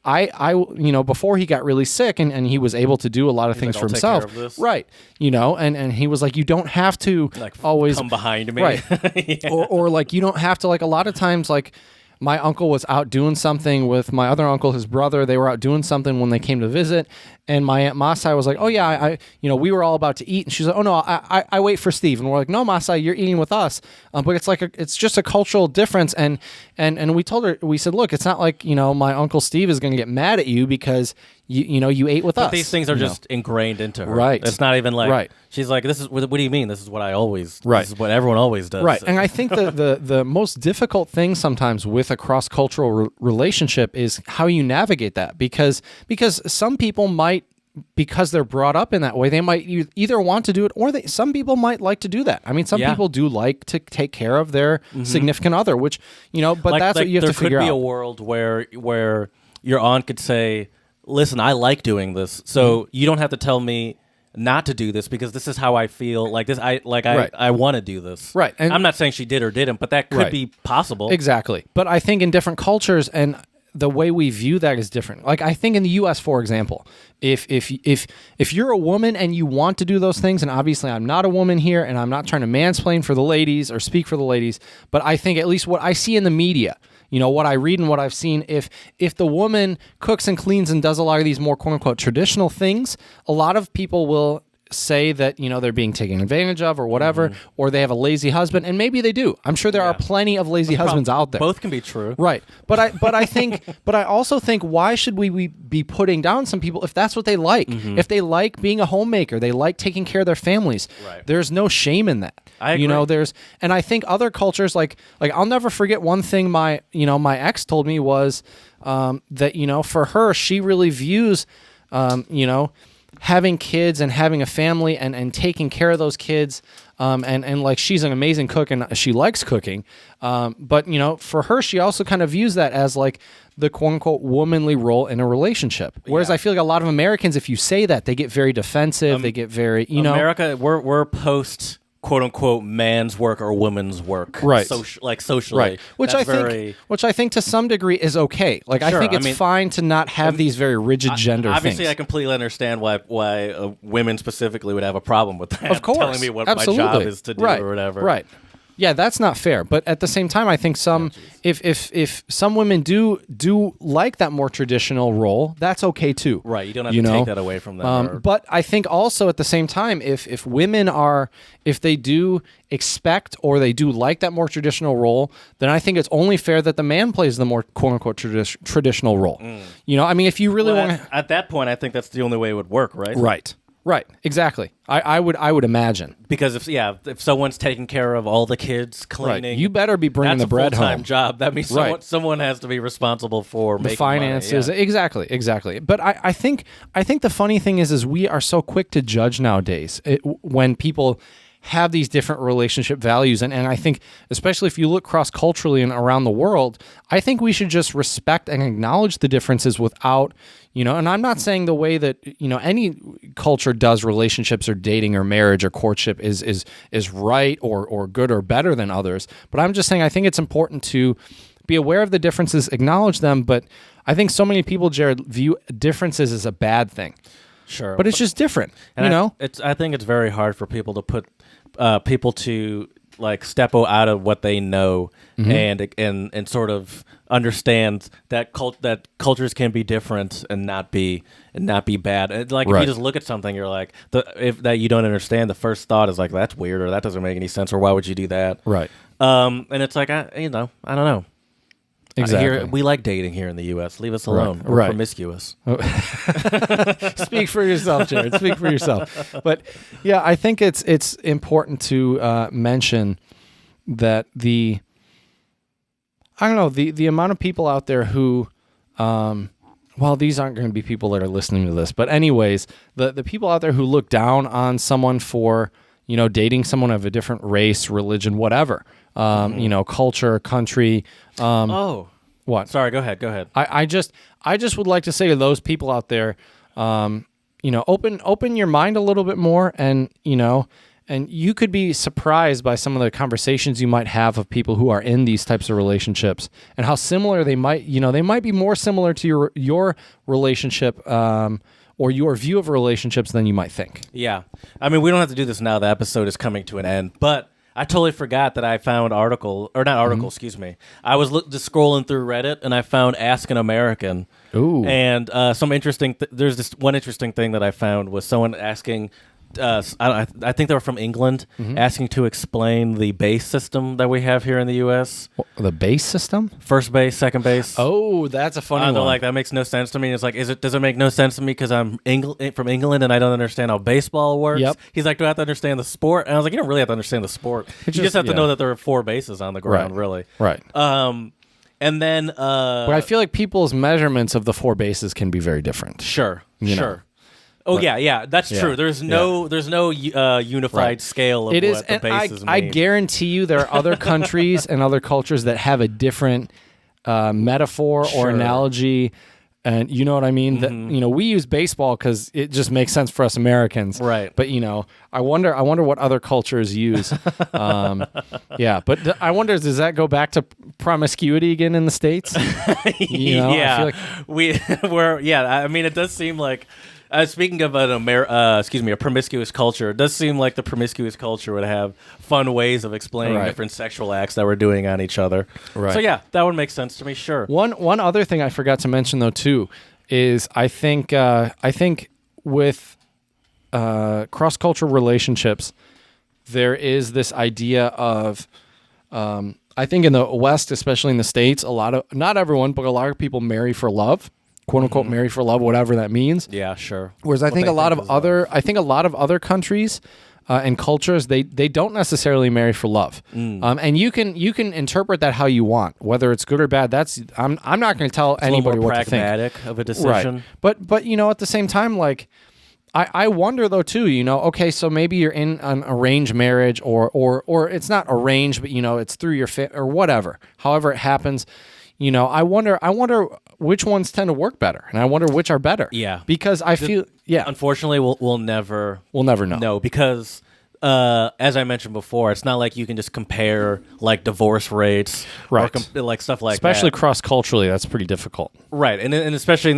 Speaker 1: I before he got really sick and he was able to do a lot of things for
Speaker 2: I'll
Speaker 1: himself.
Speaker 2: take care of this.
Speaker 1: Right. And he was like, you don't have to always
Speaker 2: come behind me.
Speaker 1: Right.
Speaker 2: Yeah.
Speaker 1: Or you don't have to, a lot of times, my uncle was out doing something with my other uncle, his brother. They were out doing something when they came to visit. And my Aunt Masai was like, oh, yeah, we were all about to eat. And she's like, oh, no, I wait for Steve. And we're like, no, Masai, you're eating with us. But it's just a cultural difference. And we told her, we said, look, it's not like, my Uncle Steve is going to get mad at you because, you ate with us.
Speaker 2: But these things are just ingrained into her.
Speaker 1: Right.
Speaker 2: It's not even like,
Speaker 1: right.
Speaker 2: She's like, this is, what do you mean? This is what I always,
Speaker 1: right.
Speaker 2: This is what everyone always does.
Speaker 1: Right. And I think the most difficult thing sometimes with a cross-cultural relationship is how you navigate that, because some people might, because they're brought up in that way, they might either want to do it, or some people might like to do that. I mean, some people do like to take care of their significant other, which, but that's what you have to figure out.
Speaker 2: There could be a world where your aunt could say, listen, I like doing this, so you don't have to tell me not to do this because this is how I feel. Like this, I want to do this.
Speaker 1: Right. And
Speaker 2: I'm not saying she did or didn't, but that could be possible.
Speaker 1: Exactly. But I think in different cultures and the way we view that is different. Like I think in the U.S., for example, if you're a woman and you want to do those things, and obviously I'm not a woman here, and I'm not trying to mansplain for the ladies or speak for the ladies, but I think at least what I see in the media. What I read and what I've seen, if the woman cooks and cleans and does a lot of these more quote-unquote traditional things, a lot of people will say that, they're being taken advantage of or whatever, or they have a lazy husband, and maybe they do. I'm sure there are plenty of lazy husbands out there.
Speaker 2: Both can be true.
Speaker 1: Right. But I also think, why should we be putting down some people if that's what they like? If they like being a homemaker, they like taking care of their families.
Speaker 2: Right.
Speaker 1: There's no shame in that.
Speaker 2: I agree.
Speaker 1: And I think other cultures, like I'll never forget one thing my ex told me was that, for her, she really views, having kids and having a family and taking care of those kids, and she's an amazing cook and she likes cooking, but for her, she also kind of views that as the quote unquote womanly role in a relationship. Whereas I feel like a lot of Americans, if you say that, they get very defensive. They get very
Speaker 2: America, we're post quote unquote man's work or woman's work,
Speaker 1: right?
Speaker 2: Socially,
Speaker 1: right? Which I think to some degree is okay. I think it's fine to not have these very rigid gender
Speaker 2: obviously,
Speaker 1: things.
Speaker 2: I completely understand why women specifically would have a problem with that.
Speaker 1: Of course,
Speaker 2: telling me what
Speaker 1: absolutely.
Speaker 2: my job is to do or whatever.
Speaker 1: Right. Yeah, that's not fair. But at the same time, I think if some women do like that more traditional role, that's okay too.
Speaker 2: Right. You don't have to take that away from them.
Speaker 1: But I think also at the same time, if women if they do expect or they do like that more traditional role, then I think it's only fair that the man plays the more quote unquote traditional role. I mean, if you really want
Speaker 2: at that point, I think that's the only way it would work, right?
Speaker 1: Right. Exactly. I would imagine.
Speaker 2: Because if someone's taking care of all the kids, cleaning,
Speaker 1: Right. You better be bringing
Speaker 2: that's
Speaker 1: the bread
Speaker 2: a full-time
Speaker 1: home.
Speaker 2: job. That means someone has to be responsible for
Speaker 1: The
Speaker 2: making
Speaker 1: finances.
Speaker 2: money. Yeah.
Speaker 1: Exactly. But I think the funny thing is we are so quick to judge nowadays when people have these different relationship values. And I think, especially if you look cross-culturally and around the world, I think we should just respect and acknowledge the differences without, and I'm not saying the way that, any culture does relationships or dating or marriage or courtship is right or good or better than others. But I'm just saying I think it's important to be aware of the differences, acknowledge them. But I think so many people, Jared, view differences as a bad thing.
Speaker 2: Sure.
Speaker 1: But it's just different,
Speaker 2: and I think it's very hard for people to put people to like step out of what they know and sort of understand that that cultures can be different and not be bad. And like if you just look at something, you're like if that you don't understand, the first thought is like that's weird or that doesn't make any sense or why would you do that?
Speaker 1: Right.
Speaker 2: And it's like I don't know.
Speaker 1: Exactly.
Speaker 2: We like dating here in the U.S. Leave us alone. We're promiscuous.
Speaker 1: Speak for yourself, Jared. Speak for yourself. But yeah, I think it's important to mention that the amount of people out there who, these aren't going to be people that are listening to this, but anyways, the people out there who look down on someone for dating someone of a different race, religion, whatever. Culture, country. What?
Speaker 2: Sorry, go ahead.
Speaker 1: I just would like to say to those people out there, open your mind a little bit more, and you could be surprised by some of the conversations you might have of people who are in these types of relationships and how similar they might be more similar to your relationship, or your view of relationships than you might think.
Speaker 2: Yeah. I mean, we don't have to do this now. The episode is coming to an end, but I totally forgot that I found excuse me. I was just scrolling through Reddit and I found Ask an American.
Speaker 1: Ooh.
Speaker 2: And some interesting, there's this one interesting thing that I found was someone asking, I think they were from England, asking to explain the base system that we have here in the U.S.
Speaker 1: The base system?
Speaker 2: First base, second base.
Speaker 1: Oh, that's a funny one.
Speaker 2: They're like, that makes no sense to me. It's like, does it make no sense to me because I'm from England and I don't understand how baseball works?
Speaker 1: Yep.
Speaker 2: He's like, do I have to understand the sport? And I was like, you don't really have to understand the sport. You just have to know that there are 4 bases on the ground, really.
Speaker 1: Right.
Speaker 2: And then...
Speaker 1: but I feel like people's measurements of the 4 bases can be very different.
Speaker 2: Sure.
Speaker 1: Know.
Speaker 2: Oh yeah, that's true. There's no unified scale of
Speaker 1: it is,
Speaker 2: what the bases mean.
Speaker 1: I guarantee you there are other countries and other cultures that have a different metaphor or analogy, and you know what I mean. That we use baseball because it just makes sense for us Americans,
Speaker 2: right?
Speaker 1: But I wonder what other cultures use. Yeah, but I wonder, does that go back to promiscuity again in the States?
Speaker 2: Yeah,
Speaker 1: I feel like
Speaker 2: I mean, it does seem like. Speaking of a promiscuous culture, it does seem like the promiscuous culture would have fun ways of explaining different sexual acts that we're doing on each other.
Speaker 1: Right.
Speaker 2: So yeah, that would make sense to me. Sure.
Speaker 1: One other thing I forgot to mention though too is I think with cross-cultural relationships, there is this idea of I think in the West, especially in the States, not everyone, but a lot of people marry for love. "Quote unquote," marry for love, whatever that means.
Speaker 2: Yeah, sure.
Speaker 1: Whereas I think a lot of other countries and cultures, they don't necessarily marry for love. And you can interpret that how you want, whether it's good or bad. I'm not going to tell anybody what to think.
Speaker 2: Pragmatic of a decision,
Speaker 1: right? But at the same time, like I wonder though too. Okay, so maybe you're in an arranged marriage, or it's not arranged, but it's through your or whatever. However it happens. I wonder which ones tend to work better, and I wonder which are better.
Speaker 2: Yeah,
Speaker 1: because I feel
Speaker 2: Unfortunately, we'll never
Speaker 1: know.
Speaker 2: No, because as I mentioned before, it's not like you can just compare like divorce rates,
Speaker 1: right?
Speaker 2: Or like stuff like
Speaker 1: especially
Speaker 2: that.
Speaker 1: cross culturally, that's pretty difficult,
Speaker 2: right? And especially in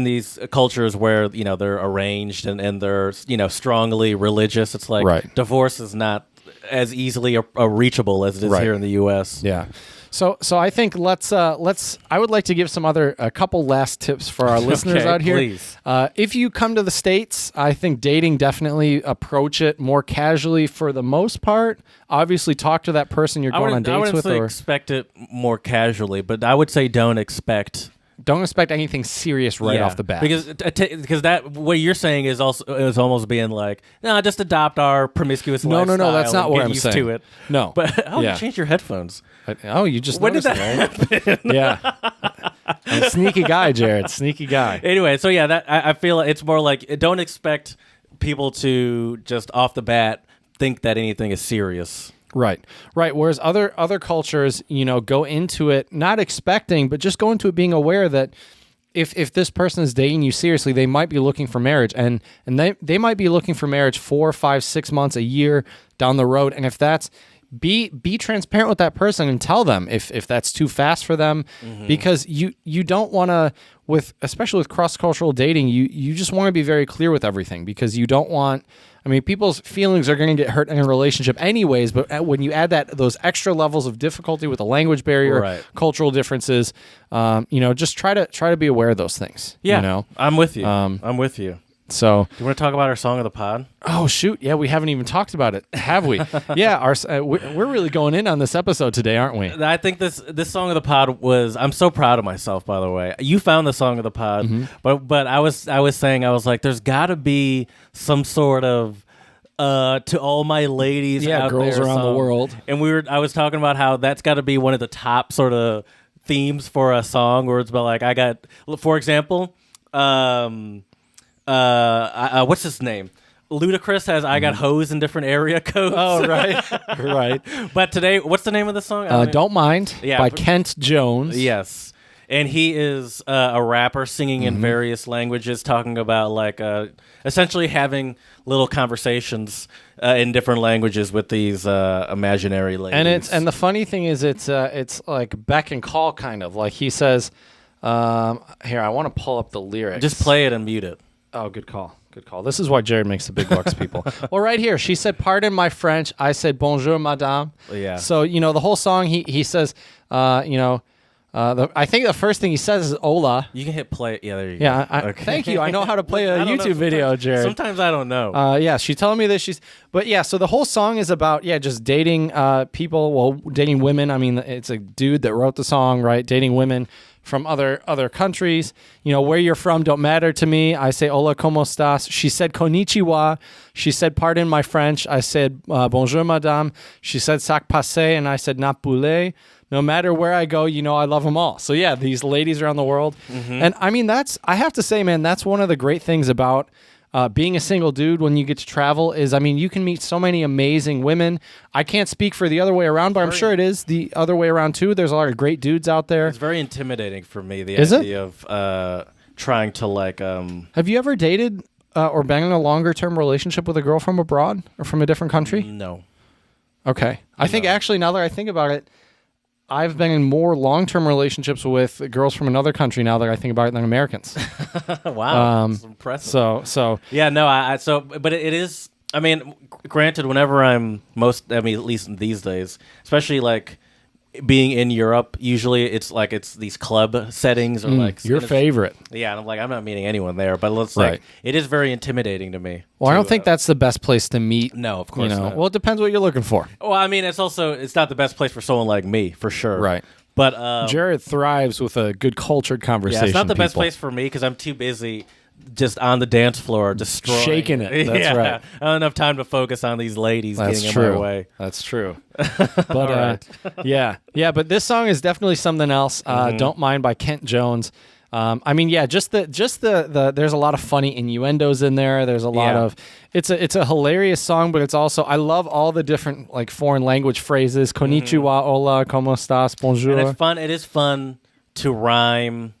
Speaker 2: these cultures where they're arranged and they're strongly religious. It's like divorce is not as easily reachable as it is here in the U.S.
Speaker 1: Yeah. So I think let's I would like to give a couple last tips for our listeners out here.
Speaker 2: Please.
Speaker 1: If you come to the States, I think dating, definitely approach it more casually for the most part. Obviously talk to that person you're going on dates with.
Speaker 2: I wouldn't expect it more casually, but I would say don't expect
Speaker 1: Don't expect anything serious right off the bat.
Speaker 2: Because that what you're saying is almost being like, no, just adopt our promiscuous lifestyle.
Speaker 1: No, that's not
Speaker 2: and
Speaker 1: what
Speaker 2: get
Speaker 1: I'm
Speaker 2: used
Speaker 1: saying.
Speaker 2: to it.
Speaker 1: No,
Speaker 2: But you changed your headphones.
Speaker 1: You just
Speaker 2: When did
Speaker 1: noticed
Speaker 2: that
Speaker 1: it, right? Yeah, I'm a sneaky guy, Jared. Sneaky guy.
Speaker 2: Anyway, so yeah, that I feel it's more like don't expect people to just off the bat think that anything is serious.
Speaker 1: Right. Whereas other cultures, go into it not expecting, but just go into it being aware that if this person is dating you seriously, they might be looking for marriage, and they might be looking for marriage 4, 5, 6 months, a year down the road. And if that's be transparent with that person and tell them if that's too fast for them, because you don't want to, especially with cross-cultural dating, you just want to be very clear with everything, because you don't want, people's feelings are going to get hurt in a relationship anyways, but when you add those extra levels of difficulty with the language barrier, cultural differences, just try to be aware of those things.
Speaker 2: Yeah, I'm with you. I'm with you.
Speaker 1: So,
Speaker 2: do you want to talk about our song of the pod?
Speaker 1: Oh shoot, yeah, we haven't even talked about it, have we? Yeah, we're really going in on this episode today, aren't we?
Speaker 2: I think this song of the pod was. I'm so proud of myself, by the way. You found the song of the pod, but I was saying, I was like, there's got to be some sort of to all my ladies, out
Speaker 1: girls
Speaker 2: there
Speaker 1: around the
Speaker 2: song.
Speaker 1: world,
Speaker 2: and I was talking about how that's got to be one of the top sort of themes for a song, where it's about like for example. What's his name? Ludacris has "I Got Hoes" in different area codes.
Speaker 1: Oh, right, right.
Speaker 2: But today, what's the name of the song?
Speaker 1: Don't Mind by Kent Jones.
Speaker 2: Yes, and he is a rapper singing in various languages, talking about like essentially having little conversations in different languages with these imaginary ladies.
Speaker 1: And the funny thing is, it's like beck and call kind of. Like he says, here, I want to pull up the lyrics.
Speaker 2: Just play it and mute it.
Speaker 1: Oh, good call. Good call. This is why Jared makes the big bucks, people. Well, right here, she said, "Pardon my French." I said, "Bonjour, madame."
Speaker 2: Yeah.
Speaker 1: So, the whole song, he says, I think the first thing he says is "Hola."
Speaker 2: You can hit play. Yeah, there you go.
Speaker 1: Yeah,
Speaker 2: Okay.
Speaker 1: Thank you. I know how to play a YouTube video, Jared.
Speaker 2: Sometimes I don't know.
Speaker 1: Yeah, she's telling me this. But yeah, so the whole song is about, just dating people, well, dating women. It's a dude that wrote the song, right? Dating women from other countries. Where you're from don't matter to me. I say, "Hola, ¿cómo estás?" She said, "Konnichiwa." She said, "Pardon my French." I said, "Bonjour, madame." She said, "Sac passé," and I said, "Not poulet." No matter where I go, I love them all. So yeah, these ladies around the world. And I have to say, man, that's one of the great things about being a single dude when you get to travel is, you can meet so many amazing women. I can't speak for the other way around, but I'm sure it is the other way around too. There's a lot of great dudes out there.
Speaker 2: It's very intimidating for me, the
Speaker 1: Is
Speaker 2: idea of trying to like...
Speaker 1: Have you ever dated or been in a longer term relationship with a girl from abroad or from a different country?
Speaker 2: No.
Speaker 1: Okay. I think actually, now that I think about it, I've been in more long-term relationships with girls from another country now that I think about it than Americans.
Speaker 2: Wow, that's impressive.
Speaker 1: So
Speaker 2: yeah, no, but it is. Granted, whenever I'm at least these days, especially like being in Europe, usually it's these club settings or
Speaker 1: your favorite.
Speaker 2: Yeah, and I'm not meeting anyone there, but
Speaker 1: Right.
Speaker 2: it is very intimidating to me.
Speaker 1: Well, I don't think that's the best place to meet.
Speaker 2: No, of course not.
Speaker 1: Well, it depends what you're looking for.
Speaker 2: Well, it's not the best place for someone like me, for sure.
Speaker 1: Right.
Speaker 2: But
Speaker 1: Jared thrives with a good cultured conversation.
Speaker 2: Yeah, it's not the best place for me because I'm too busy just on the dance floor destroying.
Speaker 1: Shaking it. That's right.
Speaker 2: I don't have enough time to focus on these ladies
Speaker 1: That's
Speaker 2: getting
Speaker 1: true.
Speaker 2: in my way.
Speaker 1: That's true. But yeah, but this song is definitely something else. Don't Mind by Kent Jones. Just the there's a lot of funny innuendos in there. There's a lot of it's a hilarious song, but it's also, I love all the different like foreign language phrases. Konnichiwa, hola, ¿cómo estás? Bonjour.
Speaker 2: And it's fun. It is fun to rhyme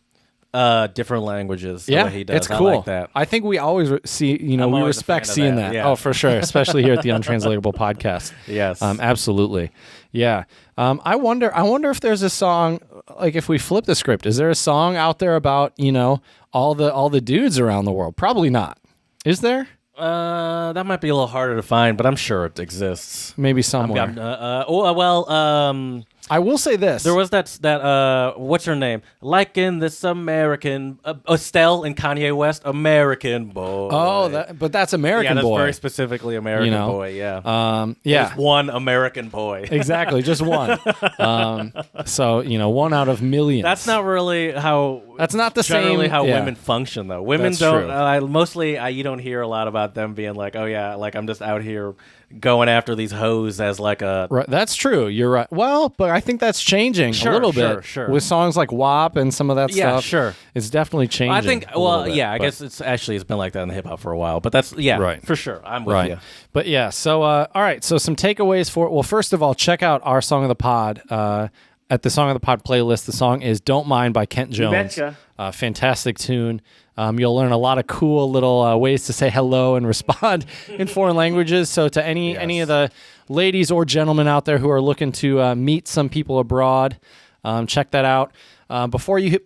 Speaker 2: different languages. The way he does.
Speaker 1: It's cool.
Speaker 2: I like that.
Speaker 1: I think we always see, we respect seeing that.
Speaker 2: Yeah.
Speaker 1: Oh, for sure, especially here at the Untranslatable podcast.
Speaker 2: Yes.
Speaker 1: Absolutely. Yeah. I wonder if there's a song, like if we flip the script, is there a song out there about, all the dudes around the world? Probably not. Is there?
Speaker 2: That might be a little harder to find, but I'm sure it exists.
Speaker 1: Maybe somewhere. I will say this.
Speaker 2: There was that what's her name? Like in this American Estelle and Kanye West, American boy.
Speaker 1: Oh, but that's American
Speaker 2: that's
Speaker 1: Boy.
Speaker 2: very specifically American Boy. Yeah.
Speaker 1: Yeah.
Speaker 2: There's one American boy.
Speaker 1: Exactly, just one. So one out of millions.
Speaker 2: That's not really how.
Speaker 1: That's not the
Speaker 2: generally
Speaker 1: same.
Speaker 2: how
Speaker 1: yeah.
Speaker 2: women function, though. Women
Speaker 1: That's
Speaker 2: don't.
Speaker 1: true.
Speaker 2: Mostly, you don't hear a lot about them being like, "Oh yeah, like I'm just out here going after these hoes as like a."
Speaker 1: Right, that's true. You're right. Well, but I think that's changing a little bit
Speaker 2: sure.
Speaker 1: with songs like WAP and some of that
Speaker 2: Yeah,
Speaker 1: stuff.
Speaker 2: sure.
Speaker 1: It's definitely changing.
Speaker 2: I think.
Speaker 1: a little bit,
Speaker 2: I
Speaker 1: but-
Speaker 2: guess it's been like that in the hip hop for a while, but that's
Speaker 1: Right.
Speaker 2: for sure. I'm with
Speaker 1: Right.
Speaker 2: you.
Speaker 1: But yeah, so all right, so some takeaways for well, first of all, check out our Song of the Pod at the Song of the Pod playlist. The song is Don't Mind by Kent Jones.
Speaker 2: betcha.
Speaker 1: Fantastic tune. You'll learn a lot of cool little ways to say hello and respond in foreign languages. So to any of the ladies or gentlemen out there who are looking to meet some people abroad, check that out. Before you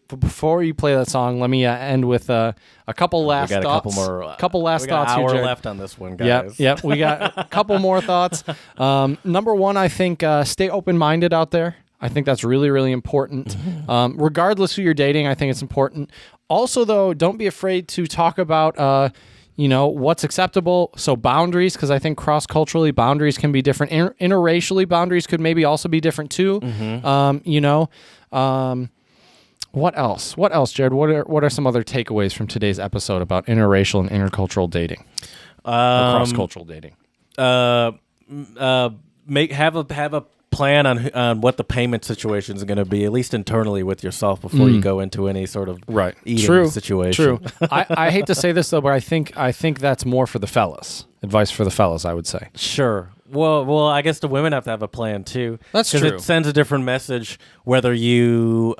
Speaker 1: play that song, let me end with a couple last
Speaker 2: We got
Speaker 1: thoughts.
Speaker 2: a couple more.
Speaker 1: Couple last
Speaker 2: we got
Speaker 1: thoughts
Speaker 2: an
Speaker 1: here,
Speaker 2: hour
Speaker 1: Jared.
Speaker 2: left on this one, guys.
Speaker 1: Yep. We got a couple more thoughts. Number one, I think stay open-minded out there. I think that's really, really important. Regardless who you're dating, I think it's important. Also, though, don't be afraid to talk about, what's acceptable. So boundaries, because I think cross-culturally boundaries can be different. Interracially boundaries could maybe also be different too. What else? What else, Jared? What are some other takeaways from today's episode about interracial and intercultural dating, or cross-cultural dating?
Speaker 2: Have a plan on what the payment situation is going to be, at least internally with yourself, before you go into any sort of eating situation.
Speaker 1: True. I hate to say this though, but I think that's more for the fellas. Advice for the fellas, I would say.
Speaker 2: Sure. Well, I guess the women have to have a plan too.
Speaker 1: That's true.
Speaker 2: Because it sends a different message whether you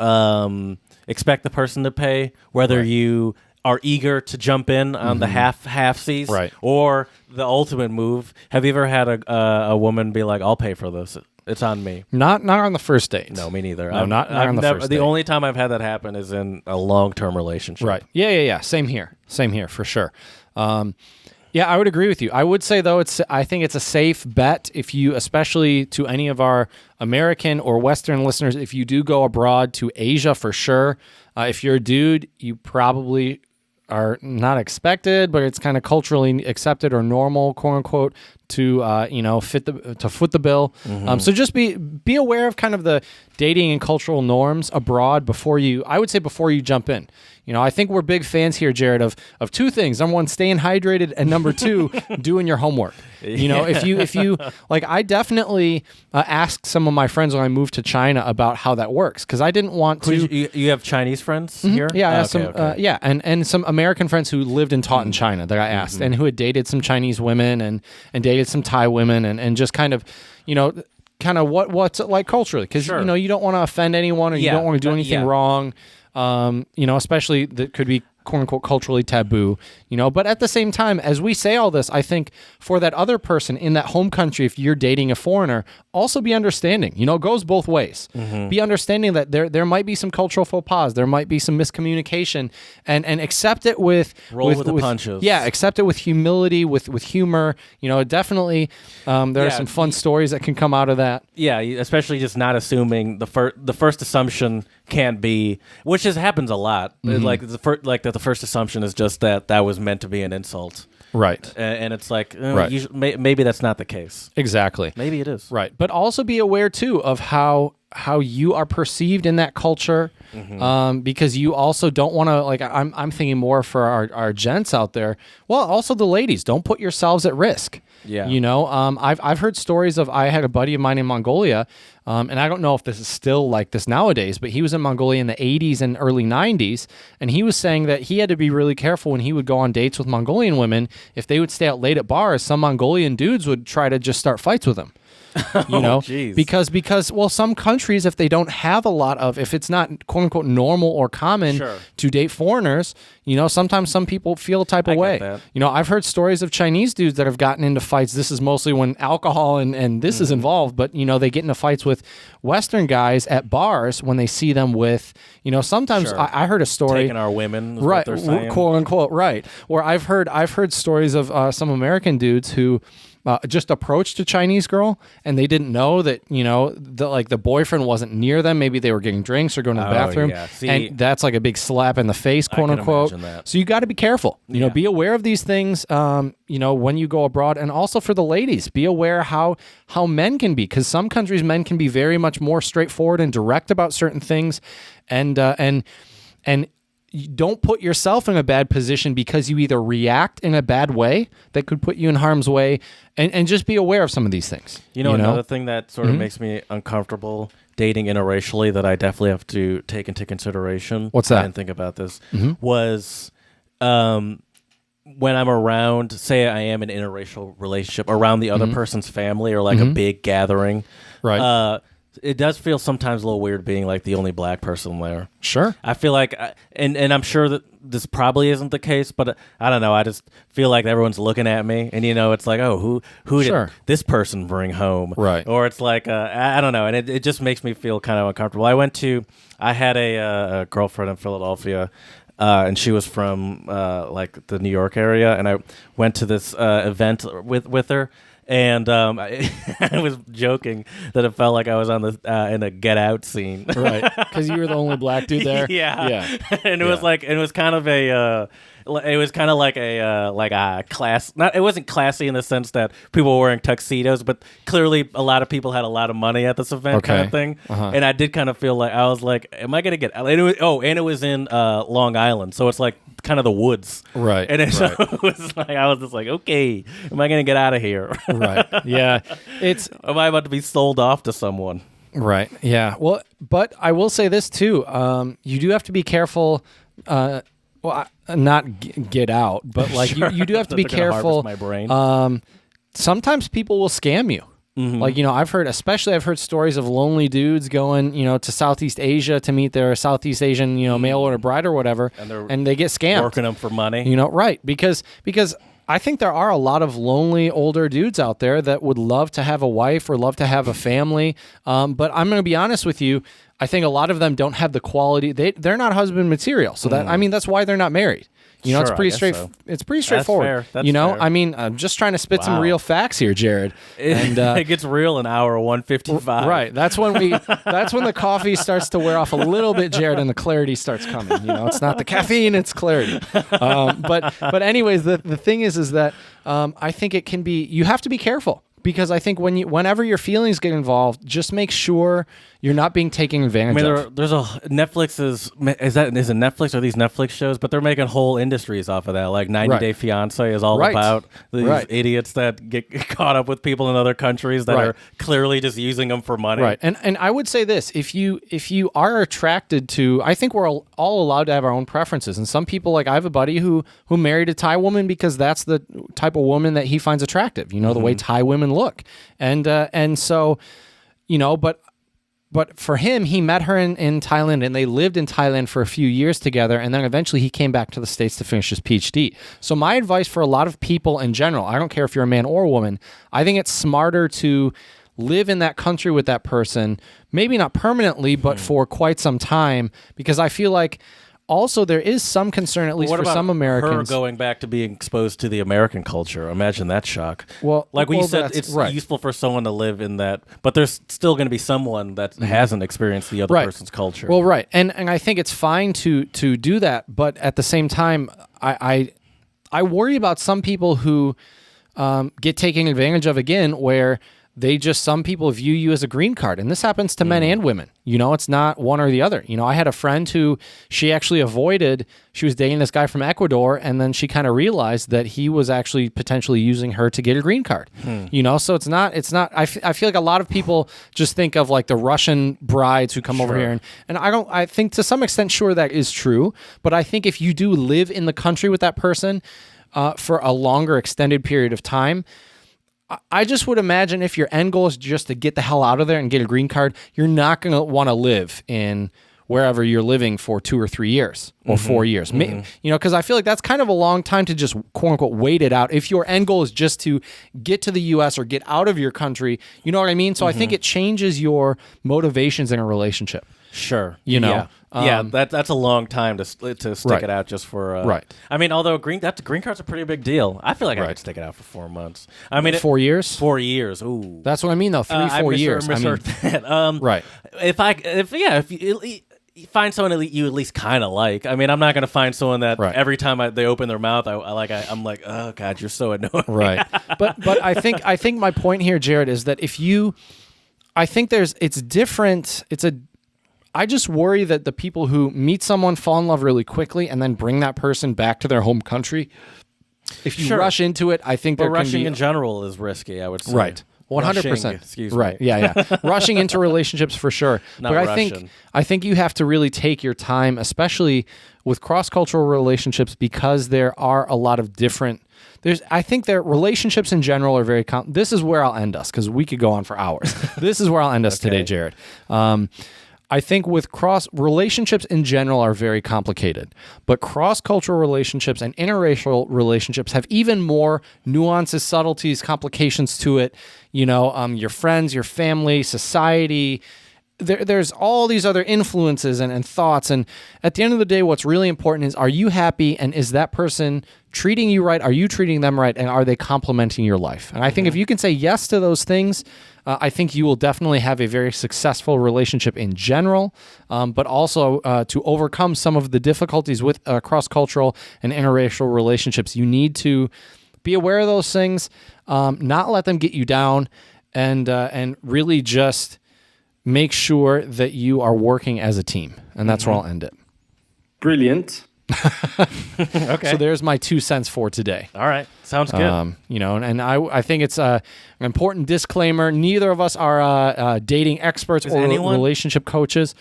Speaker 2: expect the person to pay, whether you are eager to jump in on the half-seas,
Speaker 1: Right.
Speaker 2: or the ultimate move. Have you ever had a woman be like, "I'll pay for this. It's on me"?
Speaker 1: Not on the first date.
Speaker 2: No, me neither.
Speaker 1: No, not on the first
Speaker 2: The
Speaker 1: date.
Speaker 2: only time I've had that happen is in a long-term relationship.
Speaker 1: Right. Yeah. Same here, for sure. Yeah, I would agree with you. I would say though, I think it's a safe bet if you, especially to any of our American or Western listeners, if you do go abroad to Asia for sure. If you're a dude, you probably are not expected, but it's kind of culturally accepted or normal, quote unquote, to foot the bill. So just be aware of kind of the dating and cultural norms abroad before you jump in. I think we're big fans here, Jared, of two things. Number one, staying hydrated, and number two, doing your homework. If you like, I definitely asked some of my friends when I moved to China about how that works, because I didn't want to.
Speaker 2: You have Chinese friends here?
Speaker 1: Yeah, I asked
Speaker 2: Okay.
Speaker 1: and some American friends who lived and taught in China that I asked, and who had dated some Chinese women and dated some Thai women, and just kind of, what's it like culturally, because
Speaker 2: Sure.
Speaker 1: you don't want to offend anyone, or you don't want to do anything wrong, especially that could be quote unquote culturally taboo, but at the same time, as we say all this, I think for that other person in that home country, if you're dating a foreigner, also be understanding. It goes both ways. Be understanding that there might be some cultural faux pas, there might be some miscommunication, and accept it with
Speaker 2: Roll with the punches.
Speaker 1: Yeah, accept it with humility, with humor. Definitely there are some fun stories that can come out of that.
Speaker 2: Yeah, especially just not assuming the first assumption can't be, which happens a lot. Like the first assumption is just that was meant to be an insult,
Speaker 1: Right.
Speaker 2: and it's like
Speaker 1: Right.
Speaker 2: maybe that's not the case.
Speaker 1: Exactly.
Speaker 2: Maybe it is.
Speaker 1: Right. But also be aware too of how you are perceived in that culture, because you also don't want to, like, I'm thinking more for our gents out there. Well, also the ladies, don't put yourselves at risk.
Speaker 2: Yeah.
Speaker 1: I've heard stories of, I had a buddy of mine in Mongolia, and I don't know if this is still like this nowadays, but he was in Mongolia in the 80s and early 90s, and he was saying that he had to be really careful when he would go on dates with Mongolian women. If they would stay out late at bars, some Mongolian dudes would try to just start fights with them.
Speaker 2: Geez.
Speaker 1: Because some countries, if they don't have a lot of, if it's not quote unquote normal or common
Speaker 2: Sure.
Speaker 1: to date foreigners, sometimes some people feel a type of
Speaker 2: I get
Speaker 1: way.
Speaker 2: that.
Speaker 1: I've heard stories of Chinese dudes that have gotten into fights. This is mostly when alcohol and this is involved, but they get into fights with Western guys at bars when they see them with, sometimes
Speaker 2: Sure.
Speaker 1: I heard a story.
Speaker 2: Taking our women, is
Speaker 1: Right,
Speaker 2: what they're saying.
Speaker 1: quote unquote, right. Where I've heard stories of some American dudes who just approached a Chinese girl and they didn't know that, the boyfriend wasn't near them. Maybe they were getting drinks or going to the bathroom.
Speaker 2: Yeah. See,
Speaker 1: and that's like a big slap in the face, quote unquote. So you got to be careful. Be aware of these things, when you go abroad. And also for the ladies, be aware how men can be, because some countries men can be very much more straightforward and direct about certain things. And you don't put yourself in a bad position because you either react in a bad way that could put you in harm's way, and just be aware of some of these things.
Speaker 2: Another thing that sort of makes me uncomfortable dating interracially that I definitely have to take into consideration.
Speaker 1: What's that?
Speaker 2: I didn't think about this. Was when I'm around, say I am in an interracial relationship, around the other person's family or like a big gathering.
Speaker 1: Right.
Speaker 2: It does feel sometimes a little weird being like the only black person there.
Speaker 1: Sure.
Speaker 2: I feel like, and I'm sure that this probably isn't the case, but I don't know. I just feel like everyone's looking at me, and it's like, oh, who
Speaker 1: Sure.
Speaker 2: did this person bring home?
Speaker 1: Right.
Speaker 2: Or it's like, I don't know, and it just makes me feel kind of uncomfortable. I had a girlfriend in Philadelphia, and she was from like the New York area, and I went to this event with her. And I was joking that it felt like I was on the in a Get Out scene,
Speaker 1: Right? Because you were the only black dude there.
Speaker 2: Yeah. And it was like, it was kind of a, it was kind of like a class. Not, it wasn't classy in the sense that people were wearing tuxedos, but clearly a lot of people had a lot of money at this event, kind of thing. And I did kind of feel like I was like, am I gonna get? And it was in Long Island, so it's like kind of the woods,
Speaker 1: right?
Speaker 2: And so it was like, I was just like, okay, am I gonna get out of here?
Speaker 1: Right. Yeah.
Speaker 2: Am I about to be sold off to someone?
Speaker 1: Right. Yeah. Well, but I will say this too. You do have to be careful. Not get out, but like
Speaker 2: Sure.
Speaker 1: you do have to be careful.
Speaker 2: My brain.
Speaker 1: Sometimes people will scam you. Like, I've heard stories of lonely dudes going, to Southeast Asia to meet their Southeast Asian, mail order bride or whatever, and they get scammed.
Speaker 2: Working them for money.
Speaker 1: Right. Because I think there are a lot of lonely older dudes out there that would love to have a wife or love to have a family. But I'm going to be honest with you. I think a lot of them don't have the quality. They're not husband material. So that's why they're not married.
Speaker 2: Sure,
Speaker 1: it's pretty it's pretty straightforward.
Speaker 2: That's fair. That's fair.
Speaker 1: I'm just trying to spit some real facts here, Jared. And
Speaker 2: it gets real in hour 155.
Speaker 1: Right. That's when the coffee starts to wear off a little bit, Jared, and the clarity starts coming. It's not the caffeine, it's clarity. But anyways, the thing is that I think it can be. You have to be careful. Because I think whenever your feelings get involved, just make sure you're not being taken advantage of.
Speaker 2: There's a Netflix is it Netflix or these Netflix shows, but they're making whole industries off of that. Like 90 Day Fiance is all about these idiots that get caught up with people in other countries that are clearly just using them for money.
Speaker 1: Right. And I would say this, if you are attracted to, I think we're all allowed to have our own preferences. And some people, like I have a buddy who married a Thai woman because that's the type of woman that he finds attractive. The way Thai women look. And so, but for him, he met her in Thailand, and they lived in Thailand for a few years together, and then eventually he came back to the States to finish his PhD. So my advice for a lot of people in general, I don't care if you're a man or a woman, I think it's smarter to live in that country with that person, maybe not permanently, but for quite some time, because I feel like also there is some concern, at least for some Americans.
Speaker 2: Her going back to being exposed to the American culture? Imagine that shock.
Speaker 1: Well,
Speaker 2: like when you said it's useful for someone to live in that, but there's still going to be someone that hasn't experienced the other person's culture.
Speaker 1: Well, right, and I think it's fine to do that, but at the same time, I worry about some people who get taken advantage of again, where some people view you as a green card. And this happens to men and women. It's not one or the other. I had a friend who she was dating this guy from Ecuador, and then she kind of realized that he was actually potentially using her to get a green card. So it's not, I feel like a lot of people just think of like the Russian brides who come over here. And I think to some extent, sure, that is true. But I think if you do live in the country with that person for a longer extended period of time, I just would imagine if your end goal is just to get the hell out of there and get a green card, you're not going to want to live in wherever you're living for 2 or 3 years or 4 years. Because I feel like that's kind of a long time to just quote unquote wait it out. If your end goal is just to get to the U.S. or get out of your country, you know what I mean? So I think it changes your motivations in a relationship.
Speaker 2: Sure. That's a long time to stick
Speaker 1: Right.
Speaker 2: it out just for.
Speaker 1: Right.
Speaker 2: I mean, although green card's a pretty big deal. I feel like I could stick it out for 4 months. I mean,
Speaker 1: 4 years.
Speaker 2: 4 years. Ooh,
Speaker 1: That's what I mean, though. 3-4 years.
Speaker 2: Misheard that.
Speaker 1: Right.
Speaker 2: If you find someone that you at least kind of like. I mean, I'm not going to find someone that every time they open their mouth, I'm like, oh God, you're so annoying.
Speaker 1: Right. But I think my point here, Jared, is that it's different. I just worry that the people who meet someone, fall in love really quickly, and then bring that person back to their home country. If you rush into it, I think
Speaker 2: but rushing in general is risky, I would say.
Speaker 1: Right. 100%.
Speaker 2: Excuse me.
Speaker 1: Right. Yeah. Rushing into relationships for sure.
Speaker 2: Not
Speaker 1: but
Speaker 2: Russian.
Speaker 1: I think you have to really take your time, especially with cross-cultural relationships, because there are a lot of different. I think their relationships in general are very. This is where I'll end us, because we could go on for hours. This is where I'll end us today, Jared. I think with relationships in general are very complicated, but cross-cultural relationships and interracial relationships have even more nuances, subtleties, complications to it. Your friends, your family, society. There's all these other influences and thoughts. And at the end of the day, what's really important is, are you happy? And is that person treating you right? Are you treating them right? And are they complementing your life? And I think if you can say yes to those things, I think you will definitely have a very successful relationship in general, but also to overcome some of the difficulties with cross-cultural and interracial relationships. You need to be aware of those things, not let them get you down, and really just make sure that you are working as a team. And that's where I'll end it.
Speaker 4: Brilliant.
Speaker 2: Okay.
Speaker 1: So there's my 2 cents for today.
Speaker 2: All right. Sounds good.
Speaker 1: And I think it's an important disclaimer. Neither of us are dating experts or relationship coaches.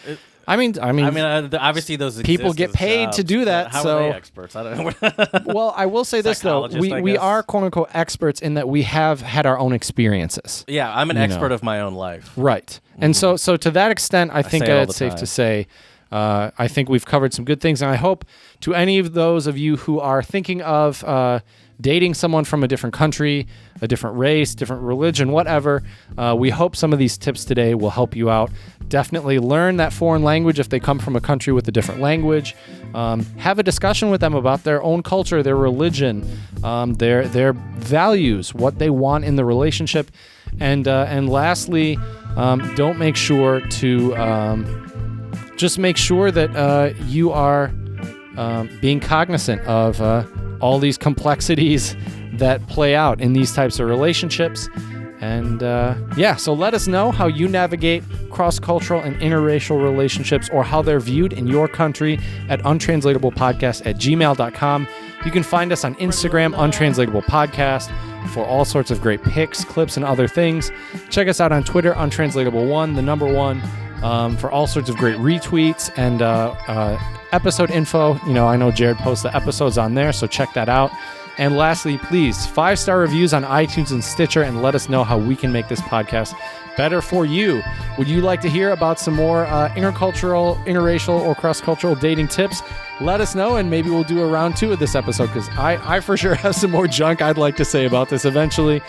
Speaker 1: I mean,
Speaker 2: obviously those
Speaker 1: people
Speaker 2: exist
Speaker 1: get
Speaker 2: as
Speaker 1: paid
Speaker 2: jobs,
Speaker 1: to do that.
Speaker 2: How
Speaker 1: so
Speaker 2: are they experts? I don't know.
Speaker 1: Well, I will say this though:
Speaker 2: Psychologist, I
Speaker 1: we
Speaker 2: guess.
Speaker 1: are quote unquote experts in that we have had our own experiences.
Speaker 2: Yeah, I'm an expert of my own life.
Speaker 1: Right. And so to that extent, I think
Speaker 2: say it all
Speaker 1: it's
Speaker 2: the
Speaker 1: safe
Speaker 2: time.
Speaker 1: to say, I think we've covered some good things, and I hope to any of those of you who are thinking of dating someone from a different country, a different race, different religion, whatever, we hope some of these tips today will help you out. Definitely learn that foreign language if they come from a country with a different language. Have a discussion with them about their own culture, their religion, their values, what they want in the relationship, and lastly, don't make sure to just make sure that you are being cognizant of all these complexities that play out in these types of relationships. And so let us know how you navigate cross-cultural and interracial relationships, or how they're viewed in your country at untranslatablepodcast@gmail.com. You can find us on Instagram, Untranslatable Podcast, for all sorts of great pics, clips, and other things. Check us out on Twitter, Untranslatable1, the number 1, for all sorts of great retweets and episode info. I know Jared posts the episodes on there, so check that out. And lastly, please, 5-star reviews on iTunes and Stitcher, and let us know how we can make this podcast better for you. Would you like to hear about some more intercultural, interracial, or cross-cultural dating tips? Let us know, and maybe we'll do a round 2 of this episode, because I for sure have some more junk I'd like to say about this eventually.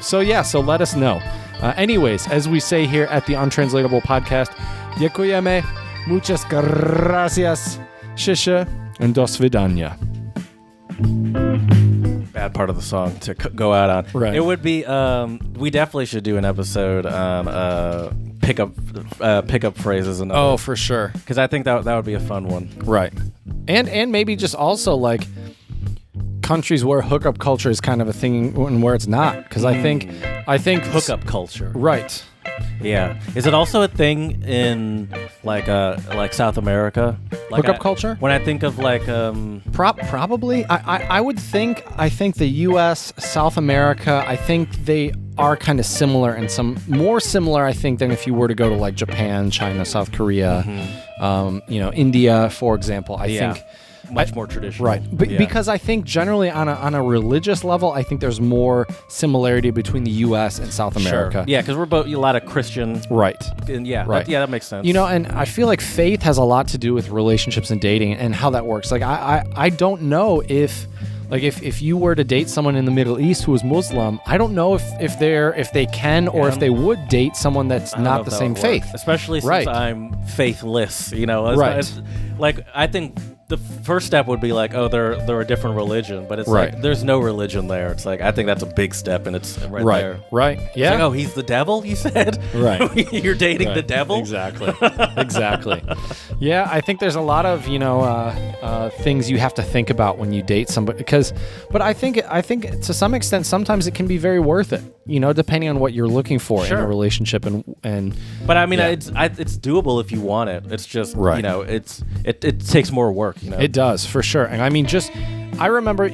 Speaker 1: So let us know. Anyways, as we say here at the Untranslatable Podcast, dziękujemy, muchas gracias, shisha, and do svidania.
Speaker 2: Bad part of the song to go out on.
Speaker 1: Right.
Speaker 2: It would be. We definitely should do an episode on pickup phrases and.
Speaker 1: Oh, for sure.
Speaker 2: Because I think that would be a fun one.
Speaker 1: Right. And maybe just also like countries where hookup culture is kind of a thing and where it's not. Because I think
Speaker 2: Hookup culture.
Speaker 1: Right.
Speaker 2: Yeah. Is it also a thing in like South America? Like
Speaker 1: Hookup culture?
Speaker 2: When I think of like
Speaker 1: Probably. I would think. I think the U.S., South America, I think they are kind of similar, and some more similar, I think, than if you were to go to like Japan, China, South Korea, India, for example. I think
Speaker 2: much more traditional.
Speaker 1: Right. Because I think generally on a religious level, I think there's more similarity between the U.S. and South America.
Speaker 2: Sure. Yeah, because we're both a lot of Christian.
Speaker 1: Right.
Speaker 2: And
Speaker 1: Right.
Speaker 2: That makes sense.
Speaker 1: And I feel like faith has a lot to do with relationships and dating and how that works. Like I don't know if Like if you were to date someone in the Middle East who was Muslim, I don't know if they can or if they would date someone that's not the same faith.
Speaker 2: Especially since I'm faithless,
Speaker 1: Right.
Speaker 2: Like I think the first step would be like, oh, they're a different religion, but it's like there's no religion there. It's like I think that's a big step, and it's right there.
Speaker 1: Right. Yeah.
Speaker 2: It's like, oh, he's the devil, you said?
Speaker 1: Right.
Speaker 2: You're dating the devil?
Speaker 1: Exactly. Exactly. Yeah, I think there's a lot of things you have to think about when you date somebody but I think to some extent sometimes it can be very worth it. Depending on what you're looking for in a relationship and.
Speaker 2: But I mean, it's doable if you want it. It's just it takes more work.
Speaker 1: It does for sure, and I mean I remember,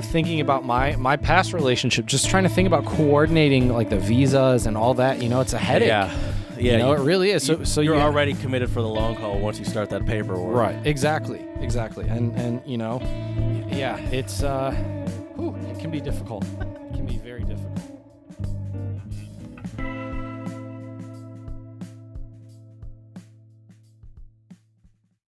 Speaker 1: thinking about my past relationship, just trying to think about coordinating like the visas and all that. It's a headache. Yeah. It really is. So
Speaker 2: you're already committed for the long haul once you start that paperwork.
Speaker 1: Right. Exactly. And it's it can be difficult. It can be very difficult.